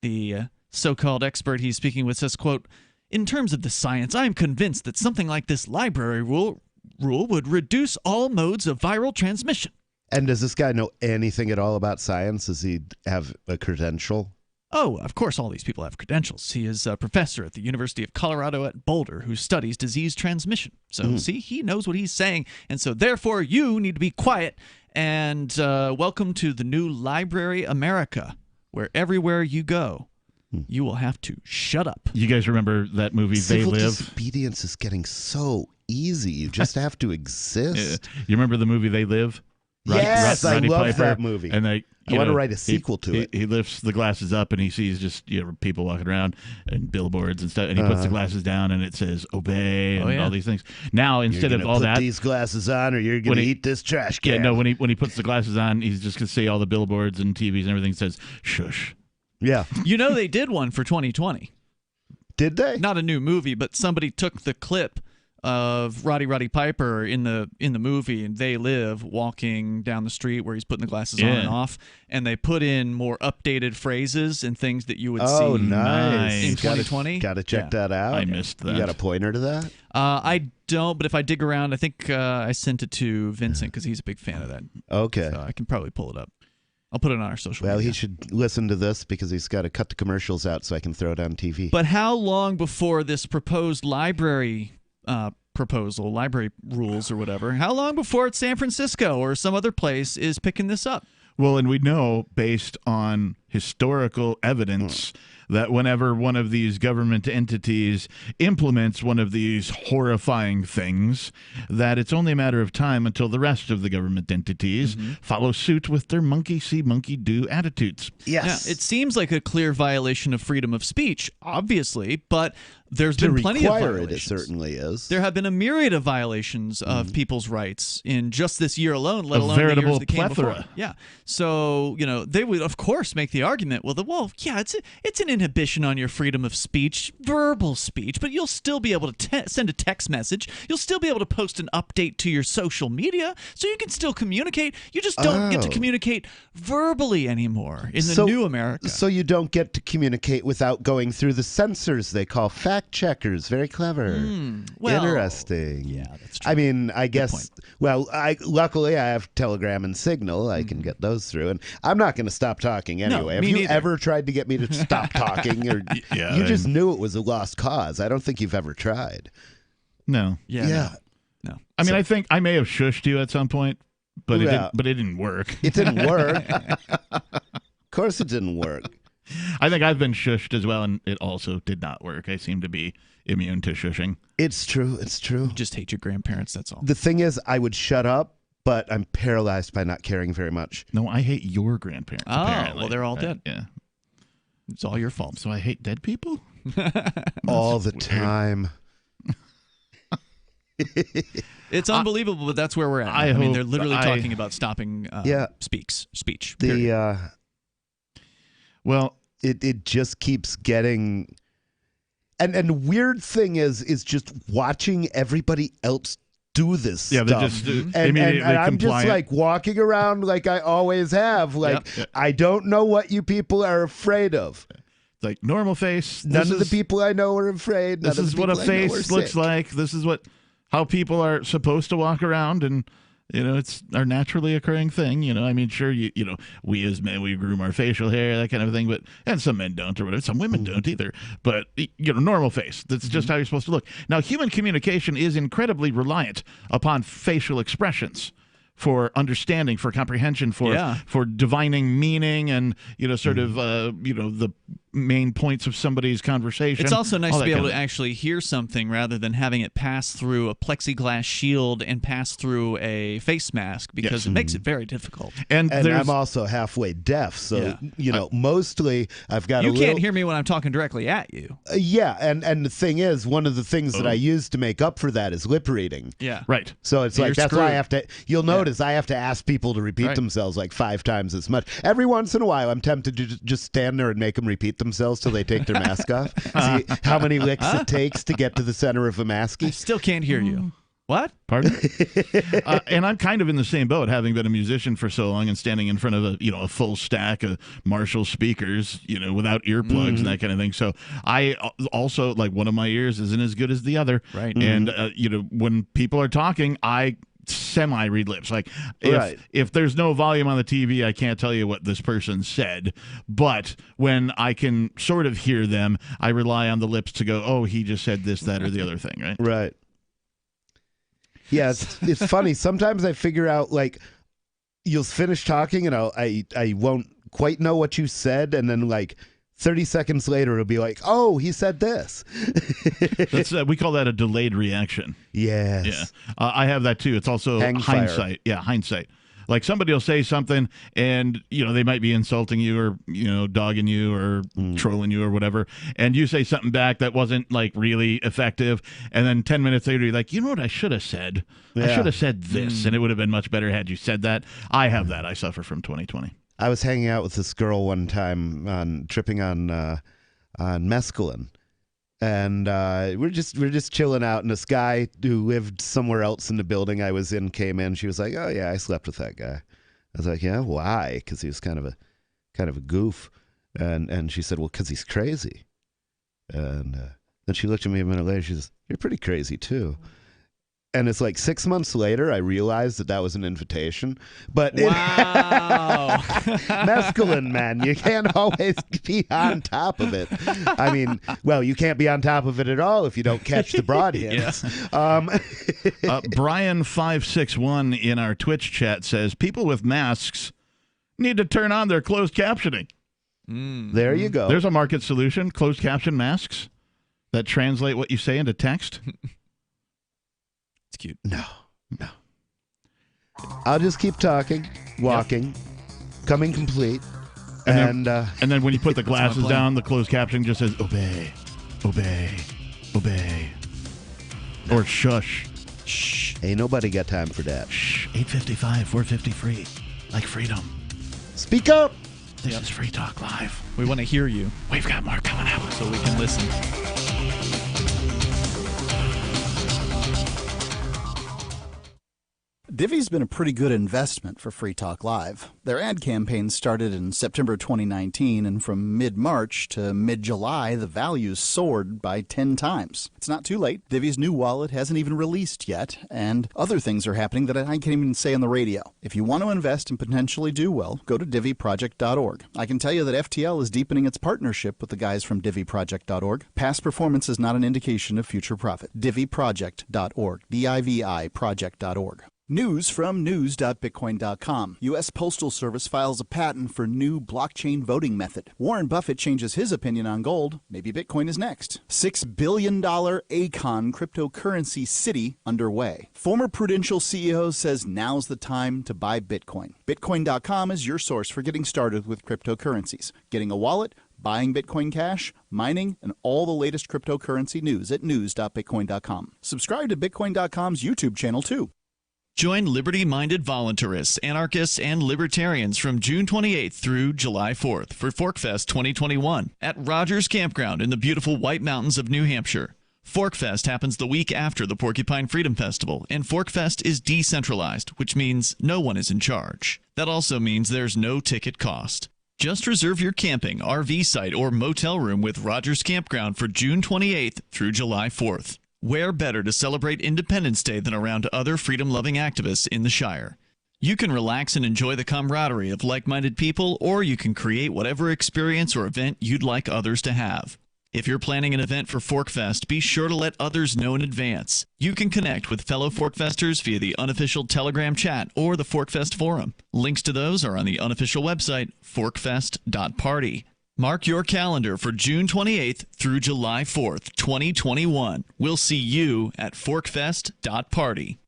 The so-called expert he's speaking with says, quote, "In terms of the science, I am convinced that something like this library rule would reduce all modes of viral transmission." And does this guy know anything at all about science? Does he have a credential? Oh, of course, all these people have credentials. He is a professor at the University of Colorado at Boulder who studies disease transmission. So, see, he knows what he's saying. And so, therefore, you need to be quiet. And welcome to the new Library America, where everywhere you go, you will have to shut up. You guys remember that movie, Civil They Live? disobedience is getting so easy. You just have to exist. You remember the movie They Live? Yes, Rodney I love Piper, that movie. And I want to write a sequel to it. He lifts the glasses up and he sees just people walking around and billboards and stuff, and he puts the glasses down and it says "Obey" and all these things. Now instead of all that, put these glasses on, or you're going to eat this trash can. Yeah, no. When he puts the glasses on, he's just going to say all the billboards and TVs and everything says "Shush." Yeah, you know they did one for 2020. Did they? Not a new movie, but somebody took the clip of Roddy Piper in the movie and They Live walking down the street where he's putting the glasses on and off, and they put in more updated phrases and things that you would see in 2020. Got to check that out. I missed that. You got a pointer to that? I don't, but if I dig around, I think I sent it to Vincent because he's a big fan of that. Okay. So I can probably pull it up. I'll put it on our social media. Well, he should listen to this because he's got to cut the commercials out so I can throw it on TV. But how long before this proposed library library rules or whatever, how long before it's San Francisco or some other place is picking this up? Well, and we know based on historical evidence that whenever one of these government entities implements one of these horrifying things, that it's only a matter of time until the rest of the government entities follow suit with their monkey see, monkey do attitudes. Yes. Now, it seems like a clear violation of freedom of speech, obviously, but there's been plenty of violations. It certainly is. There have been a myriad of violations of people's rights in just this year alone, let alone the years that came before. Yeah. So, they would, of course, make the argument, it's an inhibition on your freedom of speech, verbal speech, but you'll still be able to send a text message. You'll still be able to post an update to your social media, so you can still communicate. You just don't get to communicate verbally anymore in the new America. So you don't get to communicate without going through the censors they call fact checkers. Very clever. Interesting. Yeah, that's true. I mean, I guess, luckily I have Telegram and Signal. I can get those through, and I'm not going to stop talking anyway. Have you ever tried to get me to stop talking? Or you just knew it was a lost cause? I don't think you've ever tried. No. Yeah. No. I mean, I think I may have shushed you at some point, but it didn't work. It didn't work. Of course it didn't work. I think I've been shushed as well, and it also did not work. I seem to be immune to shushing. It's true. It's true. You just hate your grandparents, that's all. The thing is, I would shut up, but I'm paralyzed by not caring very much. No, I hate your grandparents, apparently. Well, they're all dead. Yeah. It's all your fault. So I hate dead people? All the time. It's unbelievable, but that's where we're at. I mean, they're literally talking about stopping speech. Well, it just keeps getting, and weird thing is just watching everybody else do this stuff. They're just and I'm just like walking around like I always have. Like, I don't know what you people are afraid of. It's like normal face. None of the people I know are afraid. This is what a face looks like. This is how people are supposed to walk around, and it's our naturally occurring thing. I mean, sure, we as men, we groom our facial hair, that kind of thing, and some men don't or whatever. Some women don't either. But, normal face. That's just how you're supposed to look. Now, human communication is incredibly reliant upon facial expressions for understanding, for comprehension, for divining meaning and, the main points of somebody's conversation. It's also nice to be able to actually hear something rather than having it pass through a plexiglass shield and pass through a face mask, because it makes it very difficult. And I'm also halfway deaf, so mostly I've got you can't hear me when I'm talking directly at you. And the thing is, one of the things that I use to make up for that is lip reading. Yeah, right. So it's like that's why I have to. You'll notice notice I have to ask people to repeat themselves like 5 times as much. Every once in a while, I'm tempted to just stand there and make them repeat themselves till they take their mask off. See how many licks it takes to get to the center of a masky. I still can't hear you. What? Pardon? And I'm kind of in the same boat, having been a musician for so long and standing in front of a full stack of Marshall speakers, without earplugs and that kind of thing. So I also, like, one of my ears isn't as good as the other. Right. And, when people are talking, I semi-read lips. Like, if there's no volume on the TV, I can't tell you what this person said. But when I can sort of hear them, I rely on the lips to go, oh, he just said this, that, or the other thing, right? Right. Yeah, it's funny. Sometimes I figure out, like, you'll finish talking and I won't quite know what you said, and then, like, 30 seconds later it'll be like, oh, he said this. We call that a delayed reaction. Yes. Yeah. I have that too. It's also hindsight. Fire. Yeah, hindsight. Like, somebody will say something and, they might be insulting you or, dogging you or trolling you or whatever. And you say something back that wasn't, like, really effective. And then 10 minutes later, you're like, you know what I should have said? Yeah. I should have said this, and it would have been much better had you said that. I have that. I suffer from 2020. I was hanging out with this girl one time tripping on mescaline. And we're just chilling out, and this guy who lived somewhere else in the building I was in came in. She was like, "Oh yeah, I slept with that guy." I was like, "Yeah, why?" Because he was kind of a goof. And she said, "Well, because he's crazy." And then she looked at me a minute later. She says, "You're pretty crazy too." And it's like 6 months later, I realized that was an invitation. But wow, mescaline, man, you can't always be on top of it. I mean, well, you can't be on top of it at all if you don't catch the broad hits. Brian561 in our Twitch chat says people with masks need to turn on their closed captioning. There you go. There's a market solution: closed caption masks that translate what you say into text. It's cute. No. I'll just keep talking, walking, coming complete, and then when you put the glasses down, the closed caption just says obey, obey, obey, or shush. Shh. Ain't nobody got time for that. Shh. 855, 450 free, like freedom. Speak up. This is Free Talk Live. We want to hear you. We've got more coming out, so we can listen. Divvy's been a pretty good investment for Free Talk Live. Their ad campaign started in September 2019, and from mid-March to mid-July, the values soared by 10 times. It's not too late. Divvy's new wallet hasn't even released yet, and other things are happening that I can't even say on the radio. If you want to invest and potentially do well, go to divvyproject.org. I can tell you that FTL is deepening its partnership with the guys from divvyproject.org. Past performance is not an indication of future profit. divvyproject.org. DIVI project.org. News from news.bitcoin.com. U.S. Postal Service files a patent for new blockchain voting method. Warren Buffett changes his opinion on gold. Maybe Bitcoin is next. $6 billion Acon cryptocurrency city underway. Former Prudential CEO says now's the time to buy Bitcoin. Bitcoin.com is your source for getting started with cryptocurrencies. Getting a wallet, buying Bitcoin Cash, mining, and all the latest cryptocurrency news at news.bitcoin.com. Subscribe to Bitcoin.com's YouTube channel too. Join liberty-minded voluntarists, anarchists, and libertarians from June 28th through July 4th for ForkFest 2021 at Rogers Campground in the beautiful White Mountains of New Hampshire. ForkFest happens the week after the Porcupine Freedom Festival, and ForkFest is decentralized, which means no one is in charge. That also means there's no ticket cost. Just reserve your camping, RV site, or motel room with Rogers Campground for June 28th through July 4th. Where better to celebrate Independence Day than around other freedom-loving activists in the Shire? You can relax and enjoy the camaraderie of like-minded people, or you can create whatever experience or event you'd like others to have. If you're planning an event for ForkFest, be sure to let others know in advance. You can connect with fellow ForkFesters via the unofficial Telegram chat or the ForkFest forum. Links to those are on the unofficial website, forkfest.party. Mark your calendar for June 28th through July 4th, 2021. We'll see you at forkfest.party.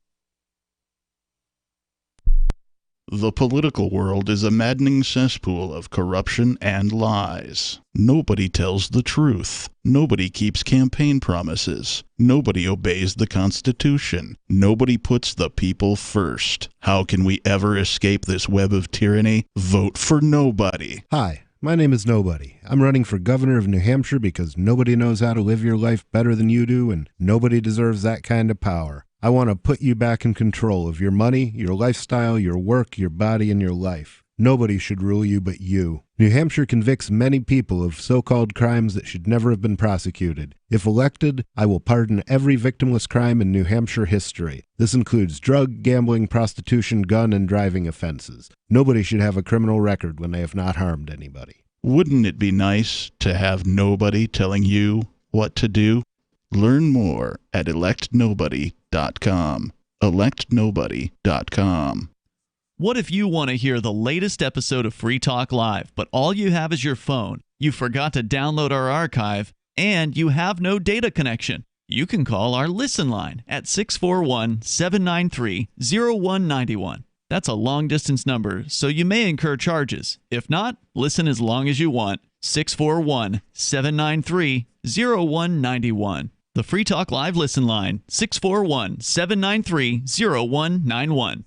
The political world is a maddening cesspool of corruption and lies. Nobody tells the truth. Nobody keeps campaign promises. Nobody obeys the Constitution. Nobody puts the people first. How can we ever escape this web of tyranny? Vote for nobody. Hi, my name is Nobody. I'm running for governor of New Hampshire because nobody knows how to live your life better than you do, and nobody deserves that kind of power. I want to put you back in control of your money, your lifestyle, your work, your body, and your life. Nobody should rule you but you. New Hampshire convicts many people of so-called crimes that should never have been prosecuted. If elected, I will pardon every victimless crime in New Hampshire history. This includes drug, gambling, prostitution, gun, and driving offenses. Nobody should have a criminal record when they have not harmed anybody. Wouldn't it be nice to have nobody telling you what to do? Learn more at electnobody.com. electnobody.com. What if you want to hear the latest episode of Free Talk Live, but all you have is your phone, you forgot to download our archive, and you have no data connection? You can call our Listen line at 641-793-0191. That's a long-distance number, so you may incur charges. If not, listen as long as you want. 641-793-0191. The Free Talk Live Listen line, 641-793-0191.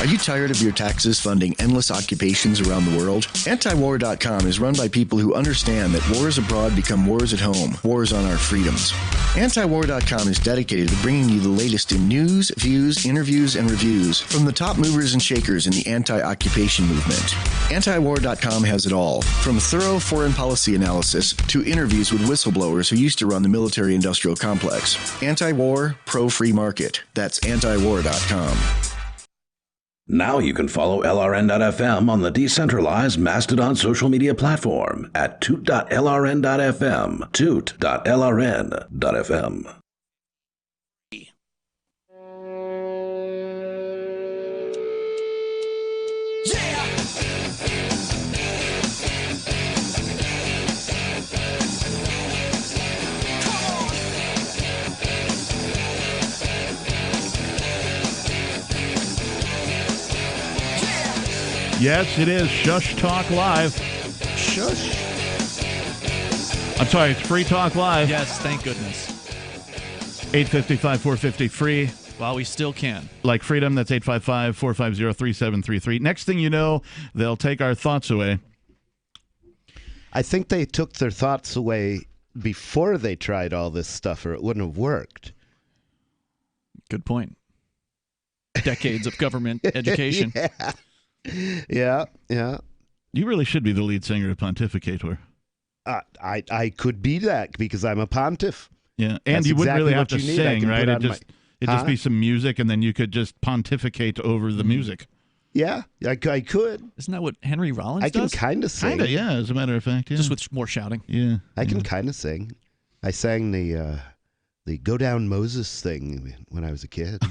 Are you tired of your taxes funding endless occupations around the world? Antiwar.com is run by people who understand that wars abroad become wars at home, wars on our freedoms. Antiwar.com is dedicated to bringing you the latest in news, views, interviews, and reviews from the top movers and shakers in the anti-occupation movement. Antiwar.com has it all, from thorough foreign policy analysis to interviews with whistleblowers who used to run the military-industrial complex. Anti-war, pro-free market. That's antiwar.com. Now you can follow LRN.FM on the decentralized Mastodon social media platform at toot.lrn.fm, toot.lrn.fm. Yes, it is Shush Talk Live. Shush. I'm sorry, it's Free Talk Live. Yes, thank goodness. 855-450-FREE. While we still can. Like freedom, that's 855-450-3733. Next thing you know, they'll take our thoughts away. I think they took their thoughts away before they tried all this stuff, or it wouldn't have worked. Good point. Decades of government education. Yeah. You really should be the lead singer of Pontificator. I could be that because I'm a pontiff. Yeah, and That's you wouldn't exactly really have what to you need. sing, right? It'd just be some music, and then you could just pontificate over the music. Yeah, I could. Isn't that what Henry Rollins I does? can kind of sing. Kinda, yeah, as a matter of fact. Yeah. Just with more shouting. Yeah. I can kind of sing. I sang the Go Down Moses thing when I was a kid.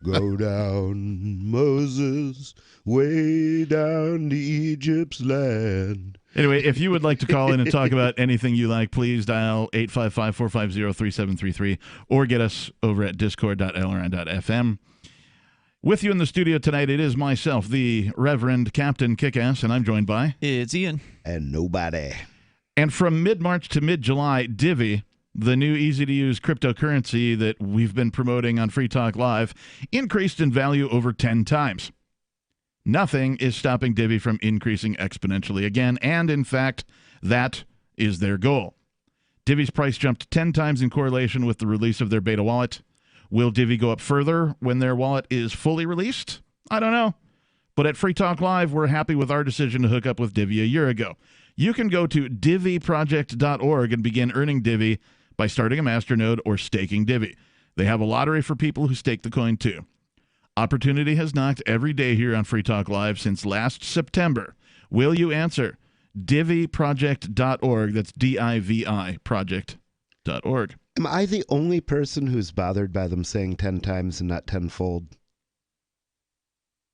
Go down, Moses, way down to Egypt's land. Anyway, if you would like to call in and talk about anything you like, please dial 855-450-3733 or get us over at discord.lrn.fm. With you in the studio tonight, it is myself, the Reverend Captain Kickass, and I'm joined by... It's Ian. And Nobody. And from mid-March to mid-July, Divvy, the new easy-to-use cryptocurrency that we've been promoting on Free Talk Live, increased in value over 10 times. Nothing is stopping Divvy from increasing exponentially again, and in fact, that is their goal. Divvy's price jumped 10 times in correlation with the release of their beta wallet. Will Divvy go up further when their wallet is fully released? I don't know. But at Free Talk Live, we're happy with our decision to hook up with Divvy a year ago. You can go to divvyproject.org and begin earning Divvy by starting a masternode or staking Divvy. They have a lottery for people who stake the coin too. Opportunity has knocked every day here on Free Talk Live since last September. Will you answer? divvyproject.org. That's D-I-V-I project.org. Am I the only person who's bothered by them saying 10 times and not tenfold?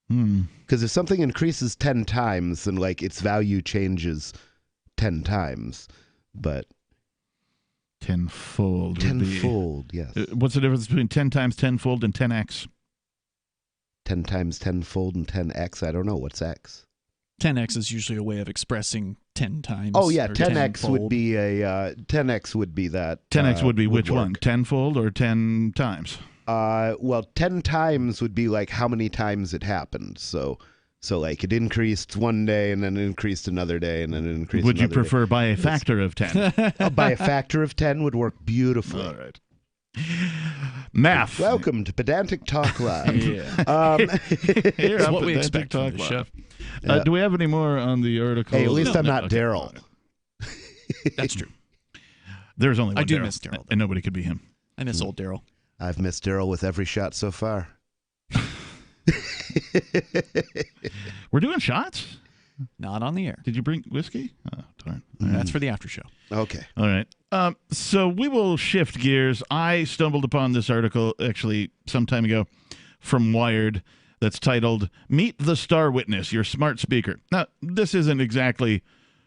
Because if something increases 10 times, then like its value changes 10 times. But tenfold. Tenfold, yes. What's the difference between 10 times tenfold and 10x? 10 times tenfold and 10x. I don't know. What's x? 10x is usually a way of expressing 10 times. Oh, yeah. or 10x tenfold. would be a 10x would be that. 10x would be which work. one? Tenfold or 10 times? Well, 10 times would be like how many times it happened. So like it increased one day and then it increased another day and then it increased Would you another prefer day. by a factor of 10? By a factor of 10 would work beautifully. All right. Math. Welcome to Pedantic Talk Live. Here It's on what we Pedantic expect from Talk the Live. show. Do we have any more on the article? Hey, at least No, I'm no, not okay. Daryl. That's true. There's only one I do Daryl, miss Daryl, and nobody could be him. I miss old Daryl. I've missed Daryl with every shot so far. We're doing shots? Not on the air. Did you bring whiskey? Oh, darn. That's for the after show. Okay. All right. So we will shift gears. I stumbled upon this article actually some time ago from Wired that's titled "Meet the Star Witness, Your Smart Speaker." Now, this isn't exactly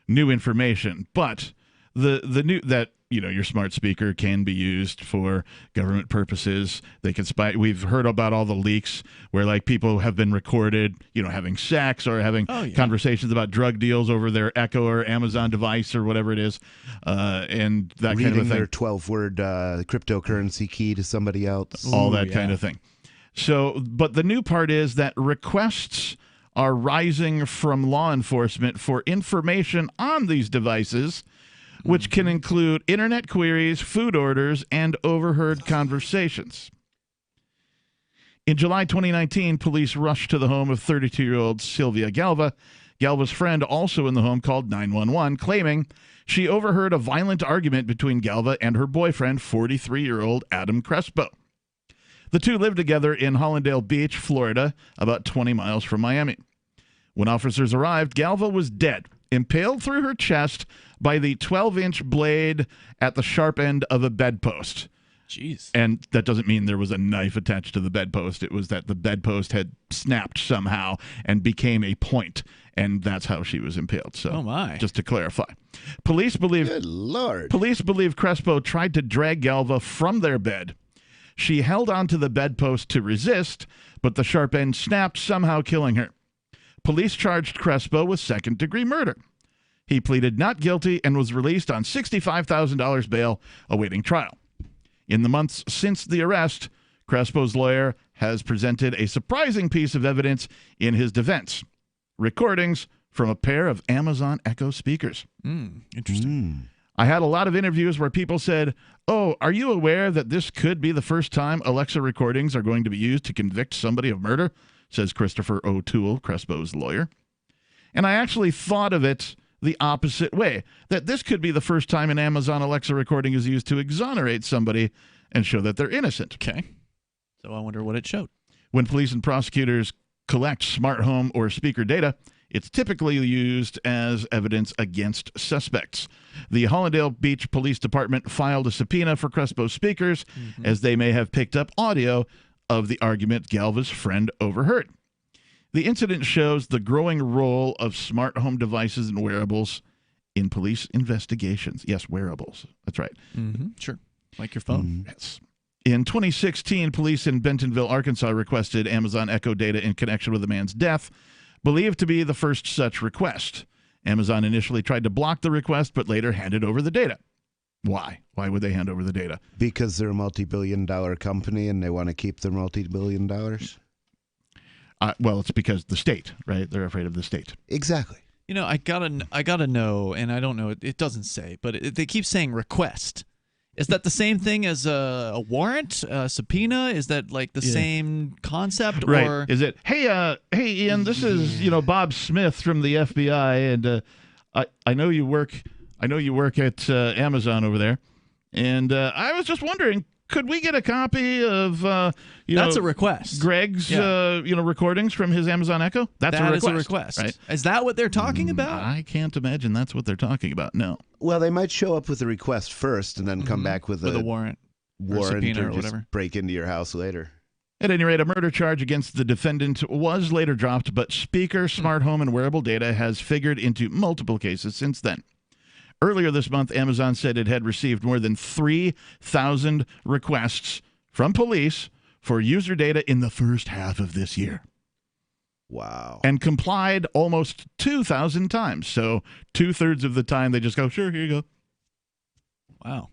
new information, but the new that your smart speaker can be used for government purposes. They can spy. We've heard about all the leaks where like people have been recorded, having sex or having conversations about drug deals over their Echo or Amazon device or whatever it is, and that Reading kind of thing. their 12-word cryptocurrency key to somebody else. All that kind of thing. So, but the new part is that requests are rising from law enforcement for information on these devices, which can include internet queries, food orders, and overheard conversations. In July 2019, police rushed to the home of 32-year-old Sylvia Galva. Galva's friend, also in the home, called 911, claiming she overheard a violent argument between Galva and her boyfriend, 43-year-old Adam Crespo. The two lived together in Hollandale Beach, Florida, about 20 miles from Miami. When officers arrived, Galva was dead, impaled through her chest by the 12-inch blade at the sharp end of a bedpost. Jeez. And that doesn't mean there was a knife attached to the bedpost. It was that the bedpost had snapped somehow and became a point, and that's how she was impaled. So, oh my. Just to clarify. Police believe Good Lord. Police believe Crespo tried to drag Galva from their bed. She held onto the bedpost to resist, but the sharp end snapped, somehow killing her. Police charged Crespo with second-degree murder. He pleaded not guilty and was released on $65,000 bail, awaiting trial. In the months since the arrest, Crespo's lawyer has presented a surprising piece of evidence in his defense: recordings from a pair of Amazon Echo speakers. Interesting. I had a lot of interviews where people said, "Oh, are you aware that this could be the first time Alexa recordings are going to be used to convict somebody of murder?" says Christopher O'Toole, Crespo's lawyer. And I actually thought of it the opposite way, that this could be the first time an Amazon Alexa recording is used to exonerate somebody and show that they're innocent. Okay. So I wonder what it showed. When police and prosecutors collect smart home or speaker data, it's typically used as evidence against suspects. The Hollandale Beach Police Department filed a subpoena for Crespo's speakers, as they may have picked up audio of the argument Galva's friend overheard. The incident shows the growing role of smart home devices and wearables in police investigations. Yes, wearables. That's right. Sure. Like your phone. Yes. In 2016, police in Bentonville, Arkansas, requested Amazon Echo data in connection with a man's death, believed to be the first such request. Amazon initially tried to block the request, but later handed over the data. Why? Why would they hand over the data? Because they're a multi-billion-dollar company and they want to keep their multi-billion dollars. Well, it's because the state, right? They're afraid of the state. Exactly. I gotta know, and I don't know. It doesn't say, but they keep saying request. Is that the same thing as a warrant, a subpoena? Is that like the same concept? Right. Or Is it, hey, Ian, this is, Bob Smith from the FBI, and I know you work at Amazon over there, and I was just wondering, could we get a copy of that's a request. Greg's recordings from his Amazon Echo? That is a request. Right? Is that what they're talking about? I can't imagine that's what they're talking about. No. Well, they might show up with a request first and then come back with a warrant or subpoena or just whatever. Break into your house later. At any rate, a murder charge against the defendant was later dropped, but speaker, smart home, and wearable data has figured into multiple cases since then. Earlier this month, Amazon said it had received more than 3,000 requests from police for user data in the first half of this year. Wow. And complied almost 2,000 times. So 2/3 of the time they just go, sure, here you go. Wow.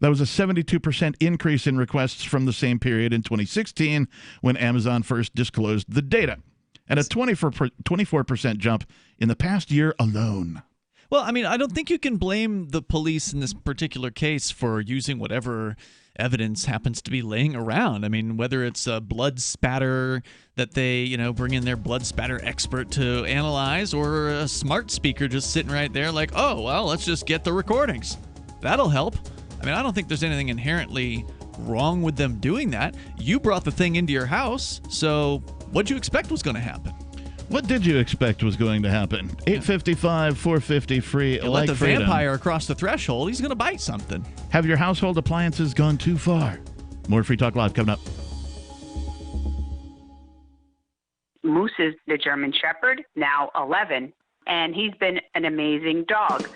That was a 72% increase in requests from the same period in 2016 when Amazon first disclosed the data, and a 24% jump in the past year alone. Well, I mean, I don't think you can blame the police in this particular case for using whatever evidence happens to be laying around. I mean, whether it's a blood spatter that they, bring in their blood spatter expert to analyze, or a smart speaker just sitting right there like, oh, well, let's just get the recordings. That'll help. I mean, I don't think there's anything inherently wrong with them doing that. You brought the thing into your house, so what'd you expect was going to happen? What did you expect was going to happen? 855, 450 free. You let the vampire across the threshold, he's going to bite something. Have your household appliances gone too far? More Free Talk Live coming up. Moose is the German Shepherd, now 11, and he's been an amazing dog.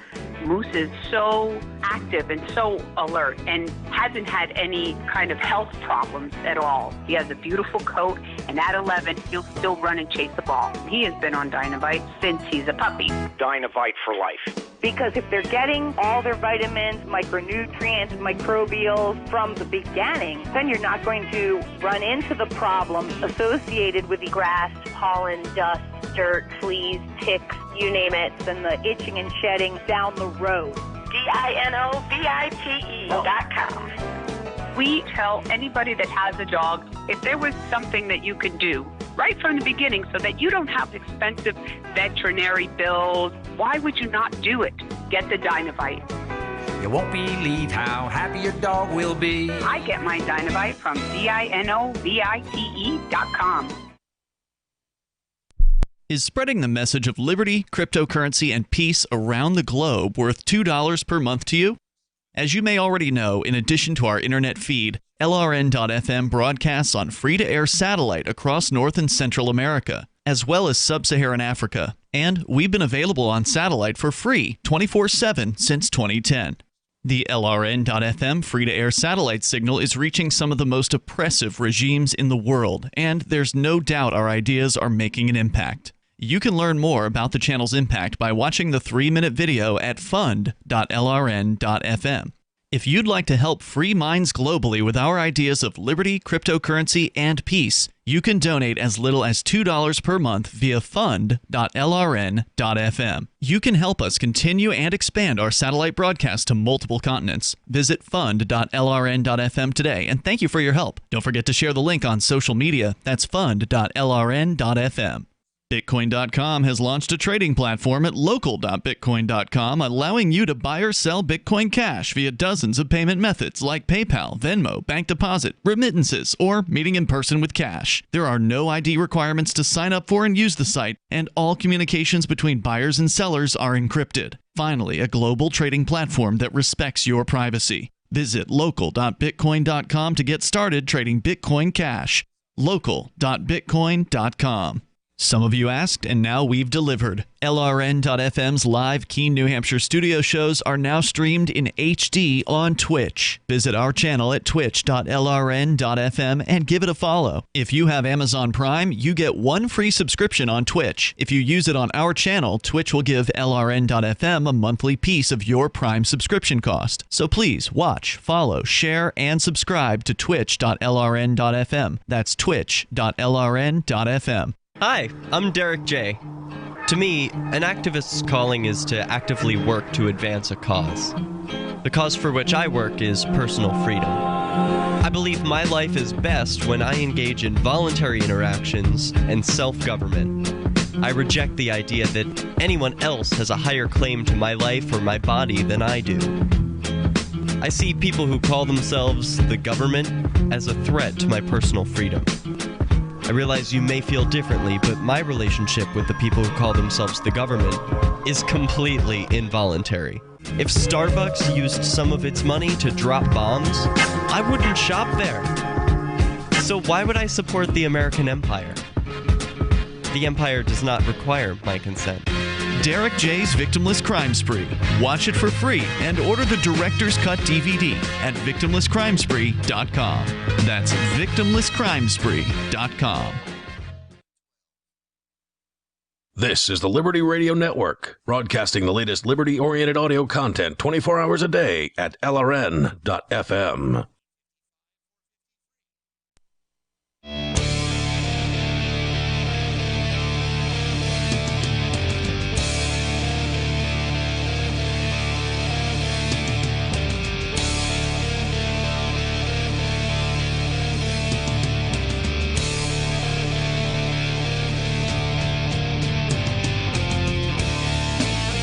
Moose is so active and so alert and hasn't had any kind of health problems at all. He has a beautiful coat, and at 11, he'll still run and chase the ball. He has been on Dynavite since he's a puppy. Dynavite for life. Because if they're getting all their vitamins, micronutrients, microbials from the beginning, then you're not going to run into the problems associated with the grass, pollen, dust, dirt, fleas, ticks, you name it, and the itching and shedding down the road. DINOVITE.com. We tell anybody that has a dog, if there was something that you could do right from the beginning so that you don't have expensive veterinary bills, why would you not do it? Get the Dynavite. You won't believe how happy your dog will be. I get my Dynavite from DINOVITE.com. Is spreading the message of liberty, cryptocurrency, and peace around the globe worth $2 per month to you? As you may already know, in addition to our internet feed, LRN.FM broadcasts on free-to-air satellite across North and Central America, as well as Sub-Saharan Africa. And we've been available on satellite for free 24/7 since 2010. The LRN.FM free-to-air satellite signal is reaching some of the most oppressive regimes in the world, and there's no doubt our ideas are making an impact. You can learn more about the channel's impact by watching the 3-minute video at fund.lrn.fm. If you'd like to help free minds globally with our ideas of liberty, cryptocurrency, and peace, you can donate as little as $2 per month via fund.lrn.fm. You can help us continue and expand our satellite broadcast to multiple continents. Visit fund.lrn.fm today, and thank you for your help. Don't forget to share the link on social media. That's fund.lrn.fm. Bitcoin.com has launched a trading platform at local.bitcoin.com, allowing you to buy or sell Bitcoin Cash via dozens of payment methods like PayPal, Venmo, bank deposit, remittances, or meeting in person with cash. There are no ID requirements to sign up for and use the site, and all communications between buyers and sellers are encrypted. Finally, a global trading platform that respects your privacy. Visit local.bitcoin.com to get started trading Bitcoin Cash. local.bitcoin.com. Some of you asked, and now we've delivered. LRN.FM's live Keene, New Hampshire studio shows are now streamed in HD on Twitch. Visit our channel at twitch.lrn.fm and give it a follow. If you have Amazon Prime, you get 1 free subscription on Twitch. If you use it on our channel, Twitch will give LRN.FM a monthly piece of your Prime subscription cost. So please watch, follow, share, and subscribe to twitch.lrn.fm. That's twitch.lrn.fm. Hi, I'm Derek J. To me, an activist's calling is to actively work to advance a cause. The cause for which I work is personal freedom. I believe my life is best when I engage in voluntary interactions and self-government. I reject the idea that anyone else has a higher claim to my life or my body than I do. I see people who call themselves the government as a threat to my personal freedom. I realize you may feel differently, but my relationship with the people who call themselves the government is completely involuntary. If Starbucks used some of its money to drop bombs, I wouldn't shop there. So why would I support the American empire? The empire does not require my consent. Derek J's Victimless Crime Spree. Watch it for free and order the Director's Cut DVD at victimlesscrimespree.com. That's victimlesscrimespree.com. This is the Liberty Radio Network, broadcasting the latest liberty-oriented audio content 24 hours a day at LRN.FM.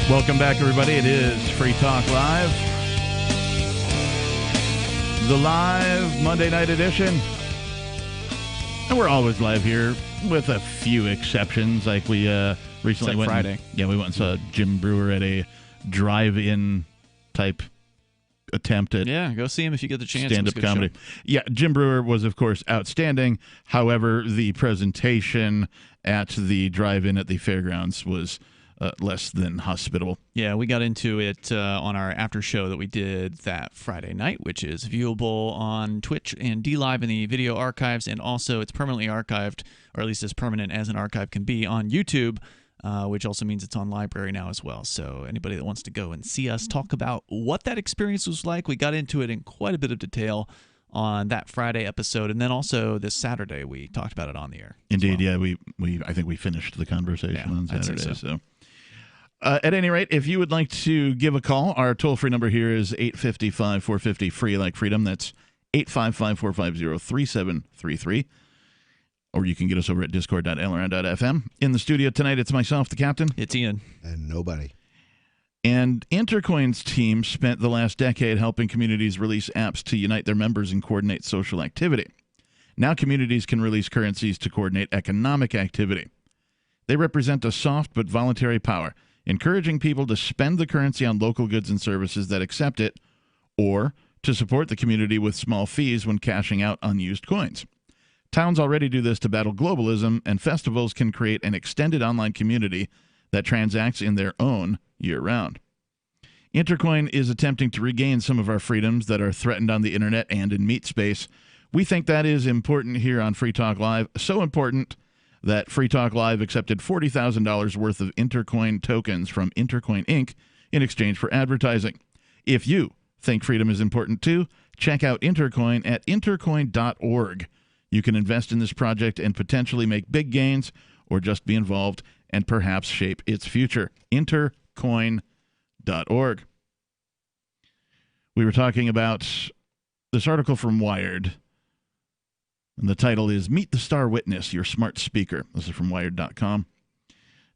Welcome back, everybody. It is Free Talk Live, the live Monday night edition. And we're always live here with a few exceptions, like we recently went Friday. We went and saw Jim Brewer at a drive-in type attempt at go see him if you get the chance. stand-up comedy. Yeah, Jim Brewer was, of course, outstanding. However, the presentation at the drive-in at the fairgrounds was less than hospitable. Yeah, we got into it on our after show that we did that Friday night, which is viewable on Twitch and DLive in the video archives, and also it's permanently archived, or at least as permanent as an archive can be, on YouTube, which also means it's on library now as well. So anybody that wants to go and see us talk about what that experience was like, we got into it in quite a bit of detail on that Friday episode, and then also this Saturday we talked about it on the air. Indeed, well. Yeah, we I think we finished the conversation on Saturday. I'd say so. At any rate, if you would like to give a call, our toll-free number here is 855-450-FREE like freedom. That's 855-450-3733. Or you can get us over at discord.lrn.fm. In the studio tonight, it's myself, the captain. It's Ian. And nobody. And Intercoin's team spent the last decade helping communities release apps to unite their members and coordinate social activity. Now communities can release currencies to coordinate economic activity. They represent a soft but voluntary power, encouraging people to spend the currency on local goods and services that accept it, or to support the community with small fees when cashing out unused coins. Towns already do this to battle globalism, and festivals can create an extended online community that transacts in their own year-round. Intercoin is attempting to regain some of our freedoms that are threatened on the internet and in meat space. We think that is important here on Free Talk Live, so important that Free Talk Live accepted $40,000 worth of Intercoin tokens from Intercoin Inc. in exchange for advertising. If you think freedom is important too, check out Intercoin at intercoin.org. You can invest in this project and potentially make big gains, or just be involved and perhaps shape its future. Intercoin.org. We were talking about this article from Wired. And the title is Meet the Star Witness, Your Smart Speaker. This is from Wired.com.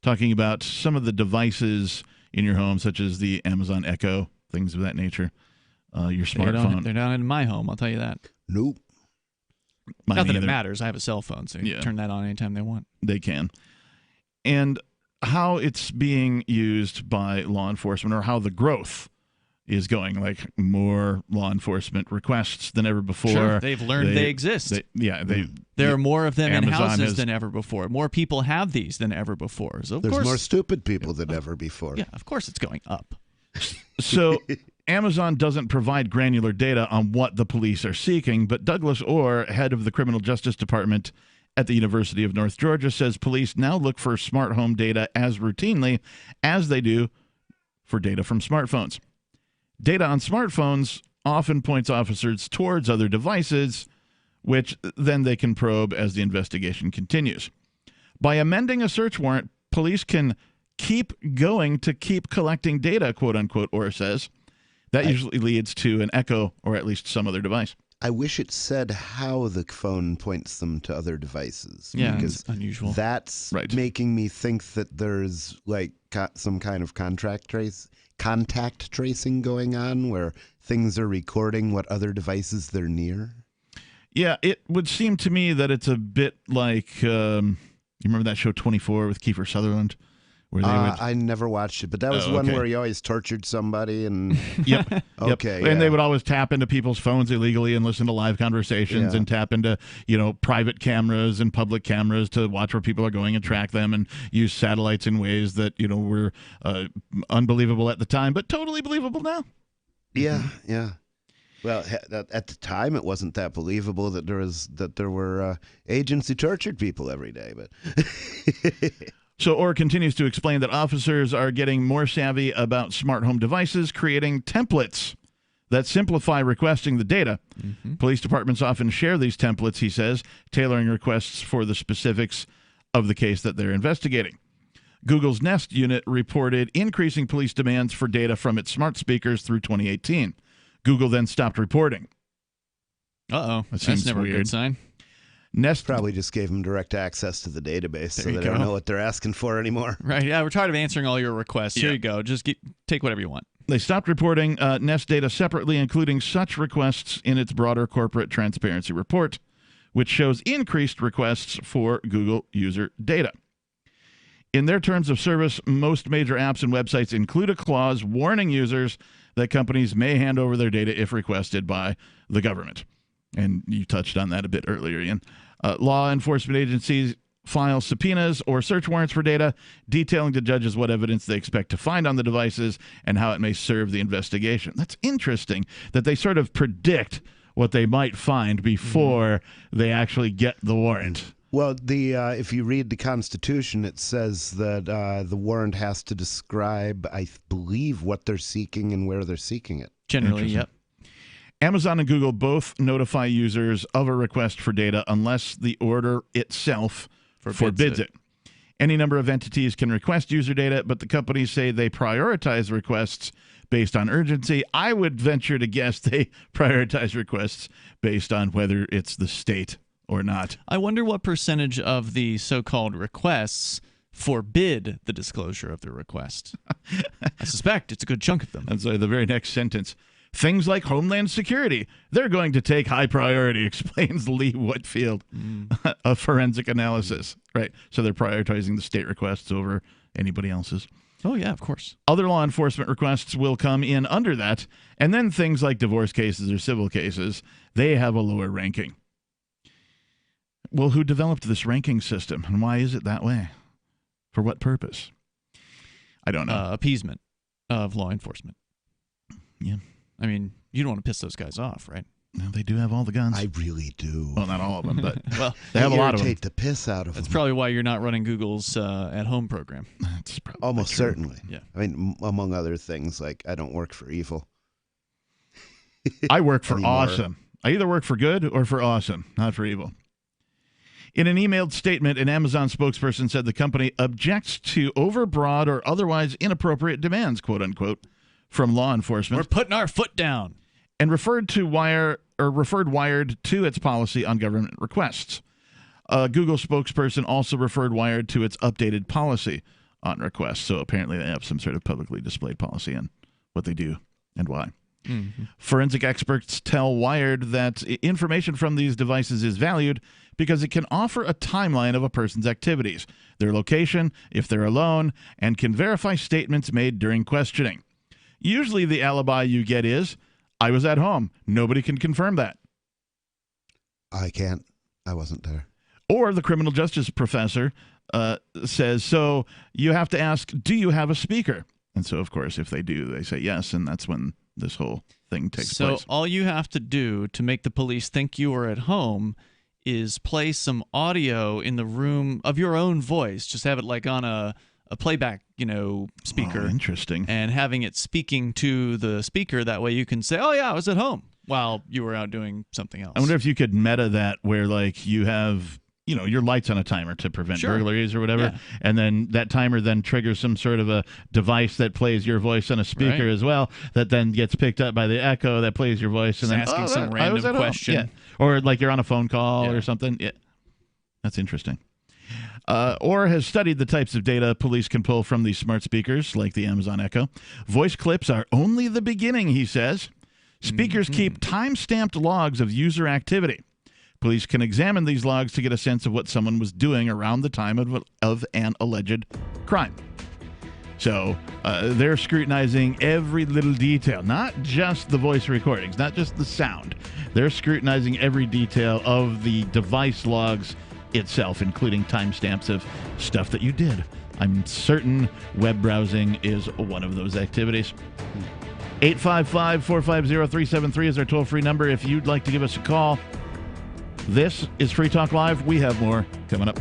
Talking about some of the devices in your home, such as the Amazon Echo, things of that nature. Your smartphone. They're not in my home, I'll tell you that. Nope. Not that it matters. I have a cell phone, so you can turn that on anytime they want. They can. And how it's being used by law enforcement, or how the growth is going, like more law enforcement requests than ever before. Sure, they've learned they exist. There are more of them in houses than ever before. More people have these than ever before. So There's more stupid people than ever before. Yeah, of course it's going up. So Amazon doesn't provide granular data on what the police are seeking, but Douglas Orr, head of the Criminal Justice Department at the University of North Georgia, says police now look for smart home data as routinely as they do for data from smartphones. Data on smartphones often points officers towards other devices, which then they can probe as the investigation continues. By amending a search warrant, police can keep going to keep collecting data, quote unquote, Orr says. That usually leads to an Echo or at least some other device. I wish it said how the phone points them to other devices. Yeah, because it's unusual. That's making me think that there's like some kind of contact tracing going on where things are recording what other devices they're near. Yeah, it would seem to me that it's a bit like, you remember that show 24 with Kiefer Sutherland? Where they I never watched it, but that was one where he always tortured somebody and Yep. Okay. And they would always tap into people's phones illegally and listen to live conversations and tap into, private cameras and public cameras to watch where people are going and track them, and use satellites in ways that, were unbelievable at the time, but totally believable now. Yeah. Well, at the time, it wasn't that believable that there were agents who tortured people every day, but So Orr continues to explain that officers are getting more savvy about smart home devices, creating templates that simplify requesting the data. Police departments often share these templates, he says, tailoring requests for the specifics of the case that they're investigating. Google's Nest unit reported increasing police demands for data from its smart speakers through 2018. Google then stopped reporting. That's never weird. A good sign. Nest probably just gave them direct access to the database, so they don't know what they're asking for anymore. Right, yeah, we're tired of answering all your requests. Here you go. Just take whatever you want. They stopped reporting Nest data separately, including such requests in its broader corporate transparency report, which shows increased requests for Google user data. In their terms of service, most major apps and websites include a clause warning users that companies may hand over their data if requested by the government. And you touched on that a bit earlier, Ian. Law enforcement agencies file subpoenas or search warrants for data, detailing to judges what evidence they expect to find on the devices and how it may serve the investigation. That's interesting that they sort of predict what they might find before they actually get the warrant. Well, if you read the Constitution, it says that the warrant has to describe, I believe, what they're seeking and where they're seeking it. Generally, yep. Amazon and Google both notify users of a request for data unless the order itself forbids it. Any number of entities can request user data, but the companies say they prioritize requests based on urgency. I would venture to guess they prioritize requests based on whether it's the state or not. I wonder what percentage of the so-called requests forbid the disclosure of the request. I suspect it's a good chunk of them. And so the very next sentence, things like Homeland Security, they're going to take high priority, explains Lee Whitfield of Forensic Analysis. Right. So they're prioritizing the state requests over anybody else's. Oh, yeah, of course. Other law enforcement requests will come in under that. And then things like divorce cases or civil cases, they have a lower ranking. Well, who developed this ranking system and why is it that way? For what purpose? I don't know. Appeasement of law enforcement. Yeah. I mean, you don't want to piss those guys off, right? No, they do have all the guns. I really do. Well, not all of them, but well, they have a lot of them. Irritate the piss out of them. That's probably why you're not running Google's at-home program. That's probably almost true. certainly. Yeah. I mean, among other things, like I don't work for evil. I work for awesome. I either work for good or for awesome, not for evil. In an emailed statement, an Amazon spokesperson said the company objects to overbroad or otherwise inappropriate demands, quote unquote, from law enforcement. We're putting our foot down. And referred Wired to its policy on government requests. A Google spokesperson also referred Wired to its updated policy on requests. So apparently they have some sort of publicly displayed policy on what they do and why. Mm-hmm. Forensic experts tell Wired that information from these devices is valued because it can offer a timeline of a person's activities, their location, if they're alone, and can verify statements made during questioning. Usually the alibi you get is, I was at home. Nobody can confirm that. I can't. I wasn't there. Or the criminal justice professor says, so you have to ask, do you have a speaker? And so, of course, if they do, they say yes, and that's when this whole thing takes place. So all you have to do to make the police think you are at home is play some audio in the room of your own voice. Just have it like on a playback, speaker. Oh, interesting. And having it speaking to the speaker. That way you can say, oh, yeah, I was at home while you were out doing something else. I wonder if you could meta that where, like, you have, your lights on a timer to prevent burglaries or whatever. Yeah. And then that timer then triggers some sort of a device that plays your voice on a speaker as well, that then gets picked up by the echo that plays your voice. And then asking some random question. Yeah. Or like you're on a phone call or something. Yeah. That's interesting. Or has studied the types of data police can pull from these smart speakers, like the Amazon Echo. Voice clips are only the beginning, he says. Speakers keep time-stamped logs of user activity. Police can examine these logs to get a sense of what someone was doing around the time of an alleged crime. So they're scrutinizing every little detail, not just the voice recordings, not just the sound. They're scrutinizing every detail of the device logs itself, including timestamps of stuff that you did. I'm certain web browsing is one of those activities. 855-450-373 is our toll-free number if you'd like to give us a call. This is Free Talk Live. We have more coming up.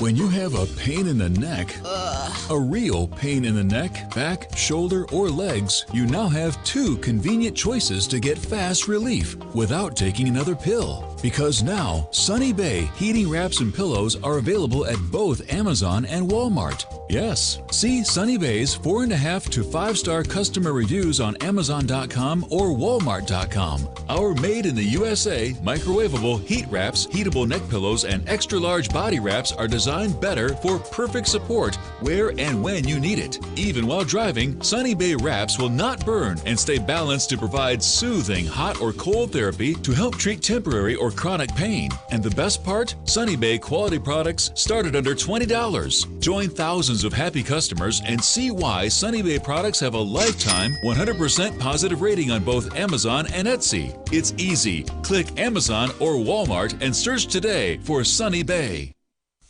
When you have a pain in the neck, a real pain in the neck, back, shoulder, or legs, you now have 2 convenient choices to get fast relief without taking another pill. Because now, Sunny Bay heating wraps and pillows are available at both Amazon and Walmart. Yes, see Sunny Bay's 4.5 to 5-star customer reviews on Amazon.com or Walmart.com. Our made in the USA microwavable heat wraps, heatable neck pillows, and extra large body wraps are designed better for perfect support where and when you need it. Even while driving, Sunny Bay wraps will not burn and stay balanced to provide soothing hot or cold therapy to help treat temporary or chronic pain. And the best part? Sunny Bay quality products start at under $20. Join thousands of happy customers and see why Sunny Bay products have a lifetime 100% positive rating on both Amazon and Etsy. It's easy. Click Amazon or Walmart and search today for Sunny Bay.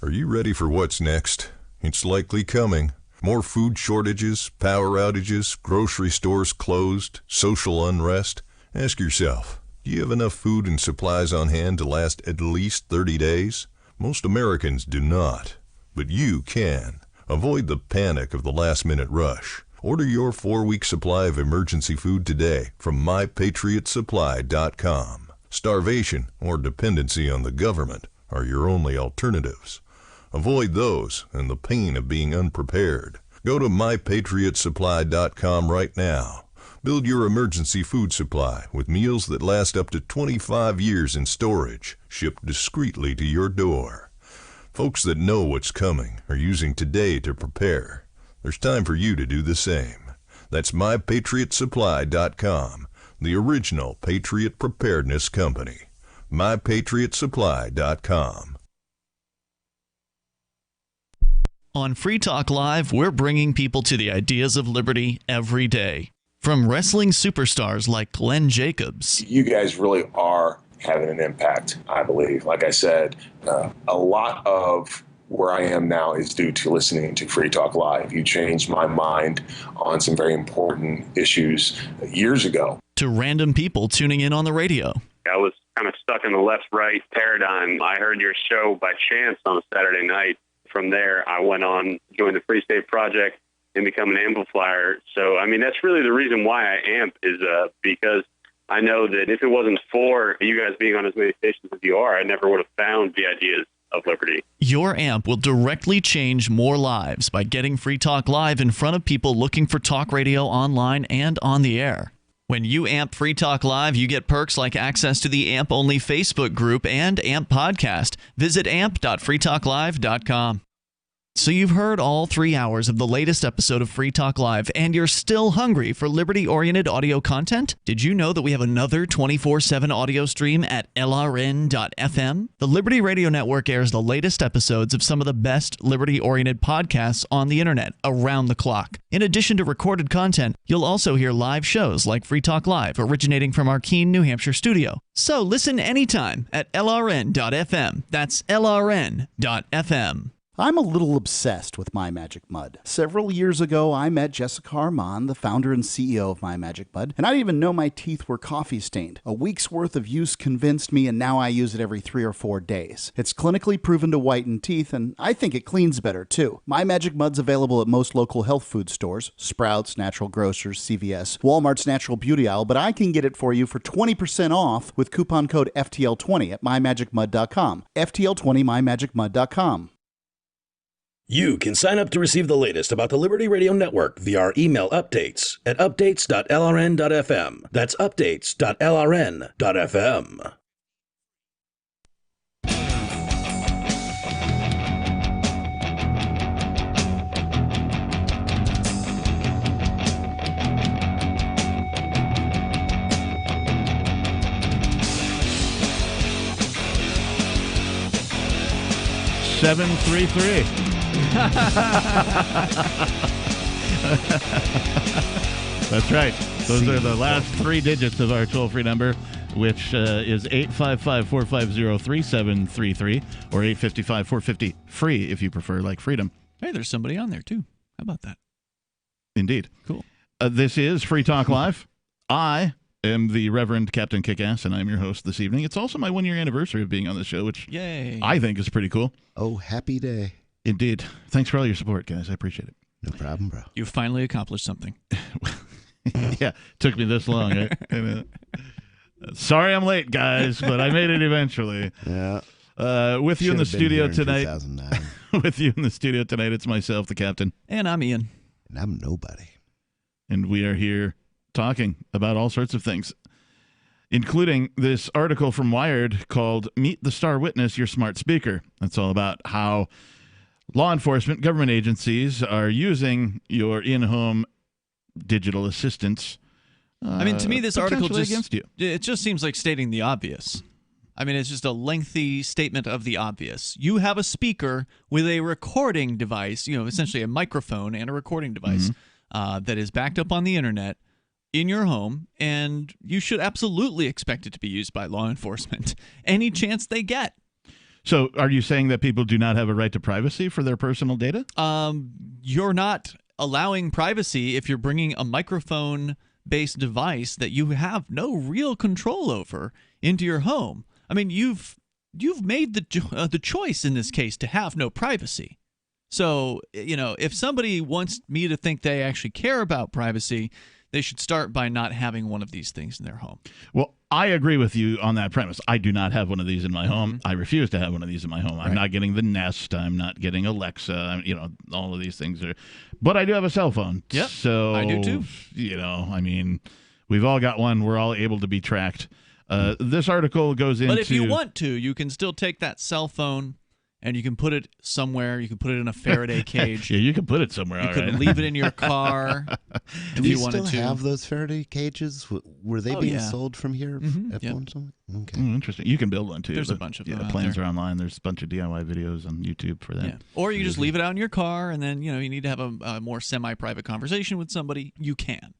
Are you ready for what's next? It's likely coming. More food shortages, power outages, grocery stores closed, social unrest. Ask yourself, do you have enough food and supplies on hand to last at least 30 days? Most Americans do not, but you can. Avoid the panic of the last-minute rush. Order your 4-week supply of emergency food today from mypatriotsupply.com. Starvation or dependency on the government are your only alternatives. Avoid those and the pain of being unprepared. Go to mypatriotsupply.com right now. Build your emergency food supply with meals that last up to 25 years in storage, shipped discreetly to your door. Folks that know what's coming are using today to prepare. There's time for you to do the same. That's mypatriotsupply.com, the original Patriot Preparedness Company. mypatriotsupply.com. On Free Talk Live, we're bringing people to the ideas of liberty every day. From wrestling superstars like Glenn Jacobs. You guys really are having an impact, I believe. Like I said, a lot of where I am now is due to listening to Free Talk Live. You changed my mind on some very important issues years ago. To random people tuning in on the radio. I was kind of stuck in the left-right paradigm. I heard your show by chance on a Saturday night. From there, I went on, joined the Free State Project, and become an amplifier. So, I mean, that's really the reason why I amp is because I know that if it wasn't for you guys being on as many stations as you are, I never would have found the ideas of liberty. Your amp will directly change more lives by getting Free Talk Live in front of people looking for talk radio online and on the air. When you amp Free Talk Live, you get perks like access to the AMP-only Facebook group and AMP podcast. Visit amp.freetalklive.com. So you've heard all 3 hours of the latest episode of Free Talk Live, and you're still hungry for liberty-oriented audio content? Did you know that we have another 24/7 audio stream at LRN.FM? The Liberty Radio Network airs the latest episodes of some of the best liberty-oriented podcasts on the internet around the clock. In addition to recorded content, you'll also hear live shows like Free Talk Live, originating from our Keene, New Hampshire studio. So listen anytime at LRN.FM. That's LRN.FM. I'm a little obsessed with My Magic Mud. Several years ago, I met Jessica Armand, the founder and CEO of My Magic Mud, and I didn't even know my teeth were coffee stained. A week's worth of use convinced me, and now I use it every 3 or 4 days. It's clinically proven to whiten teeth, and I think it cleans better, too. My Magic Mud's available at most local health food stores, Sprouts, Natural Grocers, CVS, Walmart's Natural Beauty Aisle, but I can get it for you for 20% off with coupon code FTL20 at mymagicmud.com. FTL20 mymagicmud.com. You can sign up to receive the latest about the Liberty Radio Network via our email updates at updates.lrn.fm. That's updates.lrn.fm. That's right. Those are the last 3 digits of our toll-free number, which is 855-450-3733 or 855-450-FREE if you prefer, like freedom. Hey, there's somebody on there, too. How about that? Indeed. Cool. This is Free Talk Live. I am the Reverend Captain Kickass, and I'm your host this evening. It's also my 1-year anniversary of being on the show, which Yay. I think is pretty cool. Oh, happy day. Indeed. Thanks for all your support, guys. I appreciate it. No problem, bro. You finally accomplished something. Yeah, took me this long. Right? Sorry I'm late, guys, but I made it eventually. Yeah. With you in the studio tonight. 2009. With you in the studio tonight, it's myself, the Captain. And I'm Ian. And I'm nobody. And we are here talking about all sorts of things, including this article from Wired called Meet the Star Witness, Your Smart Speaker. That's all about how law enforcement, government agencies are using your in-home digital assistants. I mean, to me, this article just against you. It just seems like stating the obvious. I mean, it's just a lengthy statement of the obvious. You have a speaker with a recording device, essentially a microphone and a recording device that is backed up on the internet in your home, and you should absolutely expect it to be used by law enforcement any chance they get. So are you saying that people do not have a right to privacy for their personal data? You're not allowing privacy if you're bringing a microphone-based device that you have no real control over into your home. I mean, you've made the choice in this case to have no privacy. So, if somebody wants me to think they actually care about privacy, they should start by not having one of these things in their home. Well, I agree with you on that premise. I do not have one of these in my home. I refuse to have one of these in my home. I'm not getting the Nest. I'm not getting Alexa. All of these things are. But I do have a cell phone. Yep, so I do too. We've all got one. We're all able to be tracked. This article goes into. But if you want to, you can still take that cell phone and you can put it somewhere. You can put it in a Faraday cage. Yeah, you can put it somewhere. You could leave it in your car if you wanted to. Do you still have those Faraday cages? Were they being sold from here at one time? Okay. Interesting. You can build one too. There's a bunch of them. Plans are online. There's a bunch of DIY videos on YouTube for that. Yeah. Or you can just leave it out in your car, and then you need to have a more semi-private conversation with somebody. You can.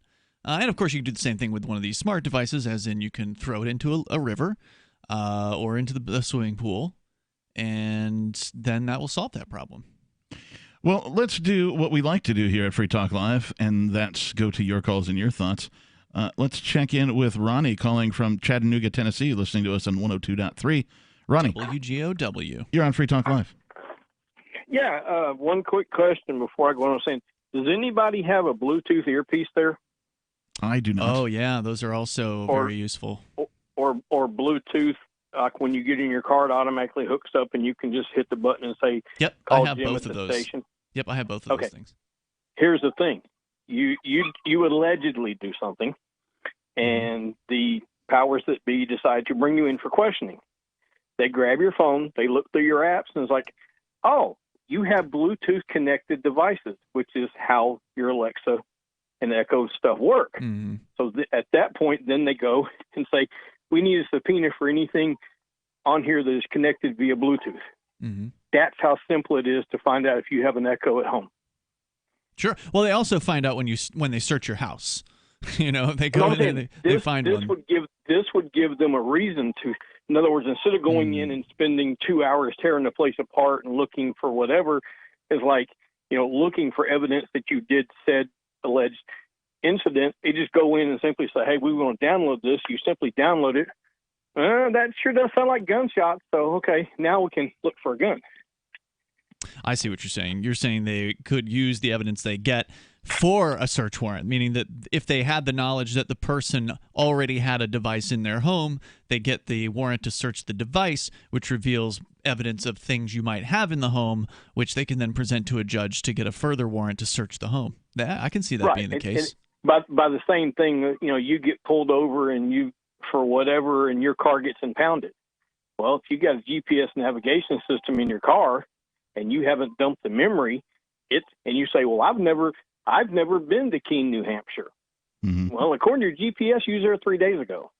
And of course, you can do the same thing with one of these smart devices, as in you can throw it into a river or into the swimming pool, and then that will solve that problem. Well, let's do what we like to do here at Free Talk Live, and that's go to your calls and your thoughts. Let's check in with Ronnie calling from Chattanooga, Tennessee, listening to us on 102.3. Ronnie. WGOW. You're on Free Talk Live. Yeah, one quick question before I go on. I'm saying, does anybody have a Bluetooth earpiece there? I do not. Oh, yeah, those are also very useful. Or Bluetooth, like when you get in your car, it automatically hooks up and you can just hit the button and say, "Yep, call I have Jim both at of the those." Station. Yep, I have both of those things. Here's the thing: you allegedly do something, and the powers that be decide to bring you in for questioning. They grab your phone, they look through your apps, and it's like, "Oh, you have Bluetooth connected devices," which is how your Alexa and Echo stuff work. Mm-hmm. So at that point, then they go and say, we need a subpoena for anything on here that is connected via Bluetooth. Mm-hmm. That's how simple it is to find out if you have an Echo at home. Sure. Well, they also find out when they search your house. They go in and they find this one. This would give them a reason to. In other words, instead of going in and spending 2 hours tearing the place apart and looking for whatever, is like looking for evidence that you did said alleged incident. They just go in and simply say, "Hey, we want to download this." You simply download it. That sure does sound like gunshots. So okay, now we can look for a gun. I see what you're saying. You're saying they could use the evidence they get for a search warrant, meaning that if they had the knowledge that the person already had a device in their home, they get the warrant to search the device, which reveals evidence of things you might have in the home, which they can then present to a judge to get a further warrant to search the home. I can see that being the case. By the same thing, you get pulled over and you, for whatever, and your car gets impounded. Well, if you got a GPS navigation system in your car and you haven't dumped the memory, and you say, "Well, I've never been to Keene, New Hampshire." Mm-hmm. Well, according to your GPS, you was there 3 days ago.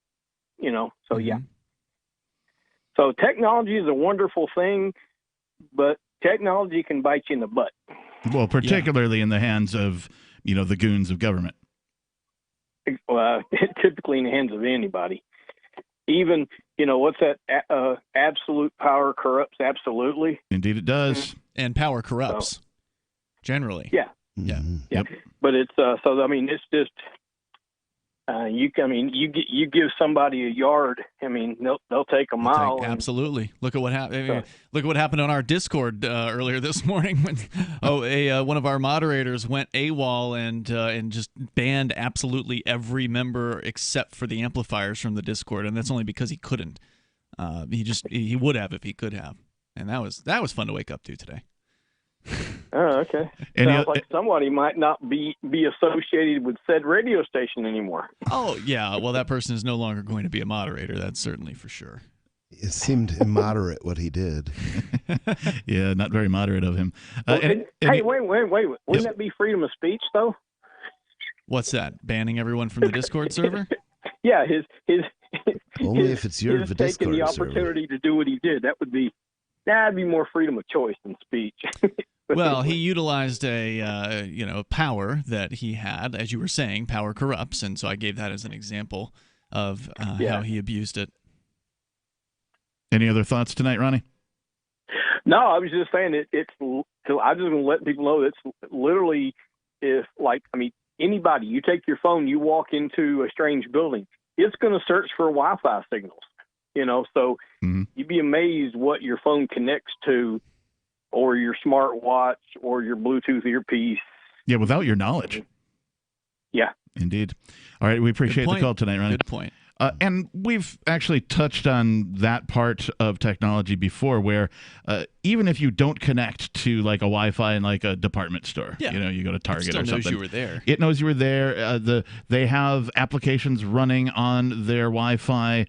So yeah. So technology is a wonderful thing, but technology can bite you in the butt. Well, particularly in the hands of, the goons of government. Typically in the hands of anybody. Even, what's that? Absolute power corrupts absolutely. Indeed it does. And power corrupts, generally. Yeah. Yeah. Yep. But it's, it's just, You give somebody a yard. I mean, they'll take a mile. Absolutely. Look at what happened. Look at what happened on our Discord earlier this morning. When one of our moderators went AWOL and just banned absolutely every member except for the amplifiers from the Discord, and that's only because he couldn't. He would have if he could have, and that was fun to wake up to today. Oh, okay. Sounds like somebody might not be associated with said radio station anymore. Oh, yeah. Well, that person is no longer going to be a moderator. That's certainly for sure. It seemed immoderate what he did. Yeah, not very moderate of him. Wait. Wouldn't that be freedom of speech, though? What's that? Banning everyone from the Discord server? Yeah, his only if it's your Discord taking the opportunity to do what he did. That'd be more freedom of choice than speech. Well, he utilized a power that he had, as you were saying, power corrupts, and so I gave that as an example of how he abused it. Any other thoughts tonight, Ronnie? No, I was just saying I just want to let people know it's literally anybody, you take your phone, you walk into a strange building, it's going to search for Wi-Fi signals. So you'd be amazed what your phone connects to, or your smartwatch, or your Bluetooth earpiece. Yeah, without your knowledge. Yeah. Indeed. All right, we appreciate the call tonight, Ronnie. Good point. And we've actually touched on that part of technology before, where even if you don't connect to like a Wi-Fi in like a department store, you go to Target or something, it still knows you were there. It knows you were there. They have applications running on their Wi-Fi,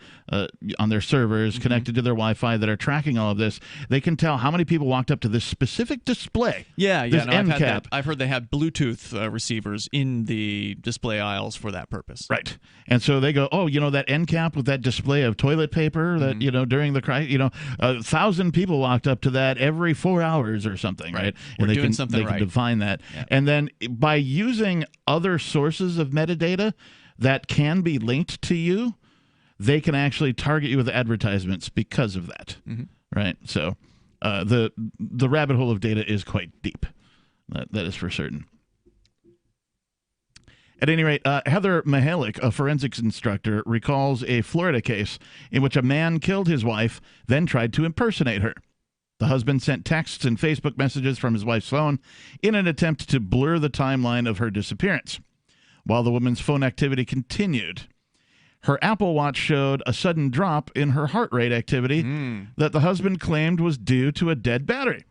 on their servers connected to their Wi-Fi that are tracking all of this. They can tell how many people walked up to this specific display. I've had that. I've heard they have Bluetooth receivers in the display aisles for that purpose. Right. And so they go, that end cap with that display of toilet paper that, during the crisis, 1,000 people walked up to that every 4 hours or something, right? We're And doing something they right. can define that. Yeah. And then by using other sources of metadata that can be linked to you, they can actually target you with advertisements because of that, right? So the rabbit hole of data is quite deep. That is for certain. At any rate, Heather Mihalik, a forensics instructor, recalls a Florida case in which a man killed his wife, then tried to impersonate her. The husband sent texts and Facebook messages from his wife's phone in an attempt to blur the timeline of her disappearance. While the woman's phone activity continued, her Apple Watch showed a sudden drop in her heart rate activity that the husband claimed was due to a dead battery.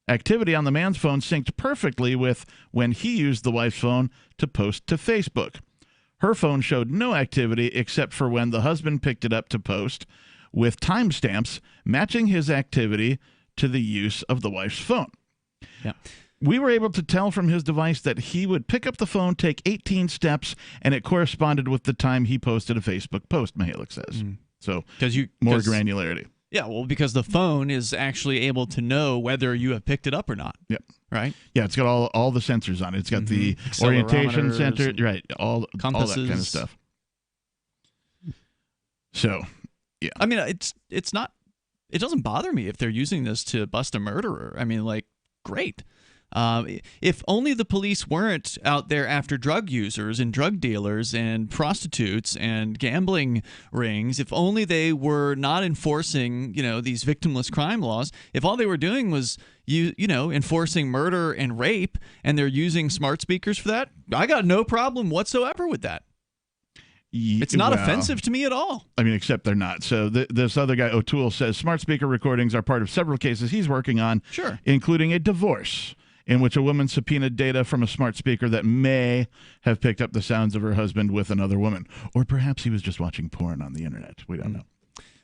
Activity on the man's phone synced perfectly with when he used the wife's phone to post to Facebook. Her phone showed no activity except for when the husband picked it up to post, with timestamps matching his activity to the use of the wife's phone. Yeah. We were able to tell from his device that he would pick up the phone, take 18 steps, and it corresponded with the time he posted a Facebook post, Mihalik says. So more granularity. Yeah, well, because the phone is actually able to know whether you have picked it up or not. Yep. Right? Yeah, it's got all the sensors on it. It's got the orientation sensor, right? All that kind of stuff. So, yeah. I mean, it's not. It doesn't bother me if they're using this to bust a murderer. I mean, great. If only the police weren't out there after drug users and drug dealers and prostitutes and gambling rings, if only they were not enforcing, these victimless crime laws, if all they were doing was, enforcing murder and rape, and they're using smart speakers for that, I got no problem whatsoever with that. It's not offensive to me at all. I mean, except they're not. So this other guy, O'Toole, says smart speaker recordings are part of several cases he's working on, including a divorce in which a woman subpoenaed data from a smart speaker that may have picked up the sounds of her husband with another woman. Or perhaps he was just watching porn on the internet. We don't know.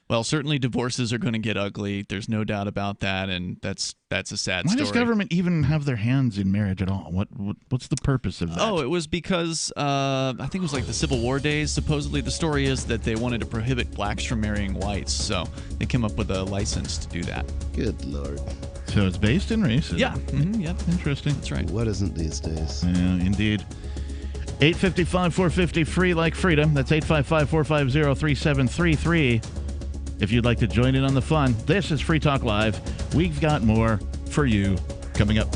Well, certainly divorces are going to get ugly. There's no doubt about that, and that's a sad story. Why does government even have their hands in marriage at all? What's the purpose of that? Oh, it was because I think it was like the Civil War days. Supposedly the story is that they wanted to prohibit blacks from marrying whites, so they came up with a license to do that. Good Lord. So it's based in racism. Yeah. Yep. Interesting. That's right. What isn't these days? Yeah, indeed. 855-450 free like freedom. That's 855-450-3733. If you'd like to join in on the fun, this is Free Talk Live. We've got more for you coming up.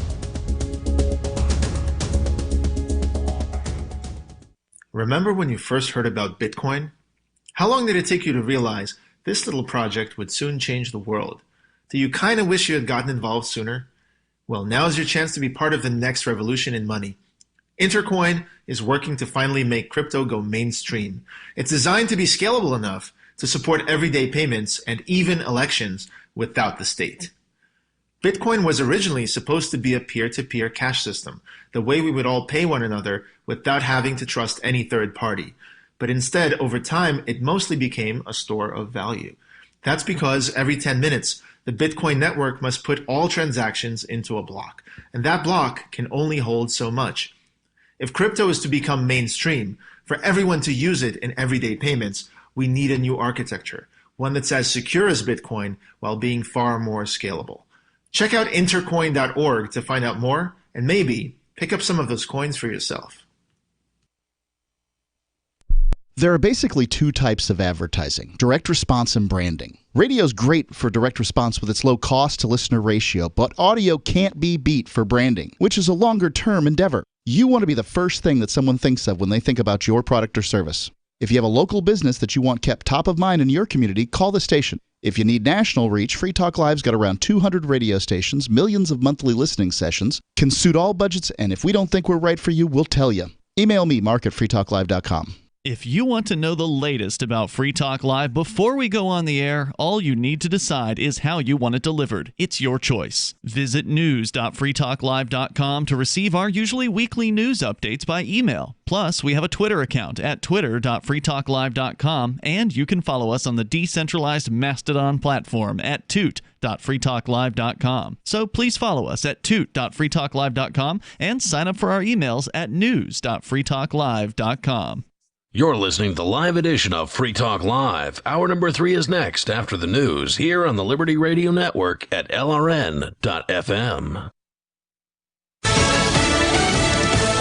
Remember when you first heard about Bitcoin? How long did it take you to realize this little project would soon change the world? Do you kind of wish you had gotten involved sooner? Well, now's your chance to be part of the next revolution in money. Intercoin is working to finally make crypto go mainstream. It's designed to be scalable enough to support everyday payments and even elections without the state. Bitcoin was originally supposed to be a peer-to-peer cash system, the way we would all pay one another without having to trust any third party. But instead, over time, it mostly became a store of value. That's because every 10 minutes, the Bitcoin network must put all transactions into a block, and that block can only hold so much. If crypto is to become mainstream, for everyone to use it in everyday payments, we need a new architecture, one that's as secure as Bitcoin while being far more scalable. Check out intercoin.org to find out more, and maybe pick up some of those coins for yourself. There are basically two types of advertising, direct response and branding. Radio's great for direct response with its low cost to listener ratio, but audio can't be beat for branding, which is a longer-term endeavor. You want to be the first thing that someone thinks of when they think about your product or service. If you have a local business that you want kept top of mind in your community, call the station. If you need national reach, Free Talk Live's got around 200 radio stations, millions of monthly listening sessions, can suit all budgets, and if we don't think we're right for you, we'll tell you. Email me, mark@freetalklive.com. If you want to know the latest about Free Talk Live before we go on the air, all you need to decide is how you want it delivered. It's your choice. Visit news.freetalklive.com to receive our usually weekly news updates by email. Plus, we have a Twitter account at twitter.freetalklive.com, and you can follow us on the decentralized Mastodon platform at toot.freetalklive.com. So please follow us at toot.freetalklive.com and sign up for our emails at news.freetalklive.com. You're listening to the live edition of Free Talk Live. Hour number 3 is next after the news here on the Liberty Radio Network at LRN.FM.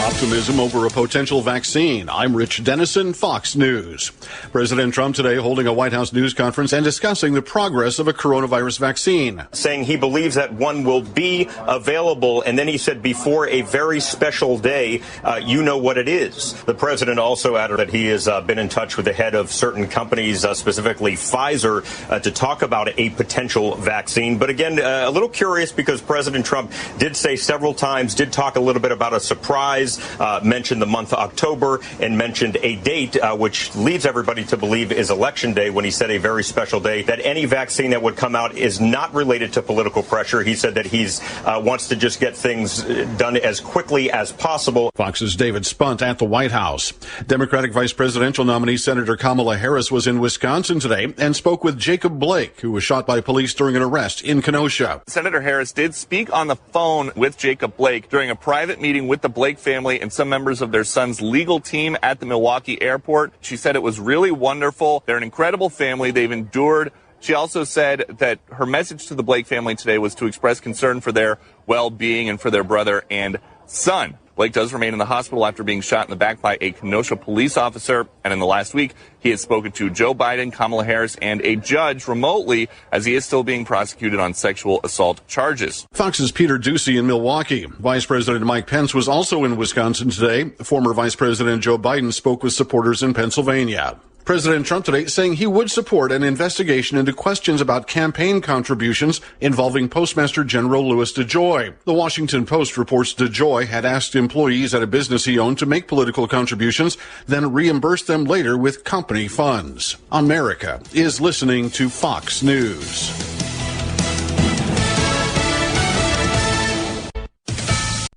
Optimism over a potential vaccine. I'm Rich Dennison, Fox News. President Trump today holding a White House news conference and discussing the progress of a coronavirus vaccine. Saying he believes that one will be available, and then he said before a very special day, you know what it is. The president also added that he has been in touch with the head of certain companies, specifically Pfizer, to talk about a potential vaccine. But again, a little curious because President Trump did say several times, did talk a little bit about a surprise, mentioned the month of October and mentioned a date which leads everybody to believe is Election Day when he said a very special day, that any vaccine that would come out is not related to political pressure. He said that he's wants to just get things done as quickly as possible. Fox's David Spunt at the White House. Democratic vice presidential nominee Senator Kamala Harris was in Wisconsin today and spoke with Jacob Blake, who was shot by police during an arrest in Kenosha. Senator Harris did speak on the phone with Jacob Blake during a private meeting with the Blake family and some members of their son's legal team at the Milwaukee airport. She said it was really wonderful. They're an incredible family. They've endured. She also said that her message to the Blake family today was to express concern for their well-being and for their brother and son. Blake does remain in the hospital after being shot in the back by a Kenosha police officer. And in the last week, he has spoken to Joe Biden, Kamala Harris, and a judge remotely as he is still being prosecuted on sexual assault charges. Fox's Peter Ducey in Milwaukee. Vice President Mike Pence was also in Wisconsin today. Former Vice President Joe Biden spoke with supporters in Pennsylvania. President Trump today saying he would support an investigation into questions about campaign contributions involving Postmaster General Louis DeJoy. The Washington Post reports DeJoy had asked employees at a business he owned to make political contributions, then reimburse them later with company funds. America is listening to Fox News.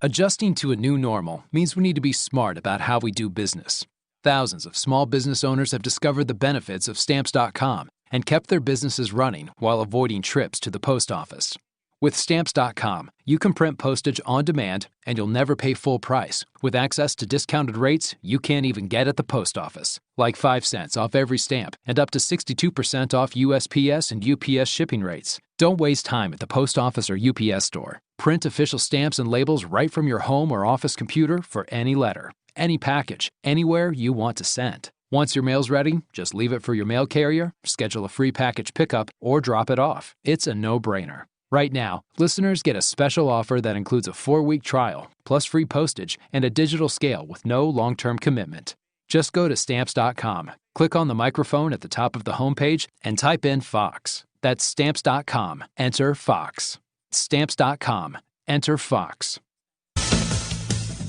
Adjusting to a new normal means we need to be smart about how we do business. Thousands of small business owners have discovered the benefits of Stamps.com and kept their businesses running while avoiding trips to the post office. With Stamps.com, you can print postage on demand and you'll never pay full price, with access to discounted rates you can't even get at the post office, like 5 cents off every stamp and up to 62% off USPS and UPS shipping rates. Don't waste time at the post office or UPS store. Print official stamps and labels right from your home or office computer for any letter, any package, anywhere you want to send. Once your mail's ready, just leave it for your mail carrier, schedule a free package pickup, or drop it off. It's a no-brainer. Right now, listeners get a special offer that includes a 4-week trial, plus free postage and a digital scale with no long-term commitment. Just go to Stamps.com, click on the microphone at the top of the homepage, and type in Fox. That's Stamps.com. Enter Fox. Stamps.com. Enter Fox.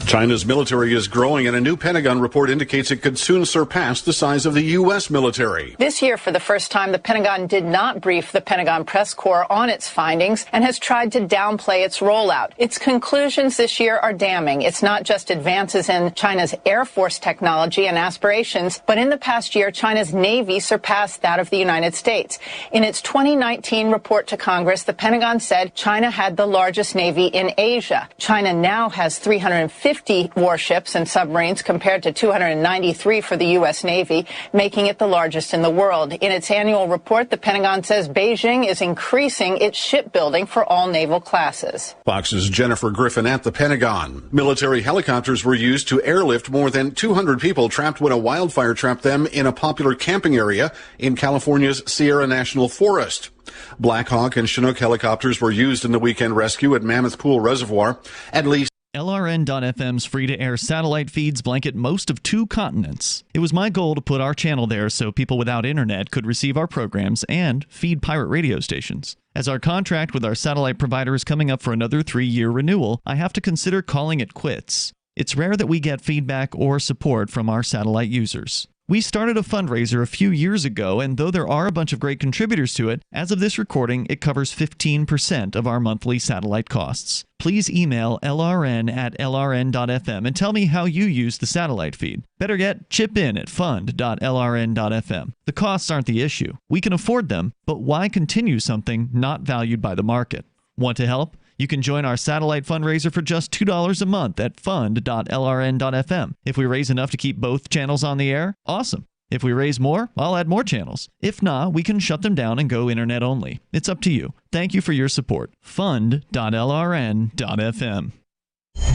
China's military is growing, and a new Pentagon report indicates it could soon surpass the size of the U.S. military. This year, for the first time, the Pentagon did not brief the Pentagon Press Corps on its findings and has tried to downplay its rollout. Its conclusions this year are damning. It's not just advances in China's Air Force technology and aspirations, but in the past year, China's Navy surpassed that of the United States. In its 2019 report to Congress, the Pentagon said China had the largest Navy in Asia. China now has 350 warships and submarines compared to 293 for the U.S. Navy, making it the largest in the world. In its annual report, the Pentagon says Beijing is increasing its shipbuilding for all naval classes. Fox's Jennifer Griffin at the Pentagon. Military helicopters were used to airlift more than 200 people trapped when a wildfire trapped them in a popular camping area in California's Sierra National Forest. Black Hawk and Chinook helicopters were used in the weekend rescue at Mammoth Pool Reservoir. At least LRN.FM's free-to-air satellite feeds blanket most of 2 continents. It was my goal to put our channel there so people without internet could receive our programs and feed pirate radio stations. As our contract with our satellite provider is coming up for another 3-year renewal, I have to consider calling it quits. It's rare that we get feedback or support from our satellite users. We started a fundraiser a few years ago, and though there are a bunch of great contributors to it, as of this recording, it covers 15% of our monthly satellite costs. Please email lrn@lrn.fm and tell me how you use the satellite feed. Better yet, chip in at fund.lrn.fm. The costs aren't the issue. We can afford them, but why continue something not valued by the market? Want to help? You can join our satellite fundraiser for just $2 a month at fund.lrn.fm. If we raise enough to keep both channels on the air, awesome. If we raise more, I'll add more channels. If not, we can shut them down and go internet only. It's up to you. Thank you for your support. Fund.lrn.fm.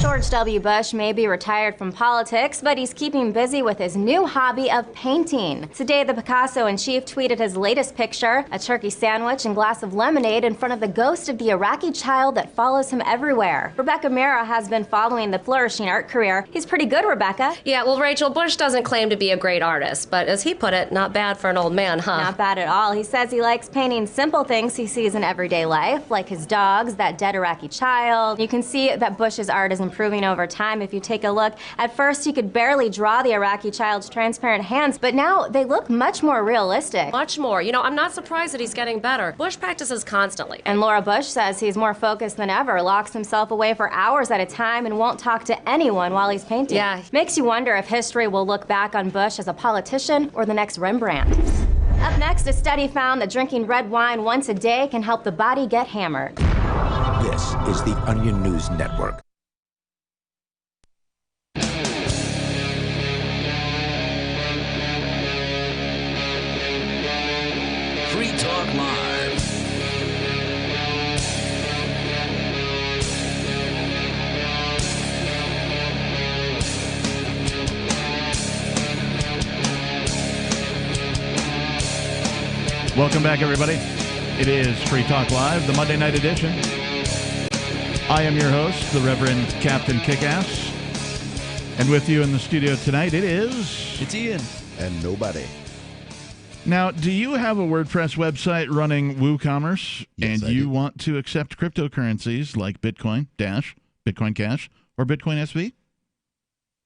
George W. Bush may be retired from politics, but he's keeping busy with his new hobby of painting. Today, the Picasso-in-chief tweeted his latest picture, a turkey sandwich and glass of lemonade in front of the ghost of the Iraqi child that follows him everywhere. Rebecca Mera has been following the flourishing art career. He's pretty good, Rebecca. Yeah, well, Rachel, Bush doesn't claim to be a great artist, but as he put it, not bad for an old man, huh? Not bad at all. He says he likes painting simple things he sees in everyday life, like his dogs, that dead Iraqi child. You can see that Bush's art is improving over time if you take a look. At first, he could barely draw the Iraqi child's transparent hands, but now they look much more realistic. Much more. You know, I'm not surprised that he's getting better. Bush practices constantly. And Laura Bush says he's more focused than ever, locks himself away for hours at a time and won't talk to anyone while he's painting. Yeah. Makes you wonder if history will look back on Bush as a politician or the next Rembrandt. Up next, a study found that drinking red wine once a day can help the body get hammered. This is the Onion News Network. Free Talk Live. Welcome back, everybody. It is Free Talk Live, the Monday night edition. I am your host, the Reverend Captain Kickass. And with you in the studio tonight, it's Ian. And nobody. Now, do you have a WordPress website running WooCommerce Yes, and I you do. want to accept cryptocurrencies like Bitcoin Dash, Bitcoin Cash, or Bitcoin SV?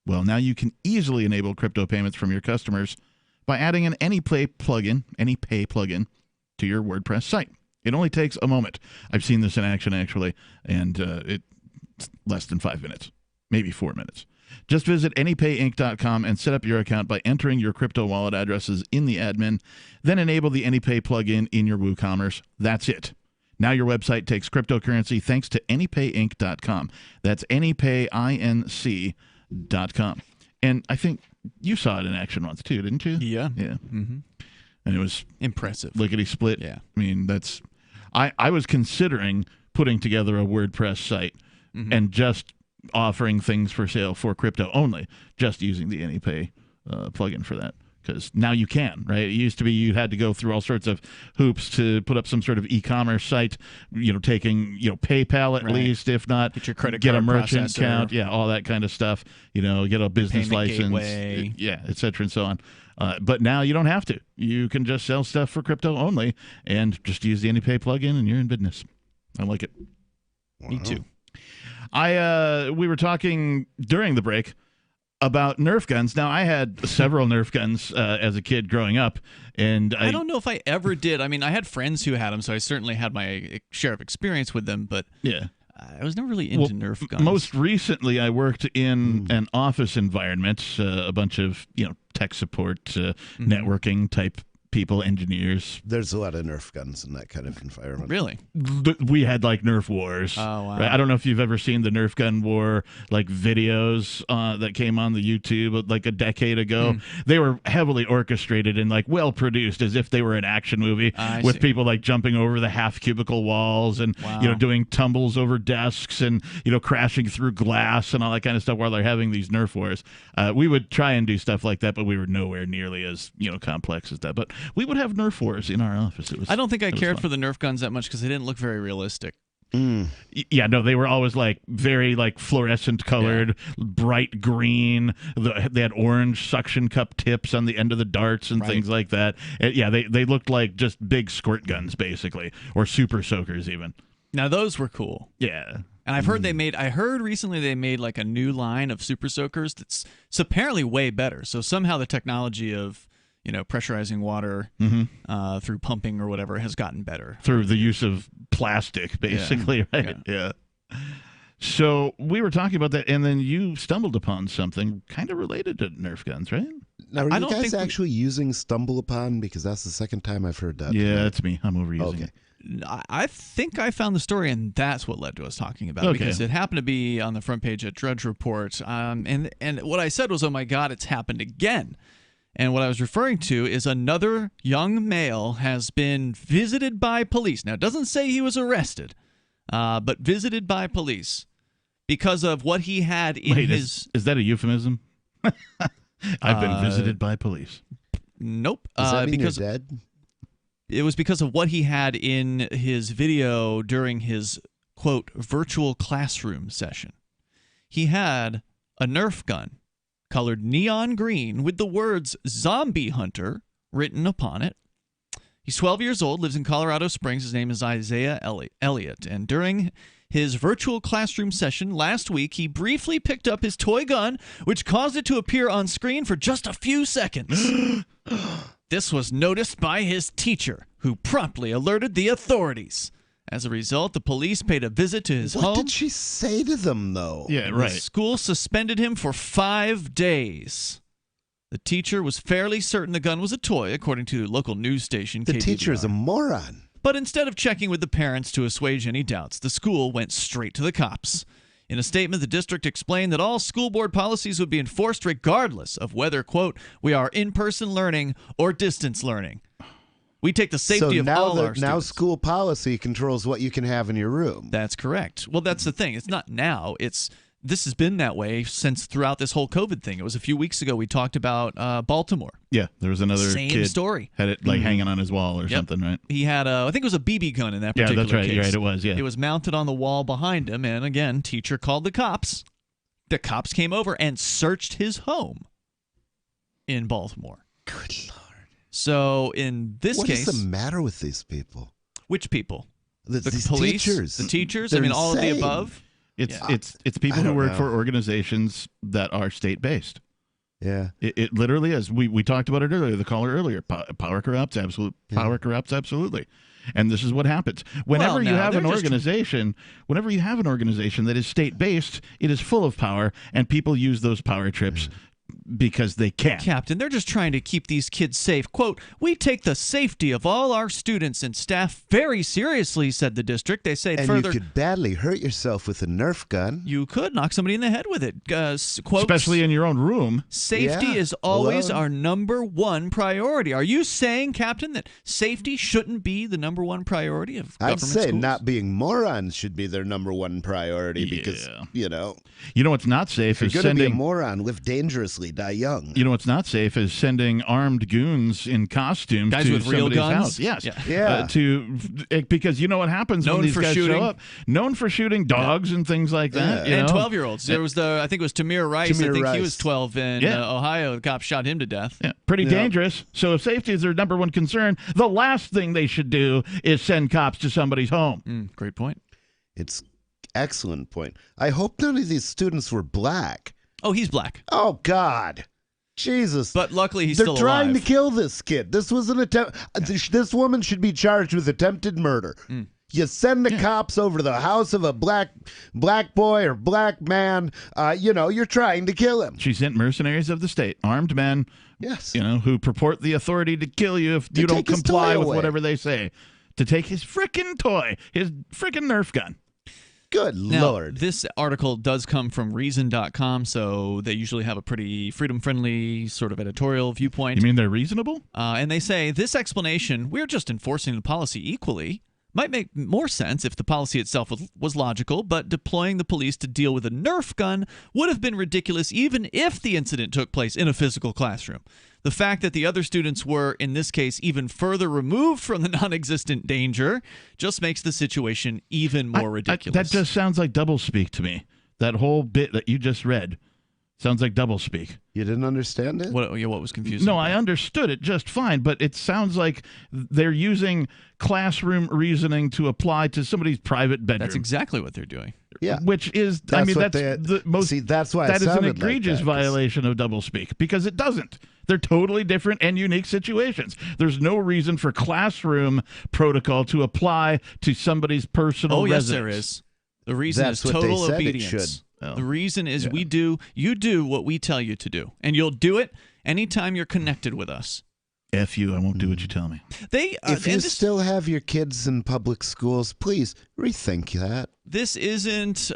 Well, now you can easily enable crypto payments from your customers by adding an AnyPay plugin to your WordPress site. It only takes a moment. I've seen this in action, actually, and it's less than 5 minutes, maybe 4 minutes. Just visit anypayinc.com and set up your account by entering your crypto wallet addresses in the admin, then enable the AnyPay plugin in your WooCommerce. That's it. Now your website takes cryptocurrency thanks to anypayinc.com. That's anypayinc.com. And I think you saw it in action once too, didn't you? Yeah. Yeah. Mm-hmm. And it was impressive. Lickety-split. Yeah. I mean, that's... I was considering putting together a WordPress site and just offering things for sale for crypto only, just using the AnyPay plugin for that. because now you can, right? It used to be you had to go through all sorts of hoops to put up some sort of e-commerce site, taking, PayPal at least, if not, get your credit get card a merchant processor. account, all that kind of stuff, get a business Payment license, gateway. et cetera and so on. But now you don't have to. You can just sell stuff for crypto only and just use the AnyPay plugin and you're in business. I like it. Me too. We were talking during the break about Nerf guns. Now, I had several Nerf guns as a kid growing up, and I don't know if I ever did. I mean, I had friends who had them, so I certainly had my share of experience with them, but I was never really into Nerf guns. Most recently, I worked in an office environment, a bunch of tech support, networking type people, engineers. There's a lot of Nerf guns in that kind of environment. Really? We had like Nerf wars. Oh, wow. Right? I don't know if you've ever seen the Nerf gun war like videos that came on the YouTube like a decade ago. They were heavily orchestrated and like well produced, as if they were an action movie with people like jumping over the half cubicle walls and doing tumbles over desks and crashing through glass and all that kind of stuff while they're having these Nerf wars. We would try and do stuff like that, but we were nowhere nearly as complex as that. But we would have Nerf wars in our office. I don't think I cared for the Nerf guns that much because they didn't look very realistic. Yeah, no, they were always like very like fluorescent colored, bright green. They had orange suction cup tips on the end of the darts and things like that. They looked like just big squirt guns basically, or super soakers even. Now those were cool. Yeah. And I've heard I heard recently they made like a new line of super soakers that's apparently way better. So somehow the technology of pressurizing water through pumping or whatever has gotten better. Through the use of plastic, basically, right? Yeah. So we were talking about that, and then you stumbled upon something kind of related to Nerf guns, right? Now, are you guys actually using stumble upon? Because that's the second time I've heard that. Yeah, that's me. I'm overusing it. I think I found the story, and that's what led to us talking about it, because it happened to be on the front page at Drudge Report. And what I said was, oh, my God, it's happened again. And what I was referring to is another young male has been visited by police. Now, it doesn't say he was arrested, but visited by police because of what he had in his... Is that a euphemism? I've been visited by police. Nope. Does that mean you're dead? It was because of what he had in his video during his, quote, virtual classroom session. He had a Nerf gun colored neon green with the words Zombie Hunter written upon it. He's 12 years old, lives in Colorado Springs. His name is Isaiah Elliott. And during his virtual classroom session last week, he briefly picked up his toy gun, which caused it to appear on screen for just a few seconds. This was noticed by his teacher, who promptly alerted the authorities. As a result, the police paid a visit to his home. What did she say to them, though? Yeah, right. The school suspended him for 5 days. The teacher was fairly certain the gun was a toy, according to local news station KBBR. The teacher is a moron. But instead of checking with the parents to assuage any doubts, the school went straight to the cops. In a statement, the district explained that all school board policies would be enforced regardless of whether, quote, we are in-person learning or distance learning. We take the safety of all our students. Now school policy controls what you can have in your room. That's correct. Well, that's the thing. It's not now. This has been that way since throughout this whole COVID thing. It was a few weeks ago we talked about Baltimore. Yeah, there was another Same story. Had it like hanging on his wall or something, right? He had I think it was a BB gun in that particular case. Yeah, that's right. You're right, it was, yeah. It was mounted on the wall behind him, and again, teacher called the cops. The cops came over and searched his home in Baltimore. Good Lord. So in this case... What is the matter with these people? Which people? These police? teachers. The teachers? They're all of the insane. above? It's people who work for organizations that are state-based. Yeah. It literally is. We talked about it earlier, the caller earlier. Power corrupts, power corrupts, absolutely. And this is what happens. Whenever you have an organization that is state-based, it is full of power, and people use those power trips because they can. Captain, they're just trying to keep these kids safe. Quote, we take the safety of all our students and staff very seriously, said the district. They say further... And you could badly hurt yourself with a Nerf gun. You could knock somebody in the head with it. Quote, especially in your own room. Safety is always our number one priority. Are you saying, Captain, that safety shouldn't be the number one priority of government schools? I'd say not being morons should be their number one priority because, You know what's not safe if is you're going to be a moron, live dangerously, die young. You know what's not safe is sending armed goons in costume Guys to with real somebody's guns? house. Yes. Yeah. Because you know what happens Known when these for guys shooting. show up? Known for shooting dogs and things like that. And 12-year-olds. There was I think it was Tamir Rice. Tamir I think he Rice. was 12 in Ohio. The cop shot him to death. Yeah, pretty dangerous. So if safety is their number one concern, the last thing they should do is send cops to somebody's home. Great point. It's excellent point. I hope none of these students were black. Oh, he's black. Oh, God. Jesus. But luckily he's They're still trying alive. to kill this kid. This was an attempt. This woman should be charged with attempted murder. You send the cops over to the house of a black boy or black man. You're trying to kill him. She sent mercenaries of the state, armed men, yes, who purport the authority to kill you if you don't comply with whatever they say, to take his frickin' toy, his frickin' Nerf gun. Good Lord. This article does come from Reason.com, so they usually have a pretty freedom-friendly sort of editorial viewpoint. You mean they're reasonable? And they say, this explanation, we're just enforcing the policy equally, might make more sense if the policy itself was logical, but deploying the police to deal with a Nerf gun would have been ridiculous even if the incident took place in a physical classroom. The fact that the other students were, in this case, even further removed from the non-existent danger just makes the situation even more ridiculous. That just sounds like doublespeak to me. That whole bit that you just read sounds like doublespeak. You didn't understand it? What was confusing? No, I understood it just fine, but it sounds like they're using classroom reasoning to apply to somebody's private bedroom. That's exactly what they're doing. Yeah, which is, that's the most. See, that's why that it is an sounded egregious like that, violation of doublespeak because it doesn't. They're totally different and unique situations. There's no reason for classroom protocol to apply to somebody's personal residence. Yes, there is. The reason That's is what they total said it obedience. should. Oh. The reason is you do what we tell you to do, and you'll do it anytime you're connected with us. F you, I won't do what you tell me. If you still have your kids in public schools, please rethink that. This isn't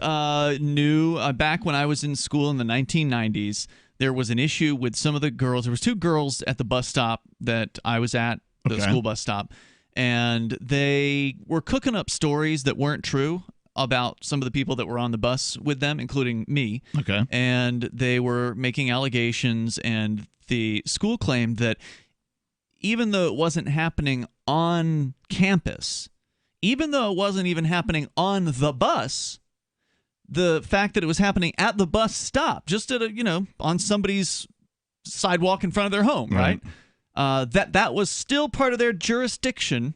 new. Back when I was in school in the 1990s, there was an issue with some of the girls. There was two girls at the bus stop that I was at, the school bus stop, and they were cooking up stories that weren't true about some of the people that were on the bus with them, including me. Okay. And they were making allegations, and the school claimed that even though it wasn't happening on campus, even though it wasn't even happening on the bus, the fact that it was happening at the bus stop, just at on somebody's sidewalk in front of their home, right? That was still part of their jurisdiction.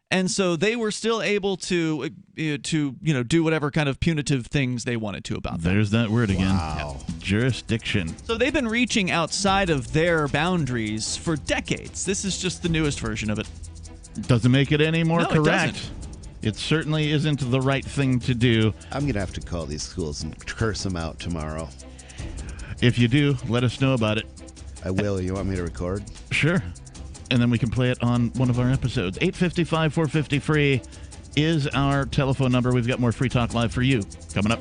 And so they were still able to do whatever kind of punitive things they wanted to about that. There's that word again. Wow. Jurisdiction. So they've been reaching outside of their boundaries for decades. This is just the newest version of it. Doesn't make it any more No, it correct. doesn't. It certainly isn't the right thing to do. I'm going to have to call these schools and curse them out tomorrow. If you do, let us know about it. I will. You want me to record? Sure. And then we can play it on one of our episodes. 855-450-FREE is our telephone number. We've got more Free Talk Live for you coming up.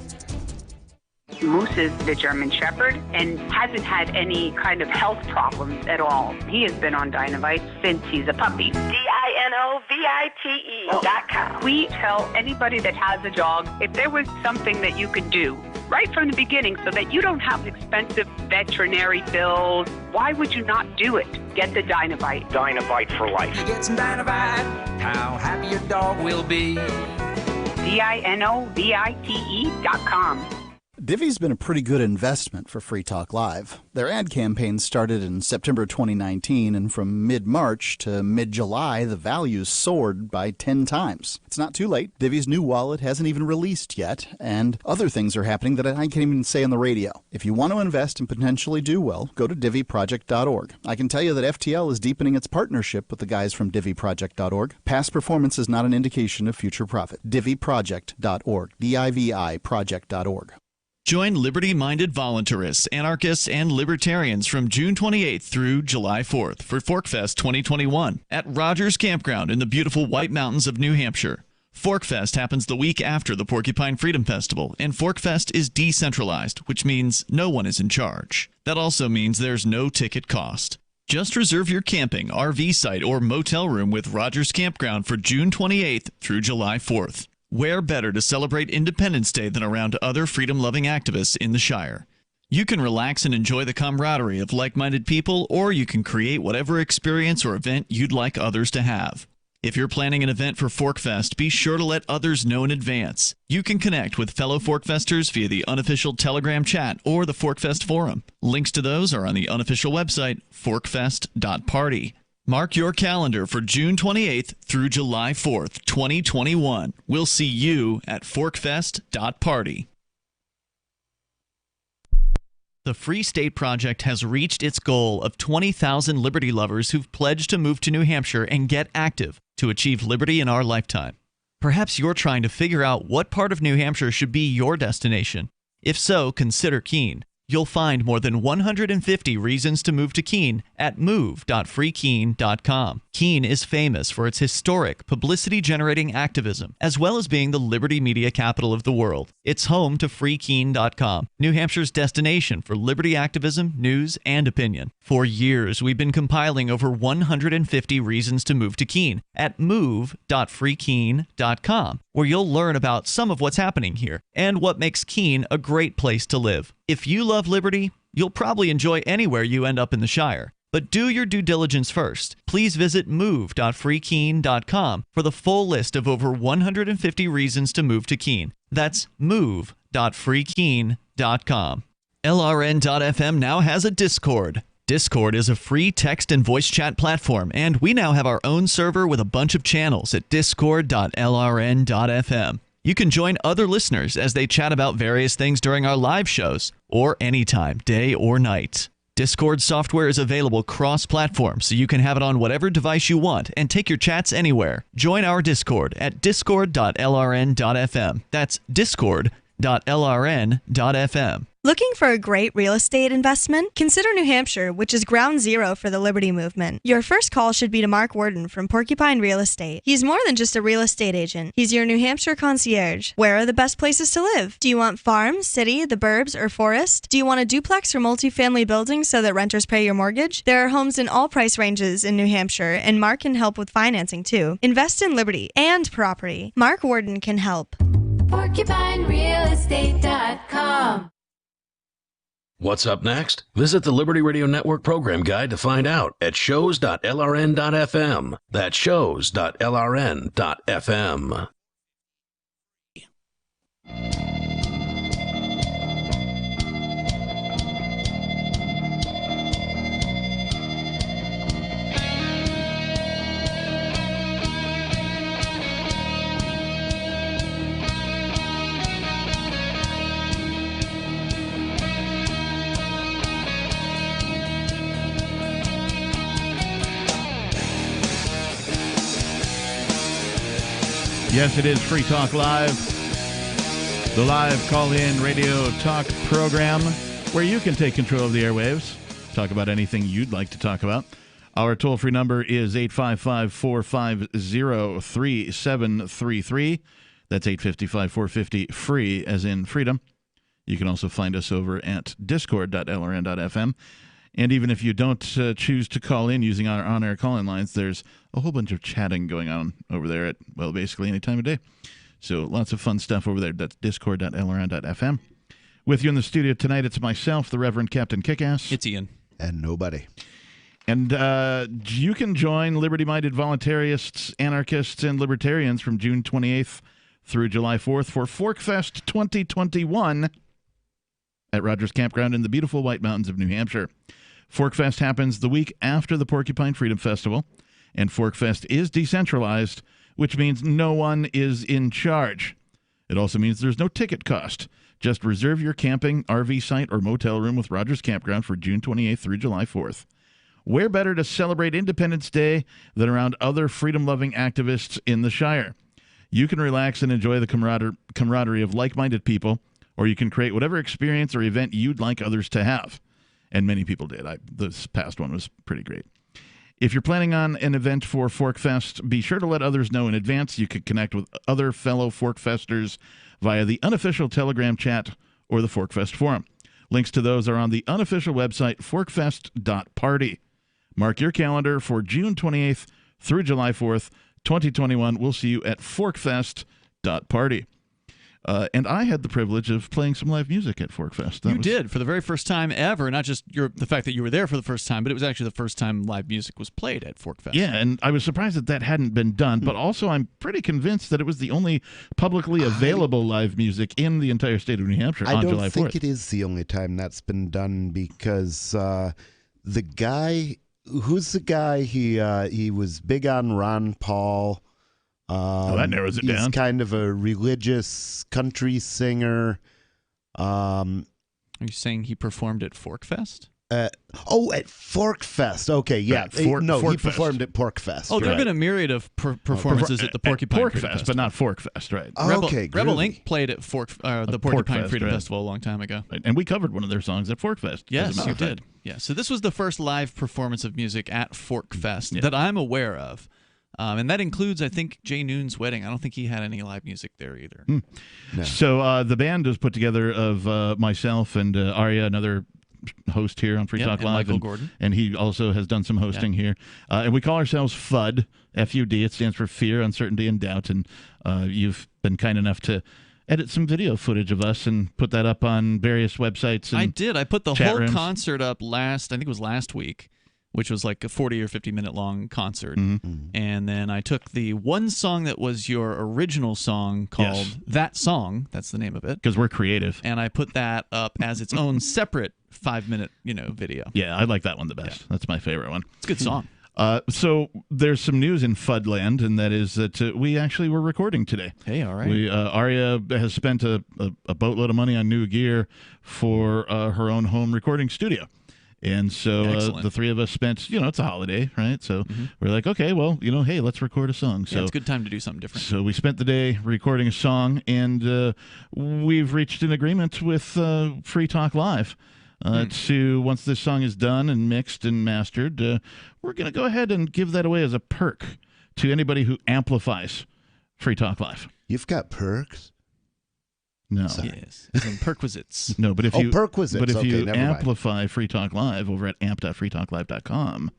Moose is the German Shepherd and hasn't had any kind of health problems at all. He has been on Dinovite since he's a puppy. DINOVITE.com. We tell anybody that has a dog, if there was something that you could do right from the beginning so that you don't have expensive veterinary bills, why would you not do it? Get the Dinovite. Dinovite for life. You get some Dinovite, how happy your dog will be. DINOVITE.com. Divvy's been a pretty good investment for Free Talk Live. Their ad campaign started in September 2019, and from mid-March to mid-July, the values soared by 10 times. It's not too late. Divvy's new wallet hasn't even released yet, and other things are happening that I can't even say on the radio. If you want to invest and potentially do well, go to DivvyProject.org. I can tell you that FTL is deepening its partnership with the guys from DivvyProject.org. Past performance is not an indication of future profit. DivvyProject.org. DIVI Project.org. Join liberty-minded voluntarists, anarchists, and libertarians from June 28th through July 4th for Forkfest 2021 at Rogers Campground in the beautiful White Mountains of New Hampshire. Forkfest happens the week after the Porcupine Freedom Festival, and Forkfest is decentralized, which means no one is in charge. That also means there's no ticket cost. Just reserve your camping, RV site, or motel room with Rogers Campground for June 28th through July 4th. Where better to celebrate Independence Day than around other freedom-loving activists in the Shire? You can relax and enjoy the camaraderie of like-minded people, or you can create whatever experience or event you'd like others to have. If you're planning an event for ForkFest, be sure to let others know in advance. You can connect with fellow ForkFesters via the unofficial Telegram chat or the ForkFest forum. Links to those are on the unofficial website, forkfest.party. Mark your calendar for June 28th through July 4th, 2021. We'll see you at forkfest.party. The Free State Project has reached its goal of 20,000 liberty lovers who've pledged to move to New Hampshire and get active to achieve liberty in our lifetime. Perhaps you're trying to figure out what part of New Hampshire should be your destination. If so, consider Keene. You'll find more than 150 reasons to move to Keene at move.freekeene.com. Keene is famous for its historic, publicity-generating activism, as well as being the liberty media capital of the world. It's home to freekeene.com, New Hampshire's destination for liberty activism, news, and opinion. For years, we've been compiling over 150 reasons to move to Keene at move.freekeene.com, where you'll learn about some of what's happening here and what makes Keene a great place to live. If you love liberty, you'll probably enjoy anywhere you end up in the Shire. But do your due diligence first. Please visit move.freekeene.com for the full list of over 150 reasons to move to Keene. That's move.freekeene.com. LRN.FM now has a Discord. Discord is a free text and voice chat platform, and we now have our own server with a bunch of channels at discord.lrn.fm. You can join other listeners as they chat about various things during our live shows, or anytime, day or night. Discord software is available cross-platform, so you can have it on whatever device you want and take your chats anywhere. Join our Discord at discord.lrn.fm. That's discord.lrn.fm. Looking for a great real estate investment? Consider New Hampshire, which is ground zero for the Liberty Movement. Your first call should be to Mark Worden from Porcupine Real Estate. He's more than just a real estate agent. He's your New Hampshire concierge. Where are the best places to live? Do you want farm, city, the burbs, or forest? Do you want a duplex or multifamily building so that renters pay your mortgage? There are homes in all price ranges in New Hampshire, and Mark can help with financing too. Invest in liberty and property. Mark Worden can help. PorcupineRealEstate.com. What's up next? Visit the Liberty Radio Network program guide to find out at shows.lrn.fm. That's shows.lrn.fm. Yes, it is Free Talk Live, the live call-in radio talk program where you can take control of the airwaves, talk about anything you'd like to talk about. Our toll-free number is 855-450-3733. That's 855-450-FREE, as in freedom. You can also find us over at discord.lrn.fm. And even if you don't choose to call in using our on-air call-in lines, there's a whole bunch of chatting going on over there at, well, basically any time of day. So lots of fun stuff over there. That's discord.lrn.fm. With you in the studio tonight, it's myself, the Reverend Captain Kickass. It's Ian. And nobody. And you can join liberty-minded voluntarists, anarchists, and libertarians from June 28th through July 4th for ForkFest 2021 at Rogers Campground in the beautiful White Mountains of New Hampshire. ForkFest happens the week after the Porcupine Freedom Festival, and ForkFest is decentralized, which means no one is in charge. It also means there's no ticket cost. Just reserve your camping, RV site, or motel room with Rogers Campground for June 28th through July 4th. Where better to celebrate Independence Day than around other freedom-loving activists in the Shire? You can relax and enjoy the camaraderie of like-minded people, or you can create whatever experience or event you'd like others to have. And many people did. This past one was pretty great. If you're planning on an event for ForkFest, be sure to let others know in advance. You could connect with other fellow ForkFesters via the unofficial Telegram chat or the ForkFest forum. Links to those are on the unofficial website, forkfest.party. Mark your calendar for June 28th through July 4th, 2021. We'll see you at forkfest.party. And I had the privilege of playing some live music at Forkfest. You did, for the very first time ever. Not just the fact that you were there for the first time, but it was actually the first time live music was played at Forkfest. Yeah, and I was surprised that hadn't been done, but also I'm pretty convinced that it was the only publicly available live music in the entire state of New Hampshire on July 4th. I don't think it is the only time that's been done, because the guy... Who's the guy? He was big on Ron Paul. That narrows it down. He's kind of a religious country singer. Are you saying he performed at Forkfest? At Forkfest. Okay, yeah. Right, he performed at Porkfest. Oh, there have been a myriad of performances at the Porcupine Porkfest, Freedom Festival. but not Forkfest, right? Rebel Inc. played at the Porcupine Freedom Festival a long time ago. Right. And we covered one of their songs at Forkfest. Yes, you did. Yeah, so this was the first live performance of music at Forkfest that I'm aware of. And that includes, I think, Jay Noon's wedding. I don't think he had any live music there either. No. So the band was put together of myself and Arya, another host here on Free Talk Live, Michael Gordon, and he also has done some hosting here. And we call ourselves FUD, F-U-D. It stands for Fear, Uncertainty, and Doubt. And you've been kind enough to edit some video footage of us and put that up on various websites. And I did. I put the chat whole rooms. concert up I think it was last week, which was like a 40 or 50 minute long concert. And then I took the one song that was your original song called That Song. That's the name of it. Because we're creative. And I put that up as its own separate 5-minute, video. Yeah, I like that one the best. Yeah. That's my favorite one. It's a good song. So there's some news in Fudland, and that is that we actually were recording today. Hey, all right. Arya has spent a boatload of money on new gear for her own home recording studio. And so the three of us spent, it's a holiday, right? So we're like, okay, well, hey, let's record a song. So it's a good time to do something different. So we spent the day recording a song, and we've reached an agreement with Free Talk Live. To once this song is done and mixed and mastered, we're going to go ahead and give that away as a perk to anybody who amplifies Free Talk Live. You've got perks? No. Yes. As in perquisites. No, but if you perquisites. But if okay, you never amplify mind. Free Talk Live over at amp.freetalklive.com,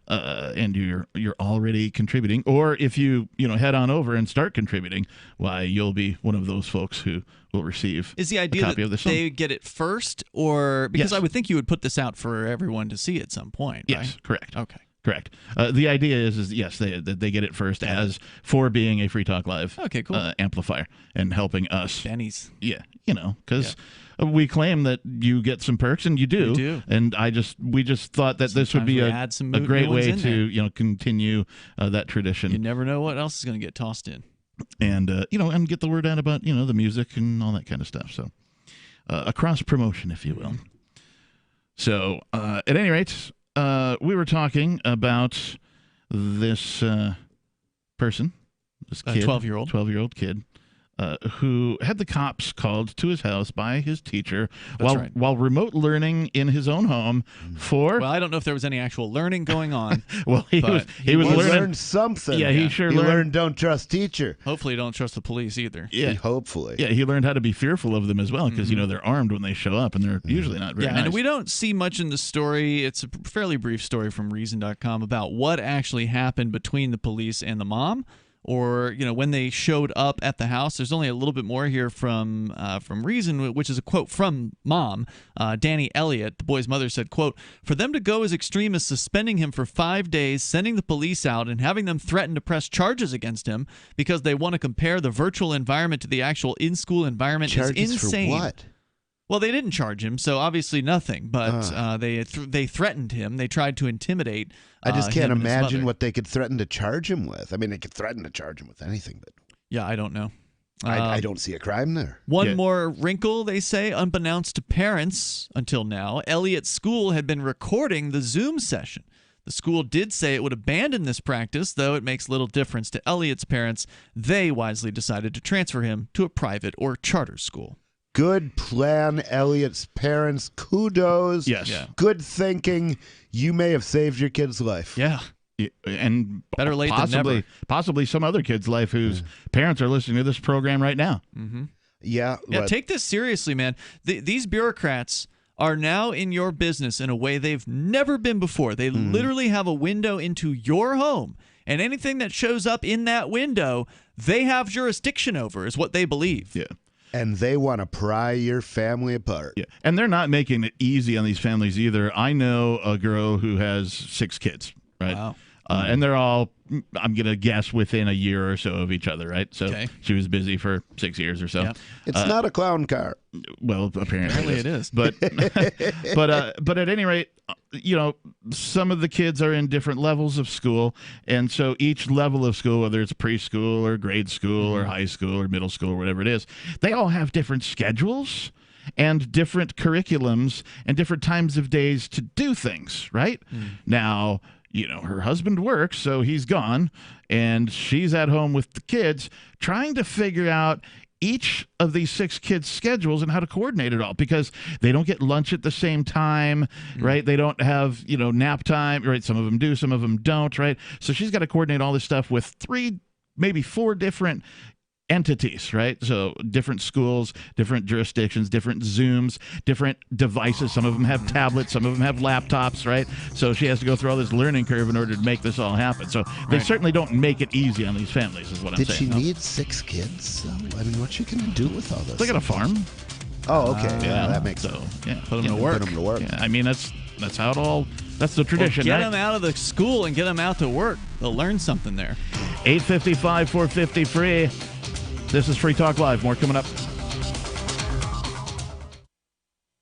and you're already contributing, or if you head on over and start contributing, why you'll be one of those folks who will receive is the a idea copy that of the song. They get it first, or because Yes. I would think you would put this out for everyone to see at some point, right? Yes, correct. Okay. Correct. The idea is yes, they get it first as for being a Free Talk Live amplifier and helping us. Benny's. Yeah, because we claim that you get some perks, and you do. You do. And we just thought that this would be a great way to continue that tradition. You never know what else is going to get tossed in. And and get the word out about the music and all that kind of stuff. So a cross promotion, if you will. So at any rate. We were talking about this person, this kid, 12-year-old kid, who had the cops called to his house by his teacher while remote learning in his own home for. Well, I don't know if there was any actual learning going on. Well, he was learned something. Yeah, he learned don't trust teacher. Hopefully, don't trust the police either. Yeah, hopefully. Yeah, he learned how to be fearful of them as well, because they're armed when they show up, and they're usually not very nice. And we don't see much in the story. It's a fairly brief story from Reason.com about what actually happened between the police and the mom. Or when they showed up at the house. There's only a little bit more here from Reason, which is a quote from mom, Danny Elliott. The boy's mother said, quote, "For them to go as extreme as suspending him for 5 days, sending the police out, and having them threaten to press charges against him because they want to compare the virtual environment to the actual in-school environment is insane." For what? Well, they didn't charge him, so obviously nothing. But they threatened him. They tried to intimidate. I just can't him and his imagine mother. what they could threaten to charge him with. I mean, they could threaten to charge him with anything, but yeah, I don't know. I don't see a crime there. One more wrinkle, they say, unbeknownst to parents until now, Elliott's school had been recording the Zoom session. The school did say it would abandon this practice, though it makes little difference to Elliott's parents. They wisely decided to transfer him to a private or charter school. Good plan, Elliott's parents. Kudos. Yes. Yeah. Good thinking. You may have saved your kid's life. Yeah. And better late than never. Possibly some other kid's life whose parents are listening to this program right now. Mm-hmm. Yeah. Take this seriously, man. These bureaucrats are now in your business in a way they've never been before. They literally have a window into your home, and anything that shows up in that window, they have jurisdiction over, is what they believe. Yeah. And they want to pry your family apart. Yeah. And they're not making it easy on these families either. I know a girl who has 6 kids, right? Wow. And they're all, I'm going to guess, within a year or so of each other, right? So she was busy for 6 years or so. Yep. It's not a clown car. Well, apparently it is. But but at any rate, some of the kids are in different levels of school, and so each level of school, whether it's preschool or grade school or high school or middle school or whatever it is, they all have different schedules and different curriculums and different times of days to do things, right? Now, her husband works, so he's gone, and she's at home with the kids trying to figure out each of these 6 kids' schedules and how to coordinate it all, because they don't get lunch at the same time, right? They don't have, nap time, right? Some of them do, some of them don't, right? So she's got to coordinate all this stuff with 3, maybe 4 different entities, right? So different schools, different jurisdictions, different Zooms, different devices. Some of them have tablets, some of them have laptops, right? So she has to go through all this learning curve in order to make this all happen. So they certainly don't make it easy on these families, is what I'm saying. Did she need 6 kids? I mean, what's she going to do with all this? They got a farm. Oh, okay. Yeah, that makes sense. Yeah, put them to work. Put them to work. Yeah, I mean, that's how it all. That's the tradition. Get right? them out of the school and get them out to work. They'll learn something there. 855-450 free. This is Free Talk Live. More coming up.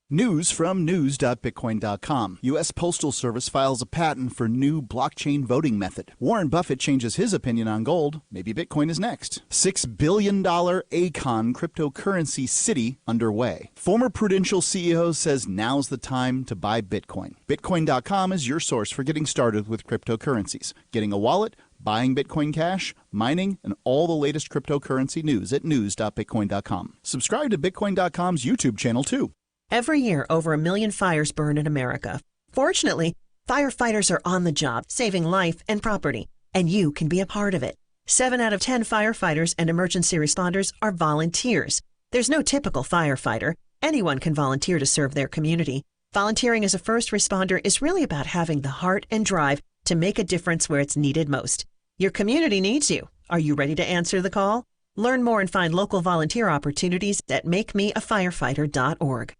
News from news.bitcoin.com. U.S. Postal Service files a patent for new blockchain voting method. Warren Buffett changes his opinion on gold. Maybe Bitcoin is next. $6 billion Acon cryptocurrency city underway. Former Prudential CEO says now's the time to buy Bitcoin. Bitcoin.com is your source for getting started with cryptocurrencies. Getting a wallet, buying Bitcoin Cash, mining, and all the latest cryptocurrency news at news.bitcoin.com. Subscribe to Bitcoin.com's YouTube channel, too. Every year, over 1 million fires burn in America. Fortunately, firefighters are on the job, saving life and property, and you can be a part of it. 7 out of 10 firefighters and emergency responders are volunteers. There's no typical firefighter. Anyone can volunteer to serve their community. Volunteering as a first responder is really about having the heart and drive to make a difference where it's needed most. Your community needs you. Are you ready to answer the call? Learn more and find local volunteer opportunities at makemeafirefighter.org.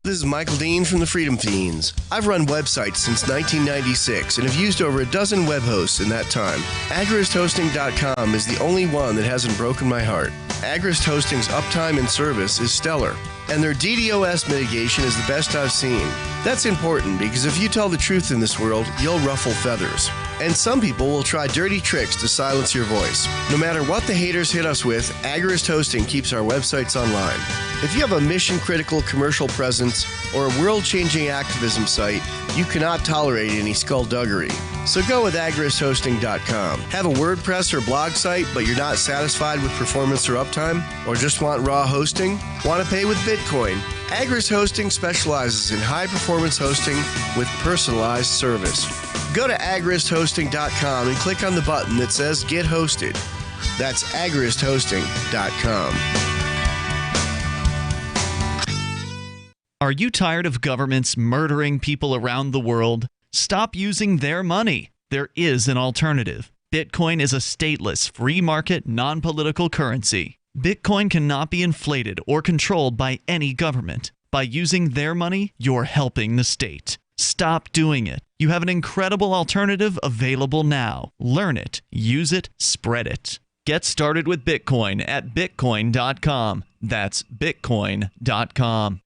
This is Michael Dean from the Freedom Fiends. I've run websites since 1996 and have used over a dozen web hosts in that time. AgristHosting.com is the only one that hasn't broken my heart. Agrist Hosting's uptime and service is stellar, and their DDoS mitigation is the best I've seen. That's important because if you tell the truth in this world, you'll ruffle feathers. And some people will try dirty tricks to silence your voice. No matter what the haters hit us with, Agrist Hosting keeps our websites online. If you have a mission-critical commercial presence or a world-changing activism site, you cannot tolerate any skullduggery. So go with agristhosting.com. Have a WordPress or blog site, but you're not satisfied with performance or uptime? Or just want raw hosting? Want to pay with Bitcoin? Agrist Hosting specializes in high-performance hosting with personalized service. Go to agristhosting.com and click on the button that says Get Hosted. That's agristhosting.com. Are you tired of governments murdering people around the world? Stop using their money. There is an alternative. Bitcoin is a stateless, free market, non-political currency. Bitcoin cannot be inflated or controlled by any government. By using their money, you're helping the state. Stop doing it. You have an incredible alternative available now. Learn it, use it, spread it. Get started with Bitcoin at bitcoin.com. That's bitcoin.com.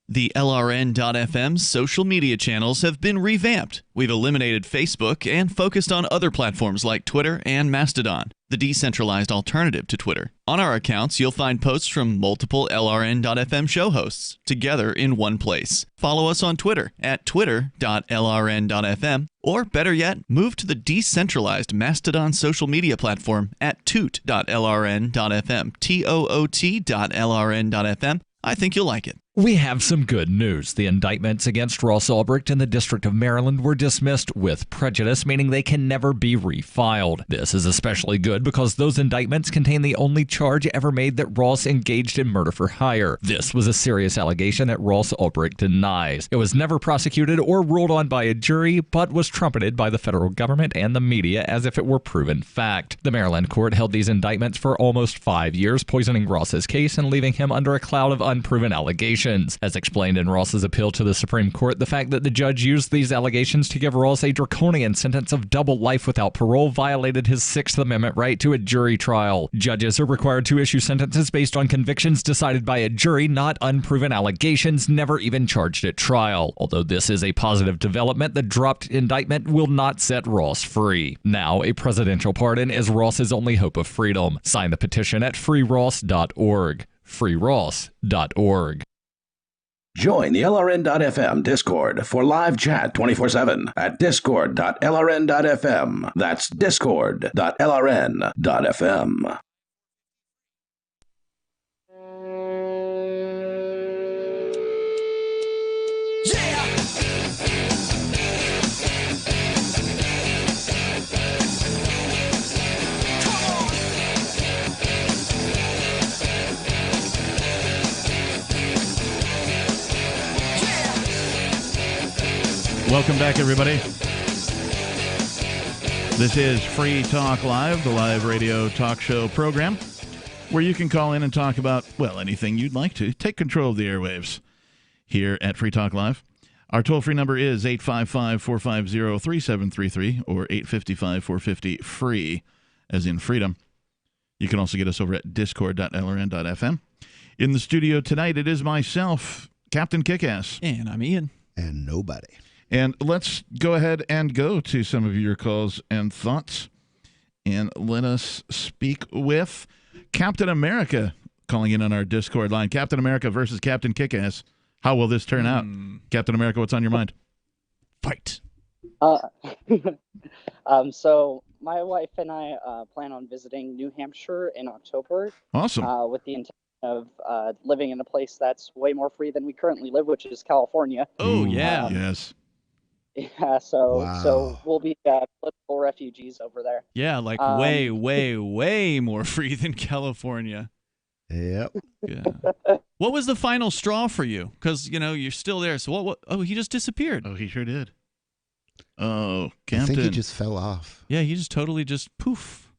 The LRN.FM social media channels have been revamped. We've eliminated Facebook and focused on other platforms like Twitter and Mastodon, the decentralized alternative to Twitter. On our accounts, you'll find posts from multiple LRN.FM show hosts together in one place. Follow us on Twitter at twitter.lrn.fm, or better yet, move to the decentralized Mastodon social media platform at toot.lrn.fm, toot.lrn.fm. I think you'll like it. We have some good news. The indictments against Ross Ulbricht in the District of Maryland were dismissed with prejudice, meaning they can never be refiled. This is especially good because those indictments contain the only charge ever made that Ross engaged in murder for hire. This was a serious allegation that Ross Ulbricht denies. It was never prosecuted or ruled on by a jury, but was trumpeted by the federal government and the media as if it were proven fact. The Maryland court held these indictments for almost 5 years, poisoning Ross's case and leaving him under a cloud of unproven allegations. As explained in Ross's appeal to the Supreme Court, the fact that the judge used these allegations to give Ross a draconian sentence of double life without parole violated his Sixth Amendment right to a jury trial. Judges are required to issue sentences based on convictions decided by a jury, not unproven allegations never even charged at trial. Although this is a positive development, the dropped indictment will not set Ross free. Now, a presidential pardon is Ross's only hope of freedom. Sign the petition at freeross.org. freeross.org. Join the LRN.FM Discord for live chat 24/7 at discord.lrn.fm. That's discord.lrn.fm. Welcome back, everybody. This is Free Talk Live, the live radio talk show program, where you can call in and talk about, well, anything you'd like to. Take control of the airwaves here at Free Talk Live. Our toll-free number is 855-450-3733 or 855-450-FREE, as in freedom. You can also get us over at discord.lrn.fm. In the studio tonight, it is myself, Captain Kickass. And I'm Ian. And nobody. And let's go ahead and go to some of your calls and thoughts. And let us speak with Captain America calling in on our Discord line. Captain America versus Captain Kickass. How will this turn out? Captain America, what's on your mind? Fight. So my wife and I plan on visiting New Hampshire in October. Awesome. With the intent of living in a place that's way more free than we currently live, which is California. Oh, yeah. Yes. Yeah, so we'll be political refugees over there. Yeah, like way, way more free than California. Yep. Yeah. What was the final straw for you? Because, you're still there. So what? Oh, he just disappeared. Oh, he sure did. Oh, Captain. I think he just fell off. Yeah, he just totally poof,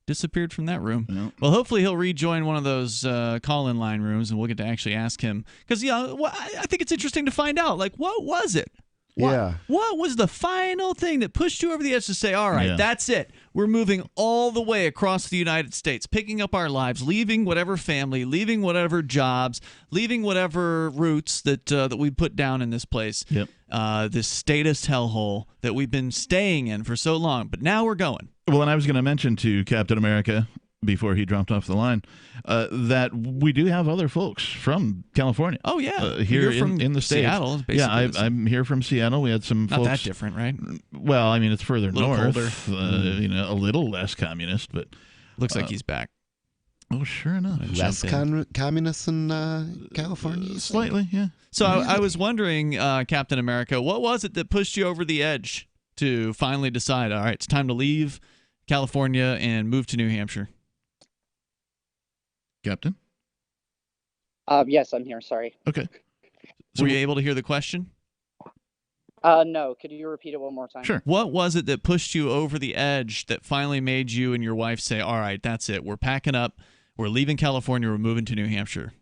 disappeared from that room. Yep. Well, hopefully he'll rejoin one of those call-in line rooms, and we'll get to actually ask him. Because, I think it's interesting to find out, what was it? What was the final thing that pushed you over the edge to say, all right, that's it. We're moving all the way across the United States, picking up our lives, leaving whatever family, leaving whatever jobs, leaving whatever roots that we put down in this place. Yep. This status hellhole that we've been staying in for so long. But now we're going. Well, and I was going to mention to Captain America before he dropped off the line that we do have other folks from California. Oh, yeah. Here from in the States. Seattle, basically. Yeah, I'm here from Seattle. We had some Not folks. that different, right? Well, I mean, it's further north. Colder. A little less communist, but looks like he's back. Oh, sure enough. Less communist in California? Slightly, yeah. So I was wondering, Captain America, what was it that pushed you over the edge to finally decide, all right, it's time to leave California and move to New Hampshire? Captain? Yes, I'm here. Sorry. Okay. Were you able to hear the question? No. Could you repeat it one more time? Sure. What was it that pushed you over the edge that finally made you and your wife say, all right, that's it. We're packing up. We're leaving California. We're moving to New Hampshire.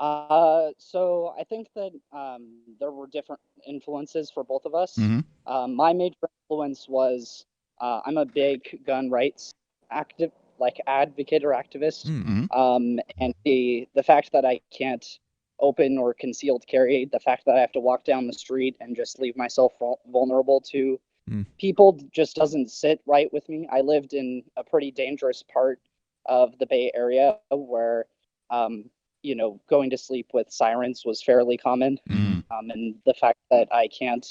So I think that there were different influences for both of us. Mm-hmm. My major influence was I'm a big gun rights advocate or activist. Mm-hmm. And the fact that I can't open or concealed carry, the fact that I have to walk down the street and just leave myself vulnerable to people just doesn't sit right with me. I lived in a pretty dangerous part of the Bay Area where, going to sleep with sirens was fairly common. And the fact that I can't,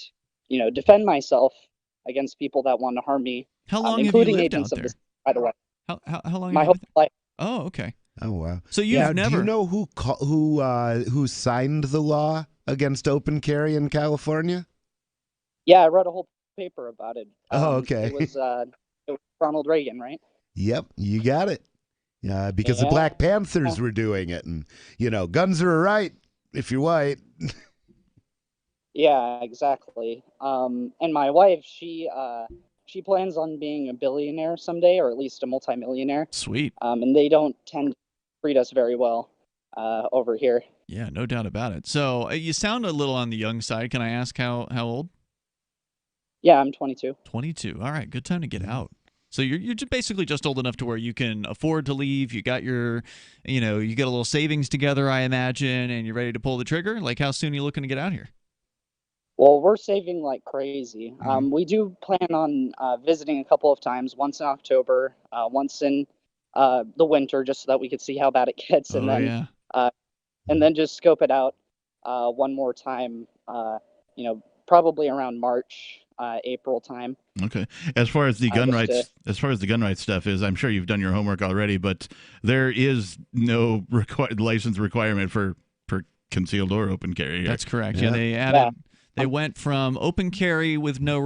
defend myself against people that want to harm me. How long have including you lived agents out of there? this, by the way. How long? My whole life. Oh, okay. Oh wow! So you've never. Do you know who signed the law against open carry in California? Yeah, I wrote a whole paper about it. Okay. It was Ronald Reagan, right? Yep, you got it. Because the Black Panthers were doing it, and guns are a right if you're white. Yeah, exactly. And my wife, she plans on being a billionaire someday, or at least a multimillionaire. Sweet. And they don't tend to treat us very well over here. Yeah, no doubt about it. So you sound a little on the young side. Can I ask how old? Yeah, I'm 22. 22. All right, good time to get out. So you're basically just old enough to where you can afford to leave. You got your, you get a little savings together, I imagine, and you're ready to pull the trigger. Like, how soon are you looking to get out here? Well, we're saving like crazy. We do plan on visiting a couple of times, once in October, once in the winter, just so that we could see how bad it gets, and then just scope it out one more time, probably around March, April time. Okay. As far as the gun rights stuff is, I'm sure you've done your homework already, but there is no license requirement for concealed or open carry here. That's correct. Yeah, they added. They went from open carry with no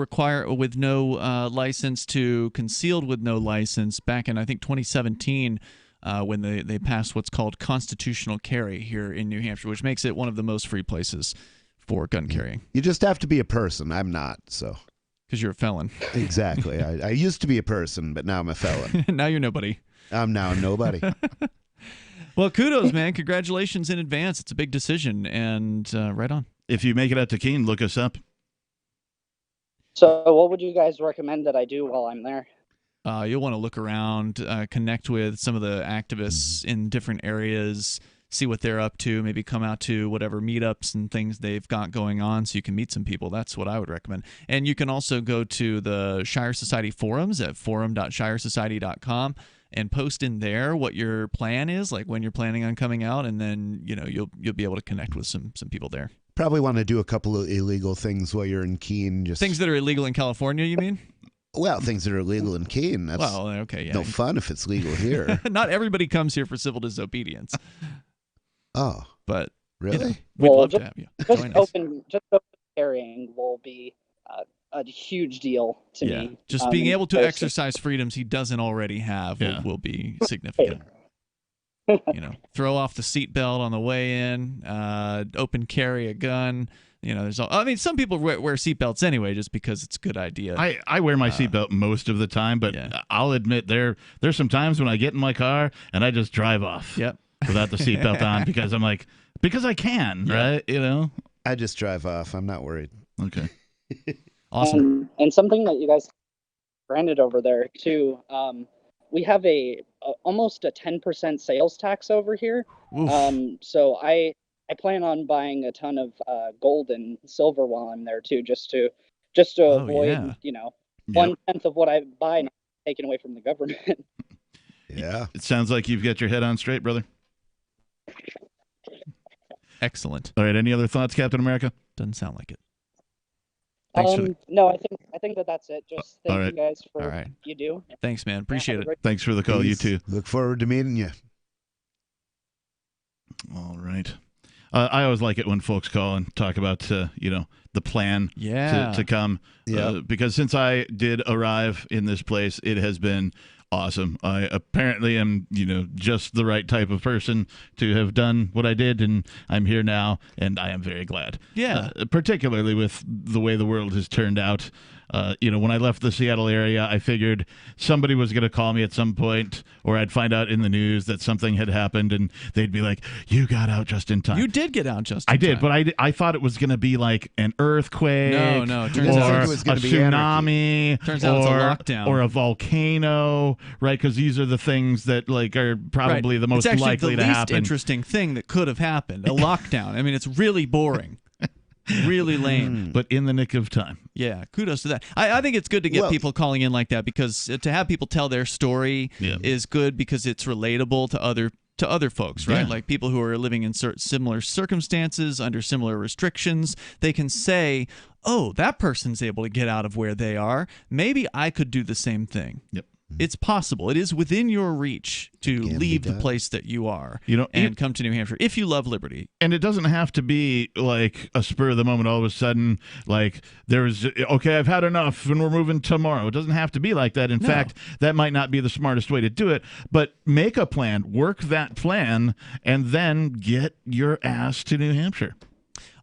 license to concealed with no license back in, I think, 2017 when they passed what's called constitutional carry here in New Hampshire, which makes it one of the most free places for gun carrying. You just have to be a person. I'm not, so. Because you're a felon. Exactly. I used to be a person, but now I'm a felon. Now you're nobody. I'm now nobody. Well, kudos, man. Congratulations in advance. It's a big decision, and right on. If you make it out to Keene, look us up. So what would you guys recommend that I do while I'm there? You'll want to look around, connect with some of the activists in different areas, see what they're up to, maybe come out to whatever meetups and things they've got going on so you can meet some people. That's what I would recommend. And you can also go to the Shire Society forums at forum.shiresociety.com and post in there what your plan is, like when you're planning on coming out, and then you'll be able to connect with some people there. Probably want to do a couple of illegal things while you're in Keene. Just things that are illegal in California, you mean? Well, things that are illegal in Keene. That's no fun if it's legal here. Not everybody comes here for civil disobedience. Oh, but really? We'd love to have you. Just open carrying will be a huge deal to me. Just being able to exercise freedoms he doesn't already have will be significant. Throw off the seatbelt on the way in, open carry a gun. Some people wear seatbelts anyway just because it's a good idea. I wear my seatbelt most of the time, but I'll admit there's some times when I get in my car and I just drive off without the seatbelt on because I'm like, because I can, right? I just drive off. I'm not worried. Okay. Awesome. And something that you guys granted over there too, we have almost a 10% sales tax over here. So I plan on buying a ton of gold and silver while I'm there too, just to avoid 1/10 of what I buy not taken away from the government. Yeah, it sounds like you've got your head on straight, brother. Excellent. All right, any other thoughts, Captain America? Doesn't sound like it. No, I think that's it. Just thank you guys for what you do. Thanks, man. Appreciate it. Thanks for the call. Please. You too. Look forward to meeting you. All right. I always like it when folks call and talk about the plan to come. Because since I did arrive in this place, it has been awesome. I apparently am, just the right type of person to have done what I did, and I'm here now, and I am very glad. Yeah. Particularly with the way the world has turned out. When I left the Seattle area, I figured somebody was going to call me at some point, or I'd find out in the news that something had happened, and they'd be like, "You got out just in time." You did get out just in time. I did, but I thought it was going to be like an earthquake, no, it turns out it was a tsunami, turns out it's a lockdown, or a volcano, right? Because these are the things that are probably the most likely to happen. It's actually the least interesting thing that could have happened. A lockdown. I mean, it's really boring. Really lame. But in the nick of time. Yeah, kudos to that. I think it's good to get people calling in like that, because to have people tell their story is good because it's relatable to other folks, right? Like people who are living in similar circumstances, under similar restrictions. They can say, oh, that person's able to get out of where they are. Maybe I could do the same thing. Yep. It's possible. It is within your reach to leave the place that you are and come to New Hampshire if you love liberty. And it doesn't have to be like a spur of the moment, all of a sudden, like okay, I've had enough and we're moving tomorrow. It doesn't have to be like that. In fact, that might not be the smartest way to do it, but make a plan, work that plan, and then get your ass to New Hampshire.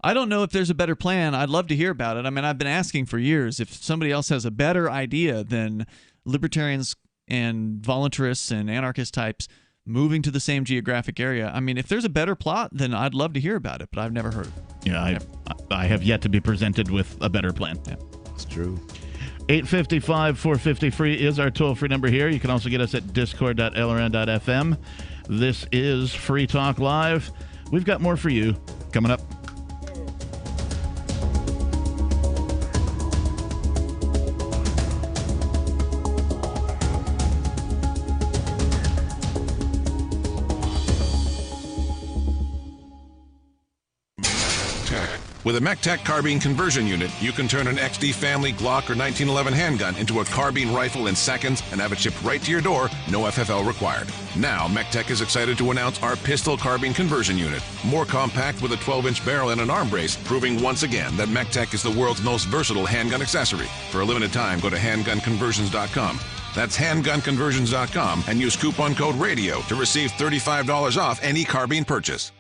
I don't know if there's a better plan. I'd love to hear about it. I mean, I've been asking for years if somebody else has a better idea than libertarians and voluntarists and anarchist types moving to the same geographic area. I mean, if there's a better plot, then I'd love to hear about it, but I've never heard. Yeah, I have yet to be presented with a better plan. Yeah. It's true. 855-450-FREE is our toll-free number here. You can also get us at discord.lrn.fm. This is Free Talk Live. We've got more for you coming up. With a MECTEC carbine conversion unit, you can turn an XD family Glock or 1911 handgun into a carbine rifle in seconds and have it shipped right to your door, no FFL required. Now, MECTEC is excited to announce our pistol carbine conversion unit. More compact with a 12-inch barrel and an arm brace, proving once again that MECTEC is the world's most versatile handgun accessory. For a limited time, go to handgunconversions.com. That's handgunconversions.com and use coupon code RADIO to receive $35 off any carbine purchase.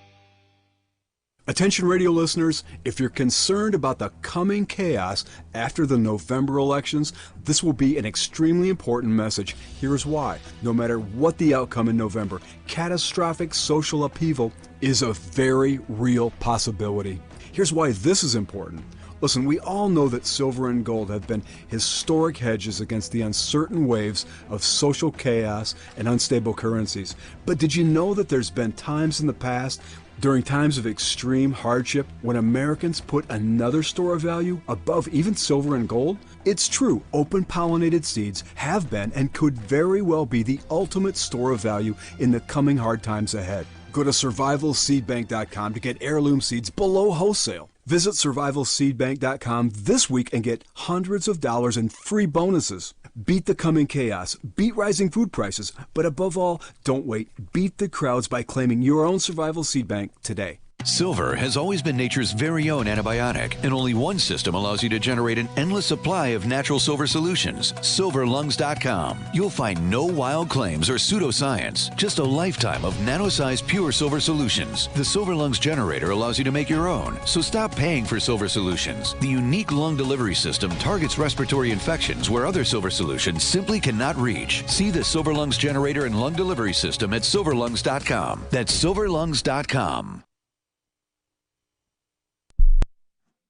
Attention radio listeners, if you're concerned about the coming chaos after the November elections, this will be an extremely important message. Here's why. No matter what the outcome in November, catastrophic social upheaval is a very real possibility. Here's why this is important. Listen, we all know that silver and gold have been historic hedges against the uncertain waves of social chaos and unstable currencies. But did you know that there's been times in the past during times of extreme hardship, when Americans put another store of value above even silver and gold? It's true, open-pollinated seeds have been and could very well be the ultimate store of value in the coming hard times ahead. Go to survivalseedbank.com to get heirloom seeds below wholesale. Visit survivalseedbank.com this week and get hundreds of dollars in free bonuses. Beat the coming chaos, beat rising food prices, but above all, don't wait. Beat the crowds by claiming your own Survival Seed Bank today. Silver has always been nature's very own antibiotic, and only one system allows you to generate an endless supply of natural silver solutions. SilverLungs.com. You'll find no wild claims or pseudoscience, just a lifetime of nano-sized pure silver solutions. The Silver Lungs generator allows you to make your own, so stop paying for silver solutions. The unique lung delivery system targets respiratory infections where other silver solutions simply cannot reach. See the Silver Lungs generator and lung delivery system at SilverLungs.com. That's SilverLungs.com.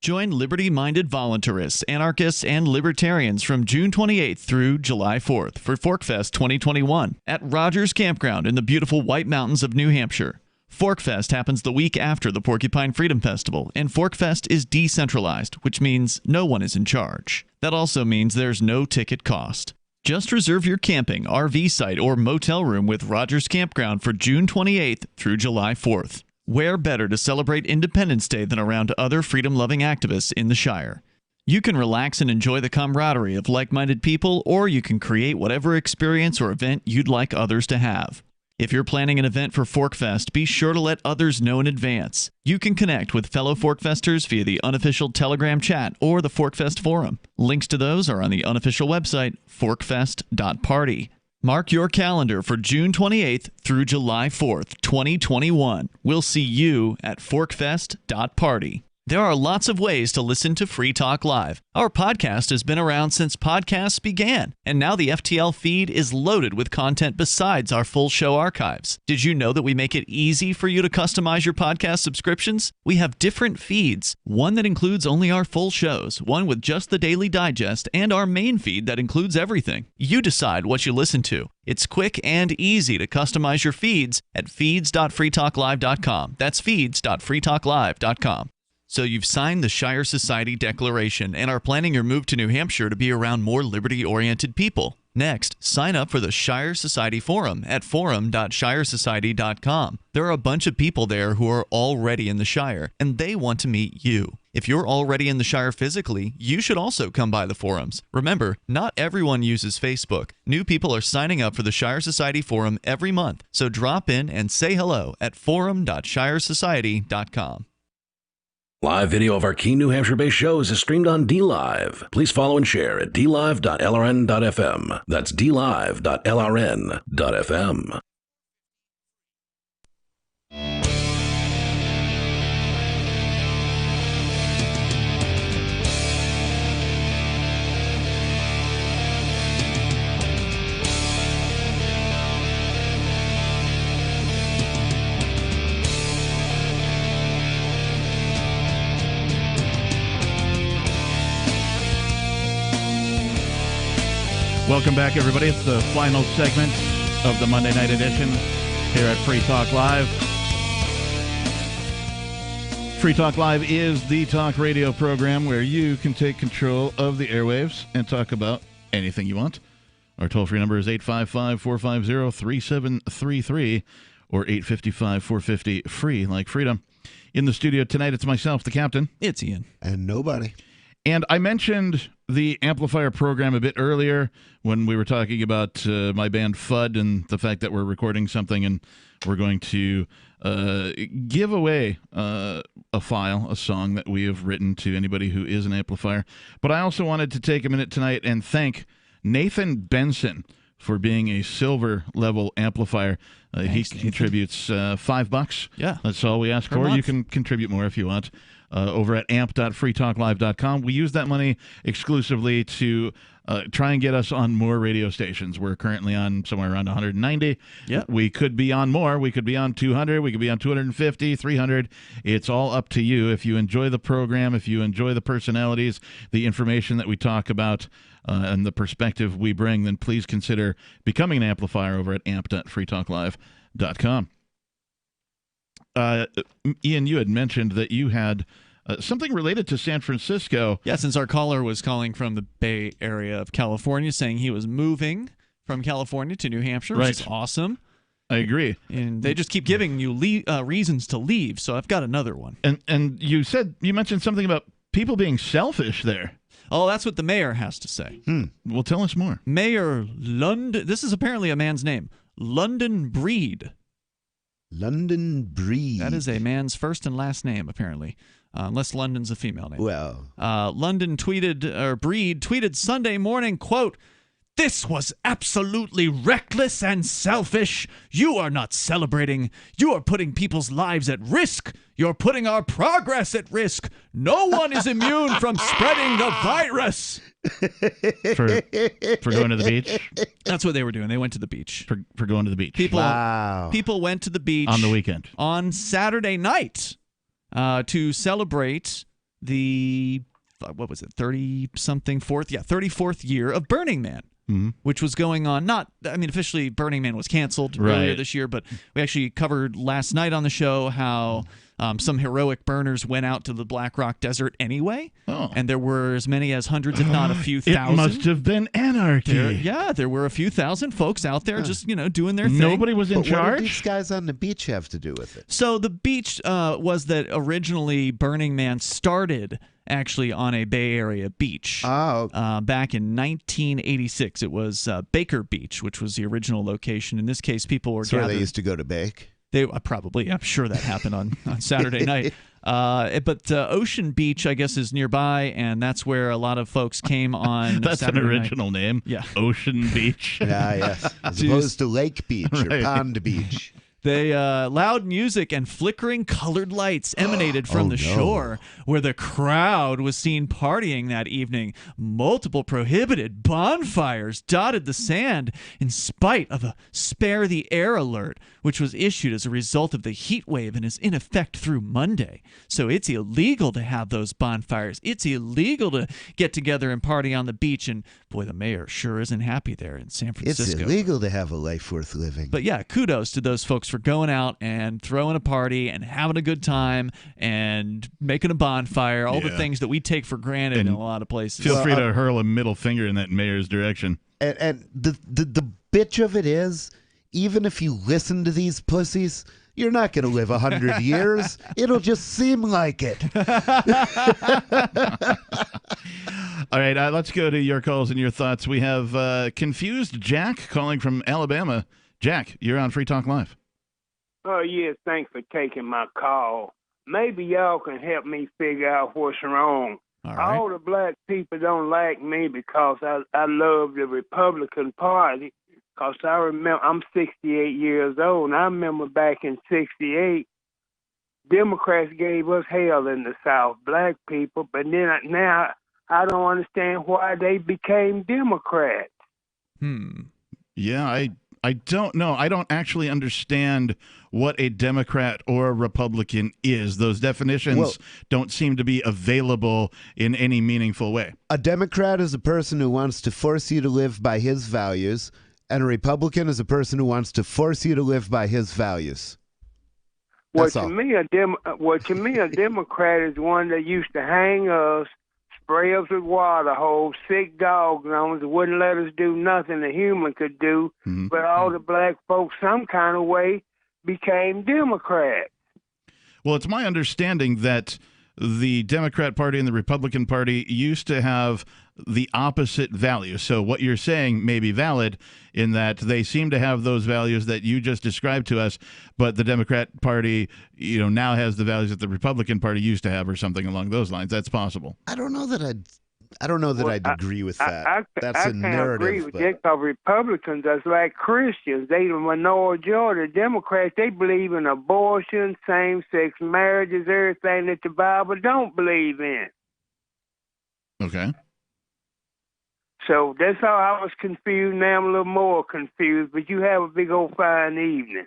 Join liberty-minded voluntarists, anarchists, and libertarians from June 28th through July 4th for ForkFest 2021 at Rogers Campground in the beautiful White Mountains of New Hampshire. ForkFest happens the week after the Porcupine Freedom Festival, and ForkFest is decentralized, which means no one is in charge. That also means there's no ticket cost. Just reserve your camping, RV site, or motel room with Rogers Campground for June 28th through July 4th. Where better to celebrate Independence Day than around other freedom-loving activists in the Shire? You can relax and enjoy the camaraderie of like-minded people, or you can create whatever experience or event you'd like others to have. If you're planning an event for ForkFest, be sure to let others know in advance. You can connect with fellow ForkFesters via the unofficial Telegram chat or the ForkFest forum. Links to those are on the unofficial website, forkfest.party. Mark your calendar for June 28th through July 4th, 2021. We'll see you at forkfest.party. There are lots of ways to listen to Free Talk Live. Our podcast has been around since podcasts began, and now the FTL feed is loaded with content besides our full show archives. Did you know that we make it easy for you to customize your podcast subscriptions? We have different feeds, one that includes only our full shows, one with just the Daily Digest, and our main feed that includes everything. You decide what you listen to. It's quick and easy to customize your feeds at feeds.freetalklive.com. That's feeds.freetalklive.com. So you've signed the Shire Society Declaration and are planning your move to New Hampshire to be around more liberty-oriented people. Next, sign up for the Shire Society Forum at forum.shiresociety.com. There are a bunch of people there who are already in the Shire, and they want to meet you. If you're already in the Shire physically, you should also come by the forums. Remember, not everyone uses Facebook. New people are signing up for the Shire Society Forum every month, so drop in and say hello at forum.shiresociety.com. Live video of our key New Hampshire-based shows is streamed on DLive. Please follow and share at dlive.lrn.fm. That's dlive.lrn.fm. Welcome back, everybody. It's the final segment of the Monday night edition here at Free Talk Live. Free Talk Live is the talk radio program where you can take control of the airwaves and talk about anything you want. Our toll-free number is 855-450-3733 or 855-450-FREE, like freedom. In the studio tonight, it's myself, the captain. It's Ian. And nobody. And I mentioned the amplifier program a bit earlier when we were talking about my band FUD and the fact that we're recording something and we're going to give away a file, a song that we have written to anybody who is an amplifier. But I also wanted to take a minute tonight and thank Nathan Benson for being a silver level amplifier. He contributes $5. Yeah. That's all we ask for. You can contribute more if you want. Over at amp.freetalklive.com. We use that money exclusively to try and get us on more radio stations. We're currently on somewhere around 190. Yeah. We could be on more. We could be on 200. We could be on 250, 300. It's all up to you. If you enjoy the program, if you enjoy the personalities, the information that we talk about, and the perspective we bring, then please consider becoming an amplifier over at amp.freetalklive.com. Ian, you had mentioned that you had something related to San Francisco. Yeah, since our caller was calling from the Bay Area of California, saying he was moving from California to New Hampshire, which is awesome. I agree. And they just keep giving you reasons to leave, so I've got another one. And you mentioned something about people being selfish there. Oh, that's what the mayor has to say. Well, tell us more. Mayor London, this is apparently a man's name, London Breed. London Breed. That is a man's first and last name, apparently, unless London's a female name. Well, Breed tweeted Sunday morning, quote, "This was absolutely reckless and selfish. You are not celebrating. You are putting people's lives at risk. You're putting our progress at risk. No one is immune from spreading the virus." For going to the beach? That's what they were doing. They went to the beach. For going to the beach. People went to the beach on the weekend. On Saturday night to celebrate the, what was it, 34th year of Burning Man. Mm-hmm. Which was going on, officially Burning Man was canceled earlier this year, but we actually covered last night on the show how some heroic burners went out to the Black Rock Desert anyway, and there were as many as hundreds, if not a few thousand. It must have been anarchy. There were a few thousand folks out there just, doing their thing. Nobody was in charge? What did these guys on the beach have to do with it? So the beach was that originally Burning Man started actually on a Bay Area beach. Back in 1986. It was Baker Beach, which was the original location. In this case, people were gathered. They used to go to Bake? They probably. I'm sure that happened on Saturday night. But Ocean Beach, I guess, is nearby, and that's where a lot of folks came on That's Saturday an original night. name. Yeah. Ocean Beach. Yes. As opposed to Lake Beach or Pond Beach. They loud music and flickering colored lights emanated from the shore, where the crowd was seen partying that evening. Multiple prohibited bonfires dotted the sand in spite of a spare the air alert, which was issued as a result of the heat wave and is in effect through Monday. So it's illegal to have those bonfires. It's illegal to get together and party on the beach. And boy, the mayor sure isn't happy there in San Francisco. It's illegal to have a life worth living. But yeah, kudos to those folks for going out and throwing a party and having a good time and making a bonfire, all the things that we take for granted in a lot of places. Feel free to hurl a middle finger in that mayor's direction. And the bitch of it is, even if you listen to these pussies, you're not going to live 100 years. It'll just seem like it. All right, let's go to your calls and your thoughts. We have confused Jack calling from Alabama. Jack, you're on Free Talk Live. Oh, yes, thanks for taking my call. Maybe y'all can help me figure out what's wrong. All the black people don't like me because I love the Republican Party. Because I remember, I'm 68 years old, and I remember back in 68, Democrats gave us hell in the South, black people, but then now I don't understand why they became Democrats. Yeah, I don't know. I don't actually understand what a Democrat or a Republican is. Those definitions don't seem to be available in any meaningful way. A Democrat is a person who wants to force you to live by his values, and a Republican is a person who wants to force you to live by his values. That's all. To me, a Democrat is one that used to hang us, spray us with water holes, sick dogs on us, wouldn't let us do nothing a human could do, but all the black folks some kind of way became Democrats. Well, it's my understanding that the Democrat Party and the Republican Party used to have the opposite values. So what you're saying may be valid in that they seem to have those values that you just described to us, but the Democrat Party, now has the values that the Republican Party used to have, or something along those lines. That's possible. I don't know that I'd agree with that. That's a narrative. I can't agree with that because Republicans are like Christians. They the majority. Democrats, they believe in abortion, same-sex marriages, everything that the Bible don't believe in. Okay. So that's how I was confused. Now I'm a little more confused, but you have a big old fine evening.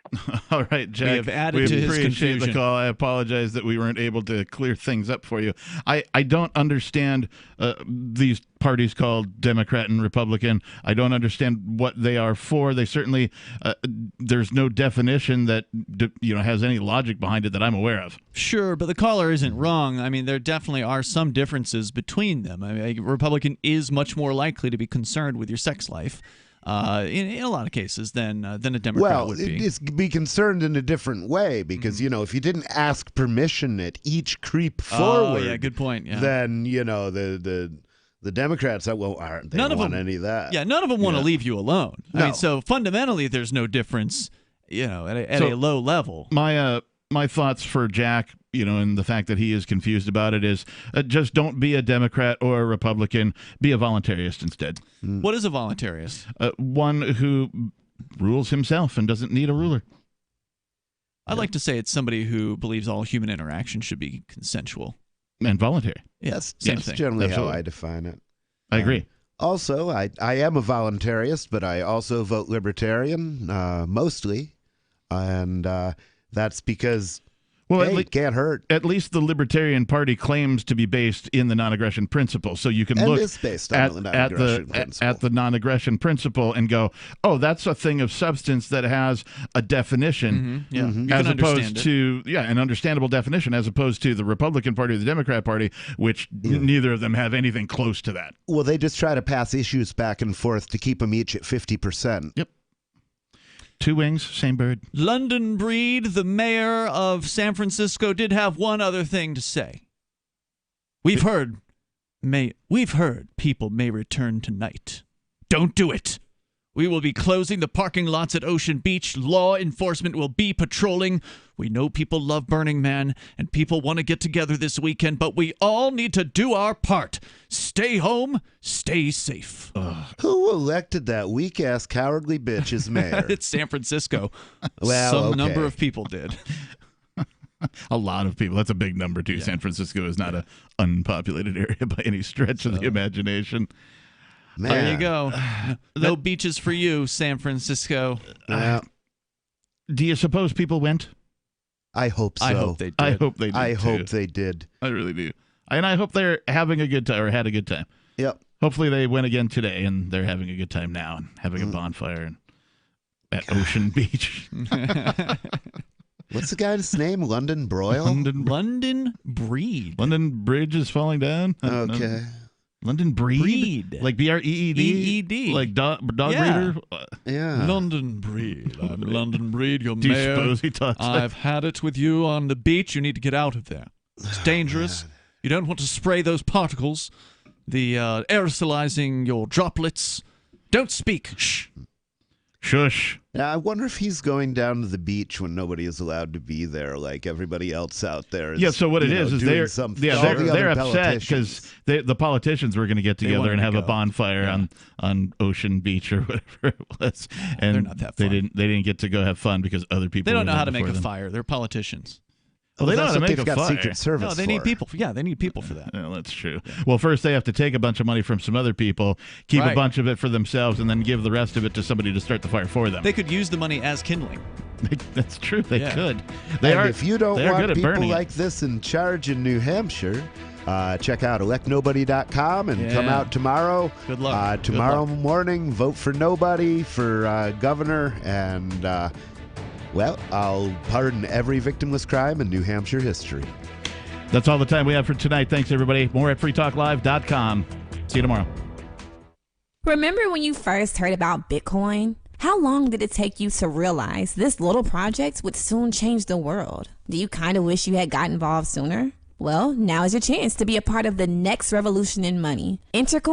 All right, Jack. We have added to his appreciate confusion. the call. I apologize that we weren't able to clear things up for you. I don't understand these parties called Democrat and Republican. I don't understand what they are for. They certainly, there's no definition that has any logic behind it that I'm aware of. Sure, but the caller isn't wrong. I mean, there definitely are some differences between them. I mean, a Republican is much more likely to be concerned with your sex life in a lot of cases than a Democrat would be. It's be concerned in a different way because, if you didn't ask permission at each creep forward. Oh, yeah, good point. Yeah. Then, the Democrats, they don't want any of that. Yeah, none of them want to leave you alone. No. I mean, so fundamentally, there's no difference, at a low level. My thoughts for Jack, and the fact that he is confused about it is just don't be a Democrat or a Republican. Be a voluntarist instead. What is a voluntarist? One who rules himself and doesn't need a ruler. I'd like to say it's somebody who believes all human interaction should be consensual. And voluntary. Yes, that's generally how I define it. I agree. Also, I am a voluntarist, but I also vote libertarian, mostly. And that's because, it can't hurt. At least the Libertarian Party claims to be based in the non-aggression principle. So you can look is based on the non-aggression principle. At the non-aggression principle and go, oh, that's a thing of substance that has a definition, as opposed to an understandable definition, as opposed to the Republican Party or the Democrat Party, which neither of them have anything close to that. Well, they just try to pass issues back and forth to keep them each at 50%. Yep. Two wings, same bird. London Breed, the mayor of San Francisco, did have one other thing to say. We've heard people may return tonight. Don't do it. We will be closing the parking lots at Ocean Beach. Law enforcement will be patrolling. We know people love Burning Man, and people want to get together this weekend, but we all need to do our part. Stay home, stay safe. Who elected that weak-ass cowardly bitch as mayor? It's San Francisco. Well, Some number of people did. A lot of people. That's a big number, too. Yeah. San Francisco is not an unpopulated area by any stretch of the imagination. Man. There you go. No beaches for you, San Francisco. Do you suppose people went? I hope so. I hope they did. I hope they did. I hope they did. I really do. And I hope they're having a good time or had a good time. Yep. Hopefully they went again today and they're having a good time now and having a bonfire at Ocean Beach. What's the guy's name? London Broil? London Breed. London Bridge is falling down. Okay. London Breed? Like BREED? EED. Like dog Yeah. breeder? Yeah. London Breed. I'm London Breed, your Do you mayor. suppose he talks like- I've had it with you on the beach. You need to get out of there. It's dangerous. You don't want to spray those particles, the aerosolizing your droplets. Don't speak. Shh. Shush. Now, I wonder if he's going down to the beach when nobody is allowed to be there, like everybody else out there. Is, Yeah, so what it is doing they're something. yeah, All they're, the they're other upset because the politicians were going to get together wanted and to have a go. bonfire on Ocean Beach or whatever it was, and They're not that they fun. didn't get to go have fun because other people They don't were know there how to make before a them. fire. They're politicians. Well, they know how to make a got fire. Secret Service No, they need people. Yeah, they need people for that. Yeah, that's true. Well, first they have to take a bunch of money from some other people, keep a Right. bunch of it for themselves, and then give the rest of it to somebody to start the fire for them. They could use the money as kindling. That's true. They Yeah. could. And if you don't they are want good at people burning it. like this in charge in New Hampshire, check out electnobody.com and come Yeah. out tomorrow. Good luck. Tomorrow Good luck. morning, vote for nobody for governor, and well, I'll pardon every victimless crime in New Hampshire history. That's all the time we have for tonight. Thanks, everybody. More at freetalklive.com. See you tomorrow. Remember when you first heard about Bitcoin? How long did it take you to realize this little project would soon change the world? Do you kind of wish you had got involved sooner? Well, now is your chance to be a part of the next revolution in money. Enter